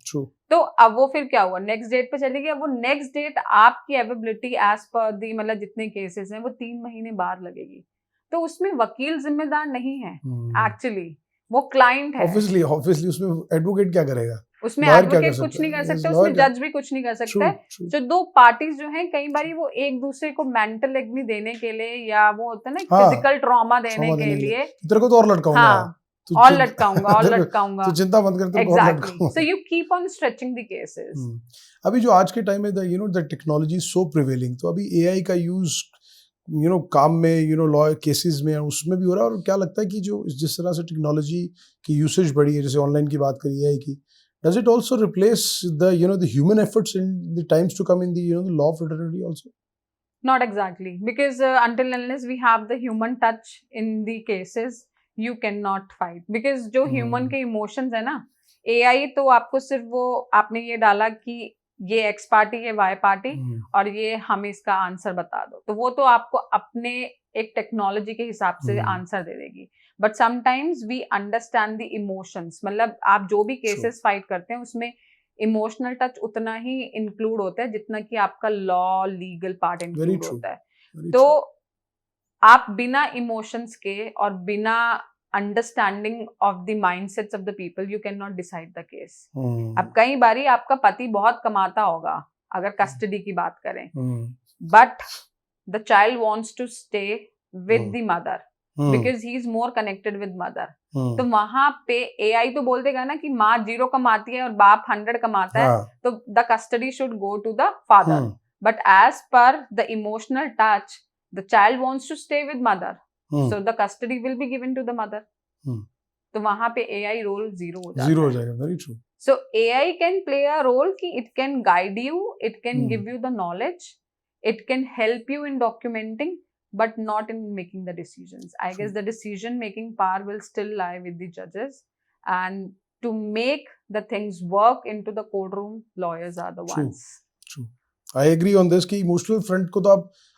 तो अब वो फिर क्या हुआ, नेक्स्ट डेट पे चली गई। वो नेक्स्ट डेट आपकी अवेलेबिलिटी एज पर दी मतलब जितने केसेस हैं वो 3 महीने बाद लगेगी। तो उसमें वकील जिम्मेदार नहीं है, एक्चुअली वो क्लाइंट है। ऑब्वियसली उसमें एडवोकेट क्या करेगा? उसमें एडवोकेट कुछ नहीं कर सकता, उसमें जज भी कुछ नहीं कर सकता है। जो दो पार्टीज जो हैं कई बार वो एक दूसरे को मेंटल एग्नी देने के लिए या वो होता है ना फिजिकल ट्रॉमा देने के लिए, तेरे को तो और लटकाऊंगा, और लटकाऊंगा, तो चिंता मत कर, तेरे को और लटकाऊंगा। So you keep on stretching the cases. अभी जो आज के टाइम में द टेक्नोलॉजी सो प्रिवेलिंग, तो अभी एआई का यूज काम में लॉ केसेस में उसमें भी हो रहा है। और क्या लगता है कि जो जिस तरह से टेक्नोलॉजी की यूसेज बढ़ी है, जैसे ऑनलाइन की बात करी है कि Does it also replace the the human efforts in the times to come in the the law of fraternity also? Not exactly, because until unless we have the human touch in the cases, you cannot fight. Because जो human के emotions है ना, AI तो आपको सिर्फ वो आपने ये डाला कि ये X पार्टी है Y पार्टी और ये हमें इसका आंसर बता दो, तो वो तो आपको अपने एक टेक्नोलॉजी के हिसाब से आंसर दे देगी. But sometimes we understand the emotions. मतलब आप जो भी केसेस फाइट करते हैं उसमें इमोशनल टच उतना ही इंक्लूड होता है जितना कि आपका लॉ लीगल पार्ट इंक्लूड होता है. तो आप बिना इमोशंस के और बिना understanding of the mindsets of the people you can not decide the case. अब कई बारी आपका पति बहुत कमाता होगा अगर कस्टडी की बात करें, but the child wants to stay with the mother because he is more connected with mother. तो वहां पे एआई तो बोल देगा ना कि माँ 0 कमाती है और बाप 100 कमाता है, तो the custody should go to the father. But as per the emotional touch the child wants to stay with mother, so the custody will be given to the mother. तो वहां पे एआई रोल जीरो हो जाएगा. Very true. So AI can play a role कि it can guide you, it can give you the knowledge, it can help you in documenting, but not in making the decisions. I guess the decision making power will still lie with the judges, and to make the things work into the courtroom, lawyers are the ones. True. I agree on this कि emotional front को तो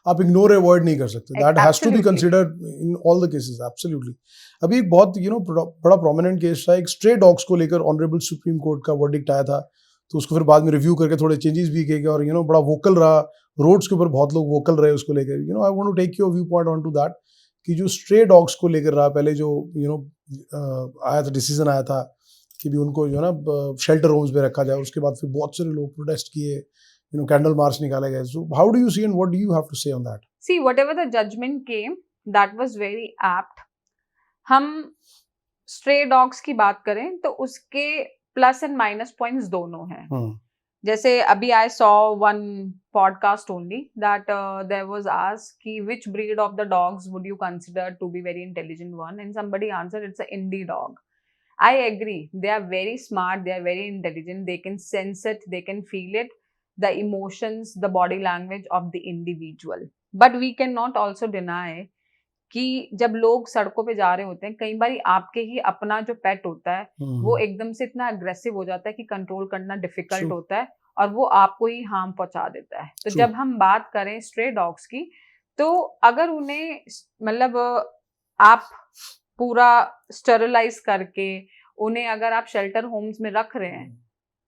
आप ignore avoid नहीं कर सकते. That has to be considered in all the cases. Absolutely. अभी एक बहुत बड़ा prominent case था, एक stray dogs को लेकर Honorable Supreme Court का verdict आया था, तो उसको फिर बाद में रिव्यू करके थोड़े चेंजेस भी किए गए और बड़ा वोकल रहा. रोड्स के ऊपर बहुत लोग वोकल रहे उसको लेकर. I want to take your view point on to that कि जो स्ट्रे डॉग्स को लेकर रहा, पहले जो आया था, डिसीजन आया था कि भी उनको शेल्टर होम्स में रखा जाए. उसके बाद फिर बहुत सारे लोग प्रोटेस्ट किए, कैंडल मार्च निकाले गए. So how do you see and what do you have to say on that? See whatever the judgement came that was very apt. हम स्ट्रे डॉग्स की बात करें तो उसके प्लस एंड माइनस पॉइंट्स दोनों हैं. जैसे अभी I saw one podcast only that there was asked कि which breed of the dogs would you consider to be very intelligent one, and somebody answered it's a indie dog. I agree, they are very smart, they are very intelligent, they can sense it, they can feel it, the emotions, the body language of the individual. But we can not also deny कि जब लोग सड़कों पे जा रहे होते हैं, कई बार आपके ही अपना जो पेट होता है वो एकदम से इतना अग्रेसिव हो जाता है कि कंट्रोल करना डिफिकल्ट होता है और वो आपको ही हार्म पहुंचा देता है. तो जब हम बात करें स्ट्रे डॉग्स की, तो अगर उन्हें मतलब आप पूरा स्टेरिलाइज करके उन्हें अगर आप शेल्टर होम्स में रख रहे हैं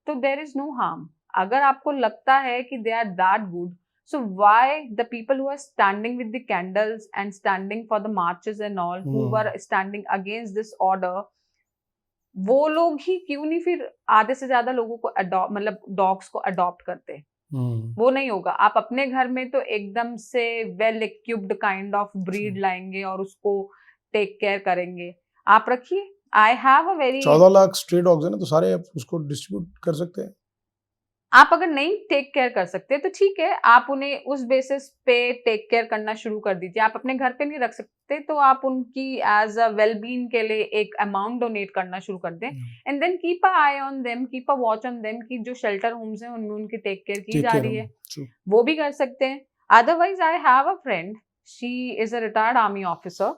तो देयर इज नो हार्म. अगर आपको लगता है कि they are that good, so why the people who are standing with the candles and standing for the marches and all, who were standing against this order, वो लोग ही क्यों नहीं फिर आधे से ज्यादा लोगों को अडॉप्ट, मतलब डॉग्स को अडॉप्ट करते? वो नहीं होगा. आप अपने घर में तो एकदम से well equipped kind of breed लाएंगे और उसको टेक केयर करेंगे. आप रखिए. I have a very 14 lakh stray dogs है ना, तो सारे आप उसको डिस्ट्रीब्यूट कर सकते हैं. आप अगर नहीं टेक केयर कर सकते तो ठीक है, आप उन्हें उस बेसिस पे टेक केयर करना शुरू कर दीजिए. आप अपने घर पे नहीं रख सकते तो आप उनकी एज अ वेलबींग के लिए एक अमाउंट डोनेट करना शुरू कर दें, and then keep a eye on them, keep a watch on them कि जो शेल्टर होम्स हैं उनमें उनकी टेक केयर की जा रही है. वो भी कर सकते हैं. Otherwise I have a friend, she is a retired army officer,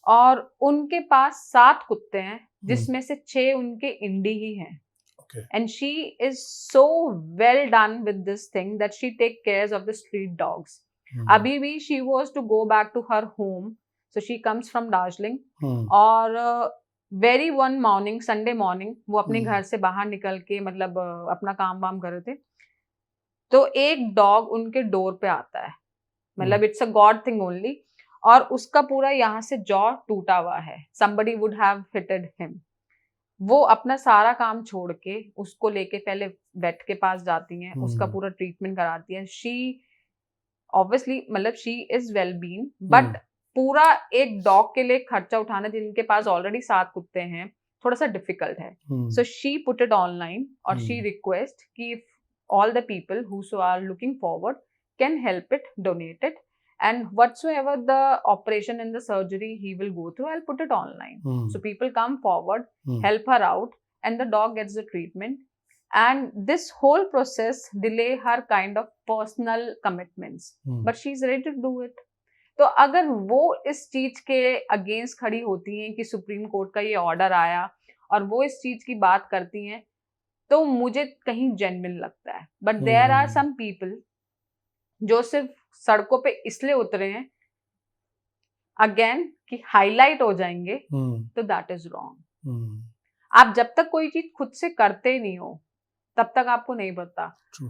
और उनके पास 7 कुत्ते हैं जिसमें से 6 उनके इंडी ही हैं. Okay. And she is so well done with this thing that she take cares of the street dogs. Abhi bhi she was to go back to her home, so she comes from Darjeeling. और very one morning, Sunday morning, वो अपने घर से बाहर निकल के मतलब अपना काम वाम कर रहे थे, तो एक डॉग उनके डोर पे आता है. मतलब it's a God thing only, और उसका पूरा यहाँ से जॉ टूटा हुआ है. somebody would have hitted him. वो अपना सारा काम छोड़ के उसको लेके पहले वेट के पास जाती हैं, उसका पूरा ट्रीटमेंट कराती हैं. शी ऑब्वियसली मतलब she is well been, but पूरा एक डॉग के लिए खर्चा उठाना जिनके पास ऑलरेडी 7 कुत्ते हैं थोड़ा सा डिफिकल्ट है. So she put it online और शी रिक्वेस्ट कि if all the people who are looking forward can help it, donate it, and whatsoever the operation and the surgery he will go through, I'll put it online. So people come forward, help her out, and the dog gets the treatment and this whole process delay her kind of personal commitments, but she is ready to do it. तो अगर वो इस चीज के against खड़ी होती हैं कि सुप्रीम कोर्ट का ये ऑर्डर आया और वो इस चीज की बात करती हैं, तो मुझे कहीं जेन्युइन लगता है. But there are some people जो सिर्फ सड़कों पे इसलिए उतरे हैं अगेन कि हाईलाइट हो जाएंगे, तो दैट इज रॉन्ग. आप जब तक कोई चीज खुद से करते नहीं हो तब तक आपको नहीं पता.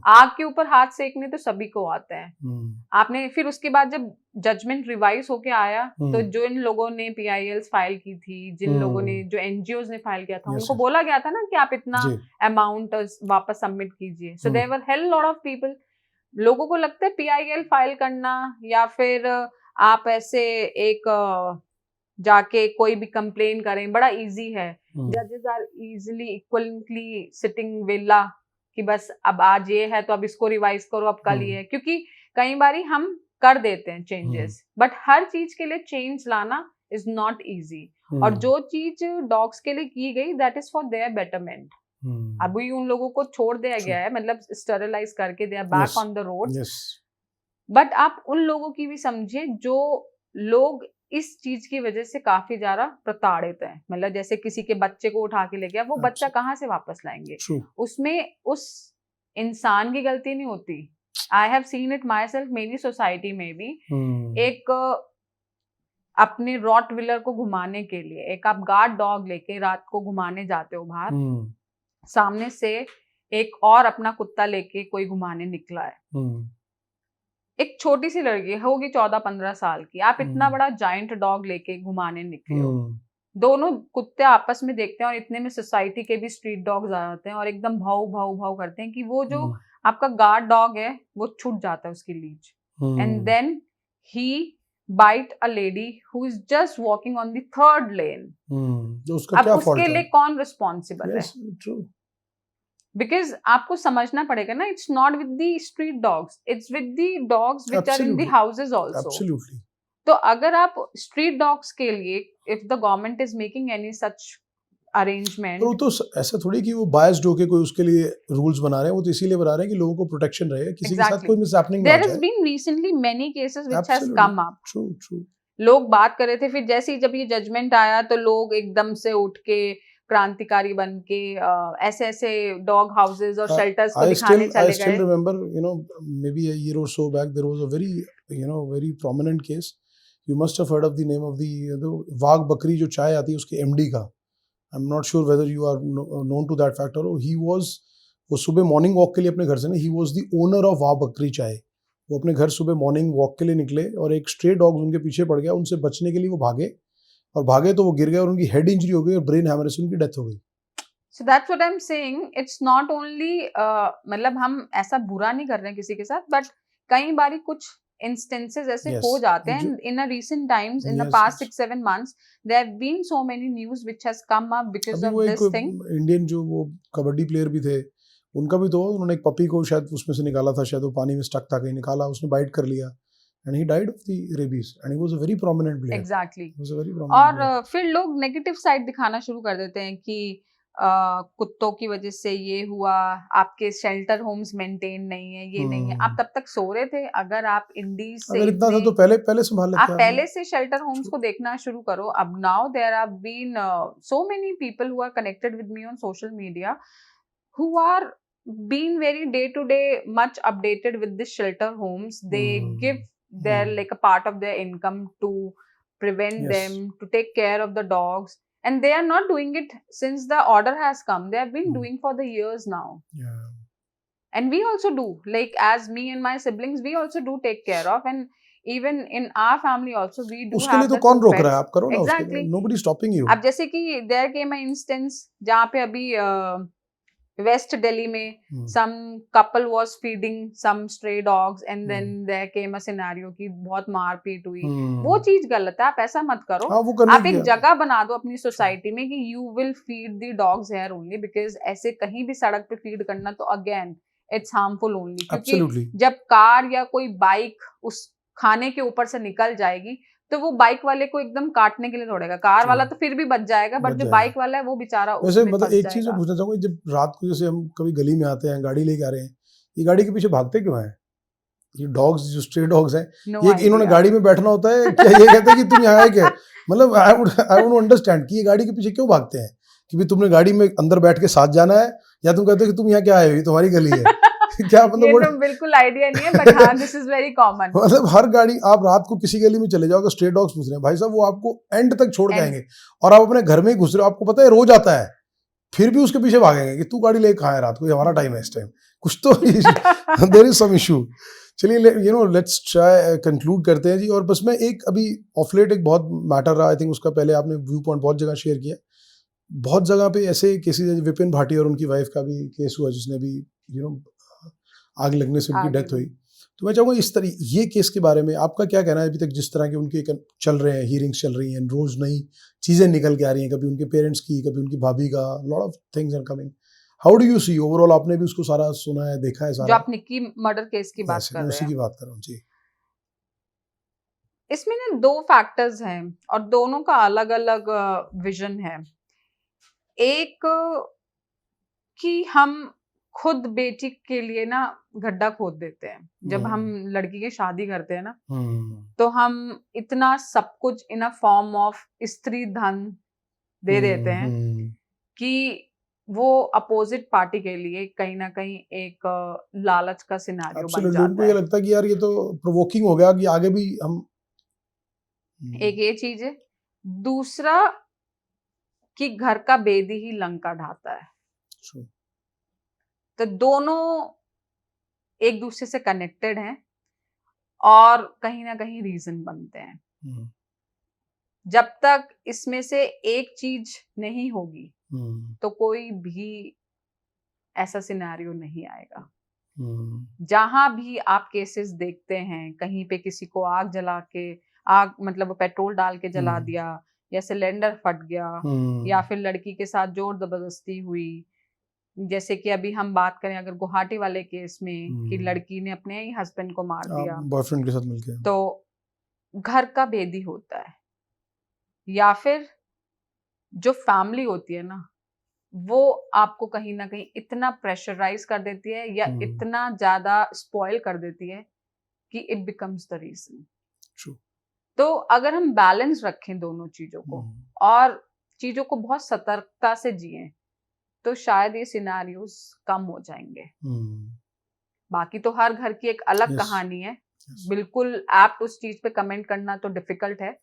आग के ऊपर हाथ सेकने तो सभी को आते हैं. आपने फिर उसके बाद जब जजमेंट रिवाइज होके आया तो जो इन लोगों ने PILs फाइल की थी, जिन लोगों ने, जो NGOs ने फाइल किया था, उनको बोला गया था ना कि आप इतना अमाउंट वापस सबमिट कीजिए. So there were hell lot of people. लोगों को लगता है PIL फाइल करना या फिर आप ऐसे एक जाके कोई भी कंप्लेन करें बड़ा इजी है. जजेस are easily equivalently sitting villa कि बस अब आज ये है तो अब इसको रिवाइज करो, अब कल ये है. क्योंकि कई बारी हम कर देते हैं चेंजेस, बट हर चीज के लिए चेंज लाना इज नॉट इजी. और जो चीज डॉग्स के लिए की गई that is for their betterment. अभी उन लोगों को छोड़ दिया गया है, मतलब स्टेरिलाइज करके they are back on the road. But आप उन लोगों की भी समझिए जो लोग इस चीज की वजह से काफी ज्यादा प्रताड़ित हैं. मतलब जैसे किसी के बच्चे को उठा के ले गया, वो बच्चा कहाँ से वापस लाएंगे? उसमें उस इंसान की गलती नहीं होती. I have seen it my self. मेरी सोसाइटी में भी एक अपने रॉटविलर को घुमाने के लिए, एक आप गार्ड डॉग लेके रात को घुमाने जाते हो बाहर, सामने से एक और अपना कुत्ता लेके कोई घुमाने निकला है. एक छोटी सी लड़की होगी 14-15 साल की, आप इतना बड़ा जायंट डॉग लेके घुमाने निकले हो. दोनों कुत्ते आपस में देखते हैं और इतने में सोसाइटी के भी स्ट्रीट डॉग्स आ जाते हैं और एकदम भाव भाव भाव करते हैं कि वो जो आपका गार्ड डॉग है वो छूट जाता है उसकी leash. And then he bite a lady who is just walking on the third lane. अब उसके लिए कौन रिस्पॉन्सिबल है? बिकॉज आपको समझना पड़ेगा ना, it's not with the street dogs, it's with the dogs which are in the houses also. तो अगर आप स्ट्रीट डॉग्स के लिए if the government is making any such arrangement, तो ऐसा थोड़ी कि वो बायस्ड होके कोई उसके लिए रूल्स बना रहे हैं. वो तो इसीलिए बना रहे हैं कि लोगों को प्रोटेक्शन रहे, किसी के साथ कोई मिसहैपनिंग ना हो जाए. There has been recently many cases which has come up. True. लोग बात कर रहे थे, फिर जैसे ही जब ये जजमेंट आया तो लोग एकदम से उठ के क्रांतिकारी बन के ऐसे डॉग हाउसेस और शेल्टर्स को दिखाने चले गए. I still remember, maybe a year or so back there was a very, very prominent case. You must have heard of the name of the वाघ बकरी जो चाय आती है उसके MD का. I'm not sure whether you are known to that fact or वो सुबह morning walk के लिए अपने घर से ना, he was the owner of वाघ बकरी चाय. वो अपने घर सुबह मॉर्निंग वॉक के लिए निकले और एक स्ट्रे डॉग उनके पीछे पड़ गया. उनसे बचने के लिए वो भागे तो वो गिर गए और उनकी हेड इंजरी हो गई और ब्रेन हैमरेज से उनकी डेथ हो गई. So that's what I'm saying. It's not only मतलब हम ऐसा बुरा नहीं कर रहे हैं किसी के साथ, बट कई बारी कुछ instances ऐसे हो जाते हैं. In a recent times, in the past 6-7 months, there have been so many news which has come up because of this thing. Indian जो वो कबड्डी प्लेयर भी थे, उनका भी तो उन्होंने एक पपी को शायद उसमें से निकाला था, शायद वो पानी में स्टक था, कहीं निकाला, उसने बाइट कर लिया. And he died of the rabies and he was a very prominent player. Exactly. He was a very prominent player. फिर लोग नेगेटिव साइड दिखाना शुरू कर देते हैं कि कुत्तों की वजह से ये हुआ, आपके शेल्टर होम्स मेंटेन नहीं है, ये नहीं है. आप तब तक सो रहे थे. अगर आप इंडीज से अगर इतना था तो पहले संभाल लेते. आप पहले से शेल्टर होम्स को देखना शुरू करो. अब now there have been so many people who are connected with me on social media who are being very day to day much updated with the shelter homes. They give they're like a part of their income to prevent them, to take care of the dogs, and they are not doing it since the order has come. They have been doing for the years now. And we also do, like as me and my siblings, we also do take care of, and even in our family also we do. उसके लिए तो कौन रोक रहा है? आप करो ना. Exactly. Nobody stopping you. अब जैसे कि there came an instance जहाँ पे अभी वेस्ट दिल्ली में some couple was feeding some stray dogs and then there came a scenario कि बहुत मारपीट हुई. वो चीज गलत है. आप ऐसा मत करो. आप एक जगह बना दो अपनी सोसाइटी में कि you will feed the dogs here only, because ऐसे कहीं भी सड़क पे फीड करना तो again it's harmful only. क्योंकि जब कार या कोई बाइक उस खाने के ऊपर से निकल जाएगी तो वो बाइक वाले को एकदम काटने के लिए दौड़ेगा। कार वाला तो फिर भी बच जाएगा, बट जो बाइक वाला है वो बेचारा वैसे उसमें मतलब फंस एक चीज मैं पूछना चाहूंगा, जब रात को जैसे हम कभी गली में आते हैं, गाड़ी लेके आ रहे हैं, ये गाड़ी के पीछे भागते क्यों हैं? ये डॉग्स जो स्ट्रे डॉग्स हैं, ये इन्होंने गाड़ी में बैठना होता है क्या? ये कहते हैं कि तुम यहाँ आए क्या? मतलब आई वुड अंडरस्टैंड कि ये गाड़ी के पीछे क्यों भागते हैं, कि तुमने गाड़ी में अंदर बैठ के साथ जाना है, या तुम कहते हो कि तुम यहाँ क्या आए हो, ये तुम्हारी गली है? क्या मतलब? ये तो बिल्कुल आइडिया नहीं है, बट हाँ दिस इज वेरी कॉमन। मतलब हर गाड़ी, आप रात को किसी गली में चले जाओगे, स्ट्रे डॉग्स पूछ रहे हैं भाई साहब, वो आपको एंड तक छोड़ के आएंगे, और आप अपने घर में ही घुस रहे हो, आपको पता है रोज आता है, फिर भी उसके पीछे भागेंगे कि तू गाड़ी लेके कहाँ है रात को, ये हमारा टाइम है इस टाइम, कुछ तो देयर इज सम इशू। चलिए लेट्स ट्राई कंक्लूड करते हैं जी। और बस मैं एक अभी ऑफ लेट एक बहुत मैटर रहा, आई थिंक उसका पहले आपने व्यू पॉइंट बहुत जगह शेयर किया, बहुत जगह पे ऐसे केसेस, विपिन भाटी और उनकी वाइफ का भी केस हुआ जिसने भी आग लगने से उनकी डेथ हुई। तो मैं चाहूँगा इस तरह ये केस के बारे में आपका क्या कहना है? अभी तक जिस तरह के उनके चल रहे हैं, हियरिंग्स चल रही हैं, रोज नई चीजें निकल के आ रही हैं, कभी उनके पेरेंट्स की, कभी उनकी भाभी का, lot of things are coming. How do you see overall? आपने भी उसको सारा सुना है, देखा है सारा? जो आप निक्की मर्डर केस की बात कर रहे हैं, उसी की बात कर रहा हूँ जी। इसमें ना दो फैक्टर्स हैं और दोनों का अलग अलग विजन है। एक कि हम खुद बेटी के लिए ना गड्ढा खोद देते हैं। जब हम लड़की की शादी करते हैं ना, तो हम इतना सब कुछ इन अ फॉर्म ऑफ स्त्री धन दे देते हैं कि वो अपोजिट पार्टी के लिए कहीं ना कहीं एक लालच का सिनेरियो बन जाता है। उनको ये लगता है कि यार ये तो प्रोवोकिंग हो गया, कि आगे भी हम एक ये चीज है। दूसरा कि घर का बेदी ही लंका ढाता है। तो दोनों एक दूसरे से कनेक्टेड हैं और कहीं ना कहीं रीजन बनते हैं। जब तक इसमें से एक चीज नहीं होगी तो कोई भी ऐसा सिनेरियो नहीं आएगा। जहां भी आप केसेस देखते हैं, कहीं पे किसी को आग जला के, आग मतलब पेट्रोल डाल के जला दिया, या सिलेंडर फट गया, या फिर लड़की के साथ जोर जबरदस्ती हुई, जैसे कि अभी हम बात करें अगर गुवाहाटी वाले केस में कि लड़की ने अपने ही हस्बैंड को मार दिया, बॉयफ्रेंड के साथ मिलके, तो घर का बेदी होता है। या फिर जो फैमिली होती है ना, वो आपको कहीं ना कहीं इतना प्रेशराइज कर देती है या इतना ज्यादा स्पॉइल कर देती है कि इट बिकम्स द रीजन। तो अगर हम बैलेंस रखें दोनों चीजों को और चीजों को बहुत सतर्कता से जिए, तो शायद ये सिनेरियोस कम हो जाएंगे। बाकी तो हर घर की एक अलग कहानी है। बिल्कुल एप्ट उस चीज पे कमेंट करना तो डिफिकल्ट है,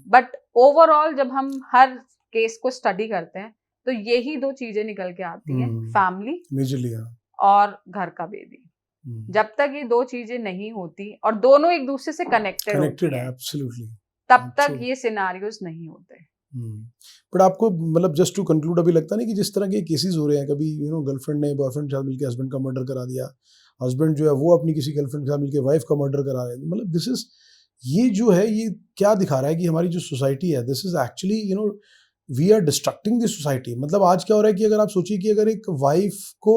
बट ओवरऑल जब हम हर केस को स्टडी करते हैं तो यही दो चीजें निकल के आती हैं, फैमिली और घर का बेदी। जब तक ये दो चीजें नहीं होती और दोनों एक दूसरे से कनेक्टेड होती हैं, तब तक ये सिनेरियोस नहीं होते। बट आपको मतलब जस्ट टू कंक्लूड, अभी लगता नहीं कि जिस तरह के केसेस हो रहे हैं, कभी गर्लफ्रेंड ने बॉयफ्रेंड के साथ मिलकर हस्बैंड का मर्डर करा दिया, हस्बैंड जो है वो अपनी किसी गर्लफ्रेंड के साथ मिलकर वाइफ का मर्डर करा रहे हैं, मतलब दिस इज, ये जो है ये क्या दिखा रहा है कि हमारी जो सोसाइटी है, this is actually we are destructing this society. मतलब आज क्या हो रहा है कि अगर आप सोचिए कि अगर एक वाइफ को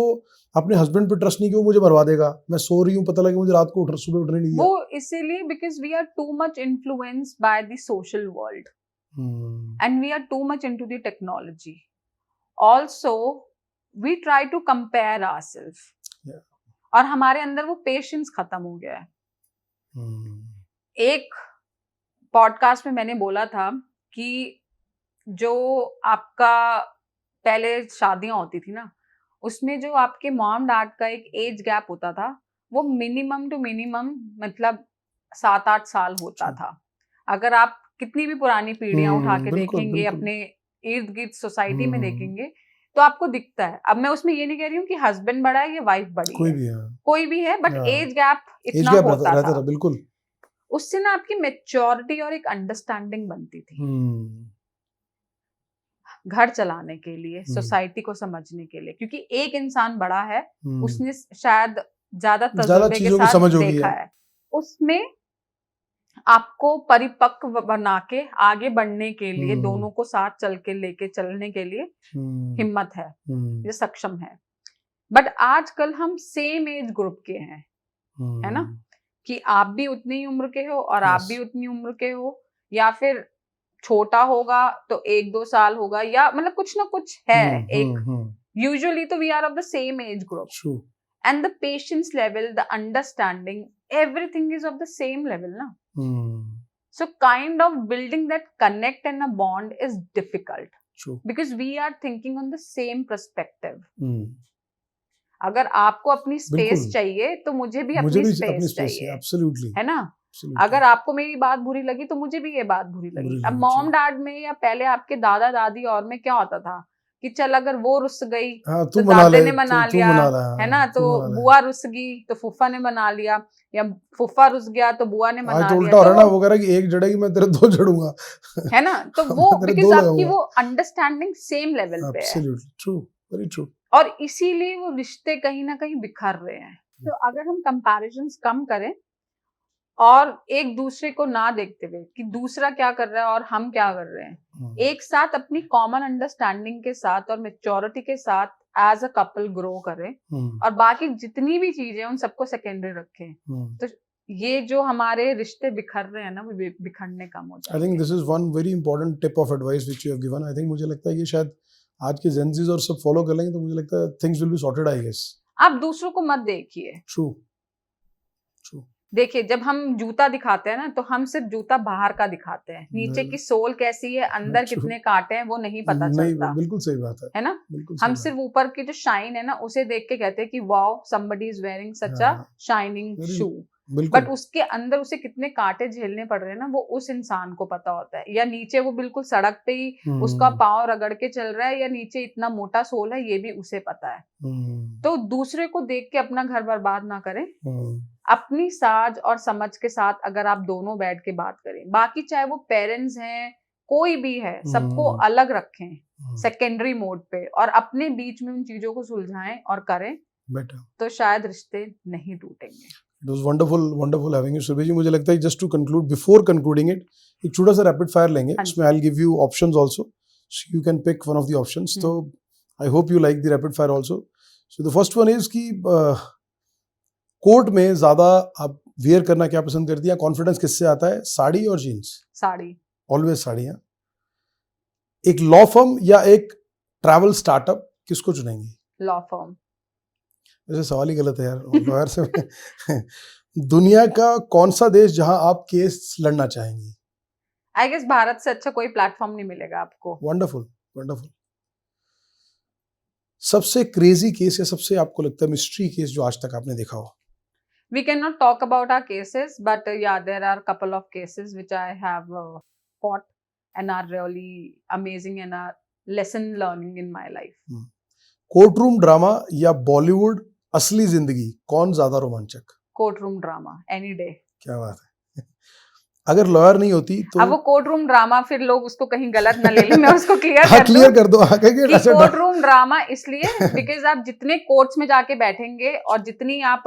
अपने हस्बैंड पे ट्रस्ट नहीं कि वो मुझे मरवा देगा, मैं सो रही हूँ, पता लगे मुझे रात को सुबह उठने नहीं दिया, वो इसीलिए because we are too much influenced by the social world and we are too much into the technology. Also we try to compare ourselves, और हमारे अंदर वो पेशेंस खत्म हो गया है। एक पॉडकास्ट में मैंने बोला था कि जो आपका पहले शादियां होती थी ना, उसमें जो आपके मॉम डैड का एक एज गैप होता था, वो मिनिमम टू मिनिमम मतलब 7-8 साल होता था। अगर आप कितनी भी पुरानी पीढ़ियां उठा के देखेंगे, अपने इर्द गिर्द सोसाइटी में देखेंगे, तो आपको दिखता है। अब मैं उसमें ये नहीं कह रही हूँ कि हस्बैंड बड़ा है या वाइफ बड़ी है, कोई भी है, बट एज गैप इतना होता था। बिल्कुल। उससे ना आपकी मैच्योरिटी और एक अंडरस्टैंडिंग बनती थी घर चलाने के लिए, सोसाइटी को समझने के लिए, क्योंकि एक इंसान बड़ा है, उसने शायद ज्यादा तजुर्बे के साथ देखा है। उसमें आपको परिपक्व बना के आगे बढ़ने के लिए, दोनों को साथ चल के लेके चलने के लिए हिम्मत है, ये सक्षम है। बट आजकल हम सेम एज ग्रुप के हैं, है ना, कि आप भी उतनी उम्र के हो और आप भी उतनी उम्र के हो, या फिर छोटा होगा तो 1-2 साल होगा, या मतलब कुछ ना कुछ है एक, यूजुअली तो we are of the same age group, True. and the patience level, the understanding, everything is of the same level na. So kind of building that connect and a bond is difficult. True. Because we are thinking on the same perspective. अगर आपको अपनी space चाहिए तो मुझे भी अपनी space चाहिए, absolutely, है ना? अगर आपको मेरी बात बुरी लगी तो मुझे भी ये बात बुरी लगी। अब मॉम डैड में या पहले आपके दादा दादी और में क्या होता था कि चल अगर वो रुस गई तो दादे ने मना लिया, है ना, तो बुआ रुस गई तो फूफा ने मना लिया, या फूफा रुस गया तो बुआ ने मना लिया। उल्टा हो रहा है ना, वो कह रहा है कि एक जड़ेगी मैं तेरे 2 जड़ूंगा, है ना? तो वो बिकॉज़ आपकी वो अंडरस्टैंडिंग सेम लेवल पे है। Absolutely true, very true. और इसीलिए वो रिश्ते कहीं ना कहीं बिखर रहे हैं। तो अगर हम कंपैरिजंस कम करें और एक दूसरे को ना देखते हुए कि दूसरा क्या कर रहा है और हम क्या कर रहे हैं, एक साथ अपनी कॉमन अंडरस्टैंडिंग के साथ और मैच्योरिटी के साथ एज अ कपल ग्रो करें, और बाकी जितनी भी चीजें उन सबको सेकेंडरी रखें, तो ये जो हमारे रिश्ते बिखर रहे हैं ना, वो बिखरने कम हो जाएंगे। आई think this is one very important tip of advice which you have given. I think मुझे लगता है कि शायद आज के जेनजीज और सब फॉलो कर लेंगे तो मुझे लगता है things will be sorted, I guess. आप दूसरों को मत देखिए। True true. देखिए, जब हम जूता दिखाते हैं ना तो हम सिर्फ जूता बाहर का दिखाते हैं, नीचे की सोल कैसी है, अंदर कितने कांटे हैं वो नहीं पता चलता। बिल्कुल सही बात है ना? हम सिर्फ ऊपर की जो शाइन है ना उसे देख के कहते हैं कि wow somebody is wearing such a shining shoe, but उसके अंदर उसे कितने कांटे झेलने पड़ रहे हैं ना वो उस इंसान को पता होता है। या नीचे वो बिल्कुल सड़क पे ही उसका पाँव रगड़ के चल रहा है, या नीचे इतना मोटा सोल है, ये भी उसे पता है। तो दूसरे को देख के अपना घर बर्बाद ना करें, अपनी साझ और समझ के साथ अगर आप दोनों बैठ के बात करें, बाकी चाहे वो पेरेंट्स हैं कोई भी है, सबको अलग रखें सेकेंडरी मोड पे, और अपने बीच में उन चीजों को सुलझाएं और करें, तो शायद रिश्ते नहीं टूटेंगे। It was wonderful having you, Surbhi ji. मुझे लगता है just to conclude, before concluding it, एक छोटा सा rapid fire लेंगे, उसमें I'll give you options also, so you can pick one of the options. So I hope you like the rapid fire also. So the first one is कि court में ज्यादा आप wear करना क्या पसंद करती हैं? कॉन्फिडेंस किससे आता है, साड़ी और जीन्स? साड़ी, ऑलवेज साड़ी है। एक लॉ फर्म या एक ट्रैवल स्टार्टअप, किसको चुनेंगी? Law firm. वैसे सवाल ही गलत है यार, लॉयर से। दुनिया का कौन सा देश जहां आप केस लड़ना चाहेंगी? आई गेस भारत से अच्छा कोई प्लेटफॉर्म नहीं मिलेगा आपको। वंडरफुल। सबसे क्रेजी केस या सबसे आपको लगता है मिस्ट्री केस जो आज तक आपने देखा हो? We cannot talk about our cases, but yeah, there are a couple of cases which I have fought and are really amazing and are lesson learning in my life. Court room drama या बॉलीवुड असली जिंदगी, कौन ज्यादा रोमांचक? Court room drama, any day. क्या बात है। अगर लॉयर नहीं होती तो? अब वो कोर्ट रूम ड्रामा, फिर लोग उसको कहीं गलत न ले लें, मैं उसको क्लियर कर दो। कोर्ट रूम ड्रामा इसलिए बिकॉज आप जितने कोर्ट्स में जाके बैठेंगे और जितनी आप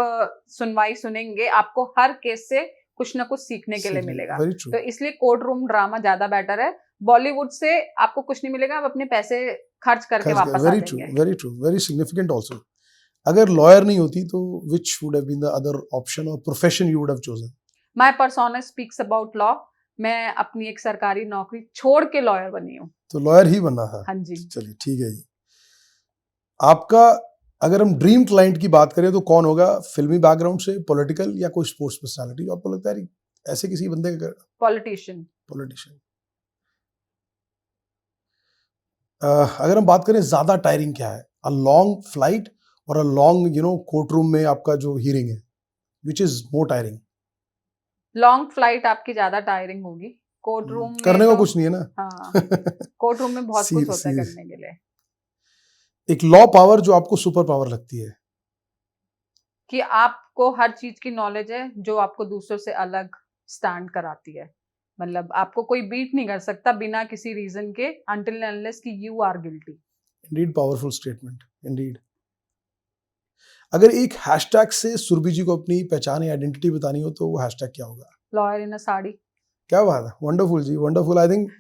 सुनवाई सुनेंगे, आपको हर केस से कुछ ना कुछ सीखने के लिए मिलेगा, तो इसलिए कोर्ट रूम ड्रामा ज्यादा बेटर है। बॉलीवुड से आपको कुछ नहीं मिलेगा, आप अपने पैसे खर्च करके वापस आ जाएंगे। Very true, very significant also. अगर लॉयर नहीं होती तो which would have been the other option और profession you would have chosen? My persona speaks about law. मैं अपनी एक सरकारी नौकरी छोड़ के लॉयर बनी हूँ। तो लॉयर ही बनना था? हाँ जी। चलिए ठीक है जी। आपका अगर हम ड्रीम क्लाइंट की बात करें तो कौन होगा? फिल्मी बैकग्राउंड से, पॉलिटिकल, या कोई स्पोर्ट्स पर्सनालिटी? आपको लगता है ऐसे किसी बंदे का? पॉलिटिशियन। अगर हम बात करें ज्यादा टायरिंग क्या है, अ लॉन्ग फ्लाइट और अ लॉन्ग कोर्ट रूम में आपका जो हियरिंग है, which is more tiring? Long flight आपकी ज्यादा टायरिंग होगी। कोर्ट रूम करने को कुछ नहीं है ना। हाँ, कोर्ट रूम में बहुत कुछ होता है करने के लिए। एक लॉ पावर जो आपको सुपर पावर लगती है? कि आपको हर चीज की नॉलेज है जो आपको दूसरों से अलग स्टैंड कराती है। मतलब आपको कोई बीट नहीं कर सकता बिना किसी रीजन के, until and unless कि you are guilty. Indeed, powerful statement. Indeed. अगर एक हैशटैग से सुरभि जी को अपनी पहचान या आइडेंटिटी बतानी हो तो वो हैशटैग क्या होगा? Lawyer in a sari. क्या बात है, वंडरफुल जी, wonderful. I think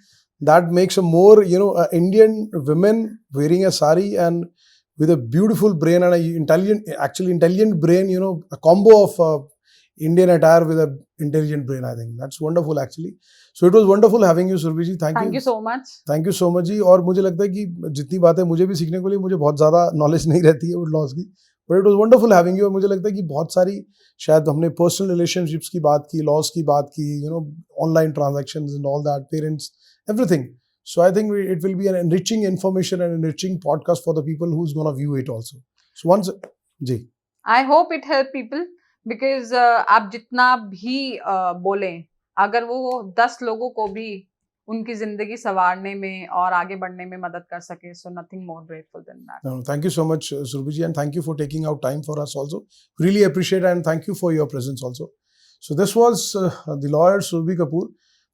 that makes a more Indian women wearing a sari and with a beautiful brain and a intelligent brain, a combo of Indian attire with an intelligent brain. I think that's wonderful actually. So it was wonderful having you, Surbhi ji. Thank you so much. Thank you so much जी. और मुझे लगता है कि जितनी बातें मुझे भी सीखने को लिए, मुझे बहुत ज़्यादा नॉलेज नहीं रहती है वुड लॉस की, but it was wonderful having you. और मुझे लगता है कि बहुत सारी शायद हमने पर्सनल रिलेशनशिप्स की बात की, लॉस की बात की, you know, online transactions and all that, parents, everything. So I think it will be an enriching information and enriching podcast for the people who's going to view it also. So once, जी. I hope it help people because आप जितना भी बोलें, अगर वो 10 लोगों को भी उनकी जिंदगी संवारने में और आगे बढ़ने में मदद कर सके, so nothing more grateful than that. No, thank you so much, Surbhi ji, and thank you for taking out time for us also. Really appreciate it and thank you for your presence also. So this was the lawyer Surbhi Kapoor.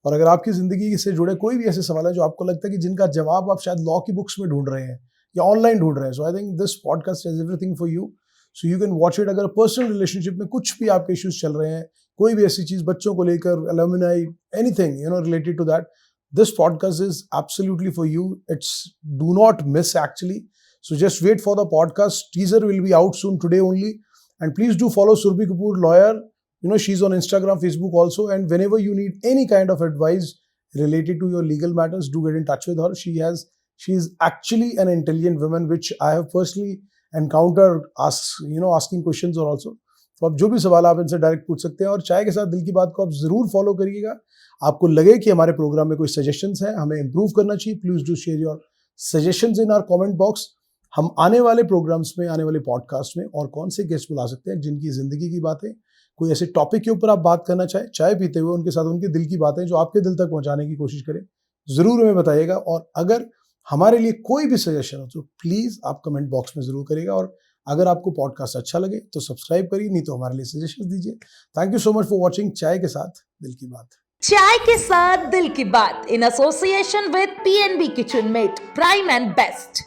और अगर आपकी ज़िंदगी से जुड़े कोई भी ऐसे सवाल है जो आपको लगता है कि जिनका जवाब आप शायद लॉ की बुक्स में ढूंढ रहे हैं या ऑनलाइन ढूंढ रहे हैं, so I think this podcast is everything for you. So you can watch it. अगर पर्सनल रिलेशनशिप में कुछ भी आपके इश्यूज चल रहे हैं, कोई भी ऐसी चीज़ बच्चों को लेकर, alumni, anything you know related to that, this podcast is absolutely for you. It's do not miss actually. So just wait for the podcast. Teaser will be out soon today only. And please do follow Surbhi Kapoor Lawyer. You know, she's on Instagram, Facebook also. And whenever you need any kind of advice related to your legal matters, do get in touch with her. She is actually an intelligent woman, which I have personally encountered asking questions or also. तो आप जो भी सवाल आप इनसे direct पूछ सकते हैं. और चाय के साथ दिल की बात को आप जरूर फॉलो करिएगा. आपको लगे कि हमारे प्रोग्राम में कोई सजेशंस हैं, हमें इंप्रूव करना चाहिए, please do share your suggestions in our comment box. हम आने वाले प्रोग्राम्स में, आने वाले पॉडकास्ट में और कौन से गेस्ट बुला सकते हैं जिनकी जिंदगी की बातें, कोई ऐसे टॉपिक के ऊपर आप बात करना चाहें, चाय पीते हुए उनके साथ उनके दिल की बातें जो आपके दिल तक पहुंचाने की कोशिश करें, जरूर हमें बताइएगा. और अगर हमारे लिए कोई भी सजेशन हो तो प्लीज आप कमेंट बॉक्स में जरूर करिएगा. और अगर आपको पॉडकास्ट अच्छा लगे तो सब्सक्राइब करिए, नहीं तो हमारे लिए सजेशन दीजिए. Thank you so much for watching चाय के साथ दिल की बात. चाय के साथ दिल की बात in association with PNB Kitchen Mate Prime and best.